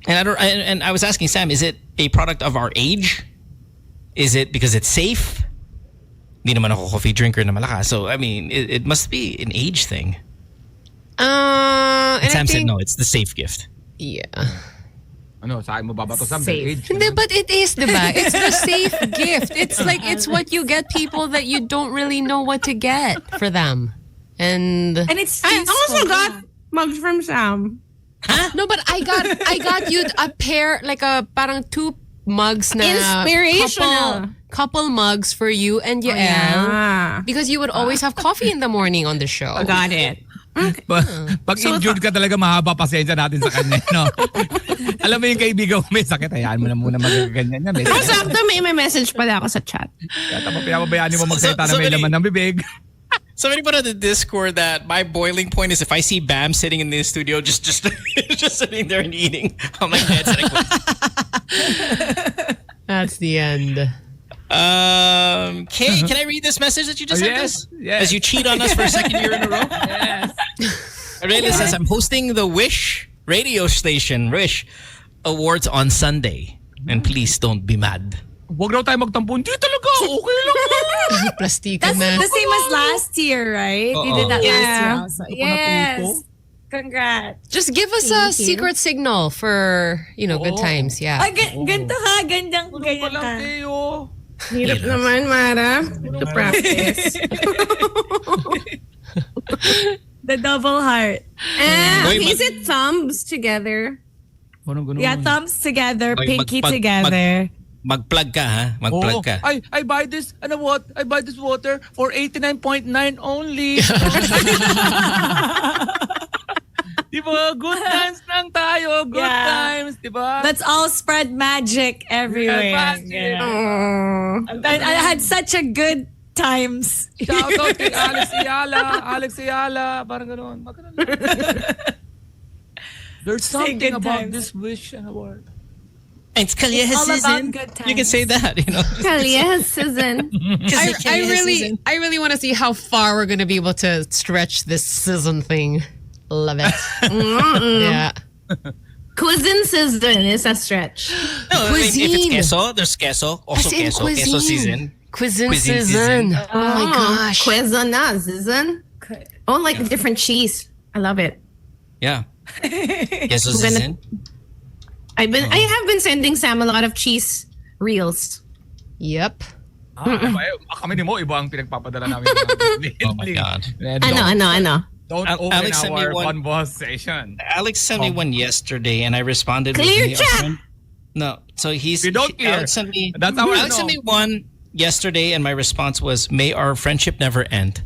[SPEAKER 2] And I was asking Sam, is it a product of our age? Is it because it's safe? Hindi naman ako coffee drinker na malakas. So, I mean, it must be an age thing.
[SPEAKER 3] And
[SPEAKER 2] Sam
[SPEAKER 3] I
[SPEAKER 2] said
[SPEAKER 3] think,
[SPEAKER 2] no, it's the safe gift.
[SPEAKER 3] Yeah.
[SPEAKER 7] Ano, sa akin mo babato Sam?
[SPEAKER 4] Safe.
[SPEAKER 7] Age.
[SPEAKER 3] Hindi, but it is, diba? It's the safe gift. It's like, it's what you get people that you don't really know what to get for them. And
[SPEAKER 4] it's
[SPEAKER 5] I
[SPEAKER 4] useful.
[SPEAKER 5] also got mugs from Sam.
[SPEAKER 3] no, but I got you a pair, like a parang 2 mugs na
[SPEAKER 5] Inspirational.
[SPEAKER 3] couple mugs for you and Yael.
[SPEAKER 5] Yeah.
[SPEAKER 3] Because you would always have coffee in the morning on the show.
[SPEAKER 5] Got it.
[SPEAKER 7] Pag injured ka talaga, mahaba pasensya natin sa kanya, no? Alam mo yung kaibigan mo, may sakit, hayaan mo na muna magaganyan niya. May
[SPEAKER 5] Oh, sakto, may message pala ako sa chat.
[SPEAKER 7] Kaya tapos pinapabayaan mo magsalita na may
[SPEAKER 2] somebody-
[SPEAKER 7] laman ng bibig.
[SPEAKER 2] Somebody put on the Discord that my boiling point is if I see Bam sitting in the studio, just sitting there and eating on my head.
[SPEAKER 3] That's the end.
[SPEAKER 2] Kay, can I read this message that you just sent
[SPEAKER 7] Yes,
[SPEAKER 2] us?
[SPEAKER 7] yes.
[SPEAKER 2] As you cheat on us for a second year in a row?
[SPEAKER 7] Yes.
[SPEAKER 2] Karylle says, I'm hosting the Wish radio station, Wish Awards on Sunday. And please don't be mad.
[SPEAKER 7] Huwag raw tayo magtampo. Hindi talaga. Okay lang.
[SPEAKER 3] Plastikan
[SPEAKER 4] That's
[SPEAKER 3] na.
[SPEAKER 4] the same as last year, right? You did that last year also. Yes. Congrats.
[SPEAKER 3] Just give us a secret signal for, good times. Yeah.
[SPEAKER 4] Ay, ganito ka. Ganyan
[SPEAKER 7] Walang
[SPEAKER 4] ka.
[SPEAKER 7] kayo.
[SPEAKER 5] Hirap naman, Mara. To practice.
[SPEAKER 4] The double heart.
[SPEAKER 2] Wait,
[SPEAKER 5] Is it thumbs together?
[SPEAKER 4] Yeah, thumbs together,
[SPEAKER 2] Ay,
[SPEAKER 4] pinky
[SPEAKER 2] mag-
[SPEAKER 4] together.
[SPEAKER 2] Mag-plug ka, ha? Mag-plug ka.
[SPEAKER 7] I buy this, I buy this water for 89.9 only. Di ba? Good times lang tayo. Good
[SPEAKER 4] Yeah.
[SPEAKER 7] times. Di ba?
[SPEAKER 4] Let's all spread magic everywhere.
[SPEAKER 7] Magic.
[SPEAKER 4] Yeah. I had such a good times.
[SPEAKER 7] Shout out kay Alex Ayala. Parang gano'n. Magkano lang. There's
[SPEAKER 4] Say
[SPEAKER 7] something
[SPEAKER 4] good
[SPEAKER 7] about
[SPEAKER 4] times.
[SPEAKER 7] this wish and award.
[SPEAKER 2] It's Kalye's
[SPEAKER 4] all about
[SPEAKER 2] season.
[SPEAKER 4] good
[SPEAKER 2] You can say that,
[SPEAKER 5] Yes, Susan.
[SPEAKER 3] I really want to see how far we're going to be able to stretch this season thing. Love it. Yeah.
[SPEAKER 5] Cuisine season is a stretch.
[SPEAKER 2] No, I mean, if it's
[SPEAKER 3] Cuisine.
[SPEAKER 2] queso, there's queso. Also
[SPEAKER 3] As in
[SPEAKER 2] queso. Queso season.
[SPEAKER 3] Cuisine
[SPEAKER 2] Cuisine
[SPEAKER 3] season.
[SPEAKER 2] season.
[SPEAKER 3] Oh my gosh.
[SPEAKER 5] Cuisine season. Oh, like different cheese. I love it.
[SPEAKER 2] Yeah. Queso
[SPEAKER 5] We're gonna-
[SPEAKER 2] season.
[SPEAKER 5] I have been sending Sam a lot of cheese reels.
[SPEAKER 3] Yep.
[SPEAKER 7] Kami ni Mo, iba ang pinagpapadala namin.
[SPEAKER 2] Oh my God.
[SPEAKER 5] I know.
[SPEAKER 7] Don't
[SPEAKER 2] Al-
[SPEAKER 7] open
[SPEAKER 2] Alex sent me
[SPEAKER 7] our
[SPEAKER 2] one-
[SPEAKER 7] conversation.
[SPEAKER 2] Alex sent me one yesterday, and I responded with
[SPEAKER 5] Clear
[SPEAKER 2] "Hey, our
[SPEAKER 5] chat."
[SPEAKER 2] friend-" No, so he's
[SPEAKER 7] We don't clear.
[SPEAKER 2] Alex sent me.
[SPEAKER 7] That's how I
[SPEAKER 2] Alex sent
[SPEAKER 7] know.
[SPEAKER 2] me one yesterday, and my response was, "May our friendship never end."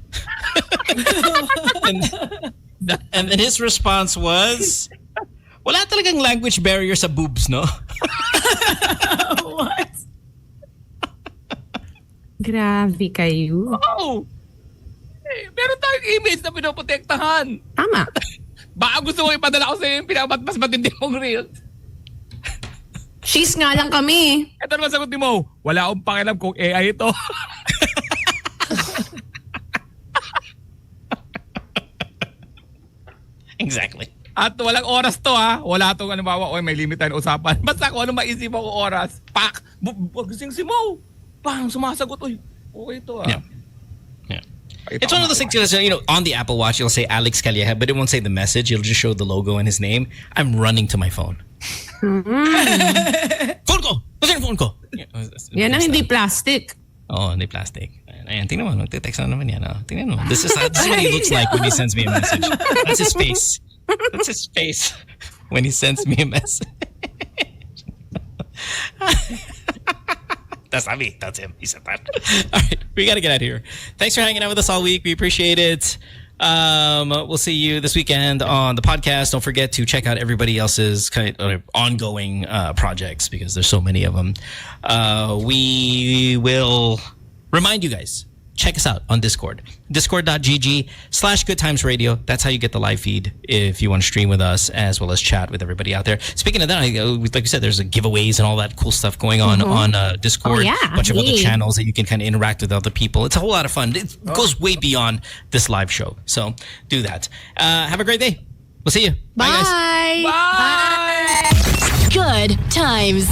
[SPEAKER 2] and then his response was, "Wala talagang language barrier sa boobs, no?"
[SPEAKER 4] What?
[SPEAKER 5] Grabe kayo.
[SPEAKER 7] Oh! Eh, meron tayong image na pinoprotektahan.
[SPEAKER 5] Tama.
[SPEAKER 7] Baka gusto mo ipadala ko sa'yo yung pinakamataas matindi mong reels.
[SPEAKER 5] Cheese nga lang kami.
[SPEAKER 7] Ito naman sagot ni Mo, wala akong pakialam kung AI ito.
[SPEAKER 2] Exactly.
[SPEAKER 7] At walang oras to ha. Wala tong halimbawa, oy may limit tayo na usapan. Basta kung ano maisip ako oras. Pak! Gising si Mo. Bang! Sumasagot. Uy, okay to ha.
[SPEAKER 2] Yeah. Yeah. It's one of those things, on the Apple Watch, you'll say Alex Karylle, but it won't say the message. It'll just show the logo and his name. I'm running to my phone. Phone ko! Kasi phone ko!
[SPEAKER 5] Yan ang hindi plastic.
[SPEAKER 2] Oh, hindi plastic. Ayan, tingnan mo. Nagte-text na naman yan. Oh. Tingnan mo. This is what he looks like when he sends me a message. That's his face. That's his face when he sends me a message. That's not me. That's him. He said that. All right. We got to get out of here. Thanks for hanging out with us all week. We appreciate it. We'll see you this weekend on the podcast. Don't forget to check out everybody else's kind of ongoing projects because there's so many of them. We will remind you guys, check us out on Discord. Discord.gg/GoodTimesRadio. That's how you get the live feed if you want to stream with us as well as chat with everybody out there. Speaking of that, like you said, there's giveaways and all that cool stuff going on Discord.
[SPEAKER 5] Oh, yeah.
[SPEAKER 2] A bunch of other
[SPEAKER 5] Yay.
[SPEAKER 2] channels that you can kind of interact with other people. It's a whole lot of fun. It goes way beyond this live show. So do that. Have a great day. We'll see you. Bye guys.
[SPEAKER 5] Bye.
[SPEAKER 7] Bye!
[SPEAKER 9] Good times.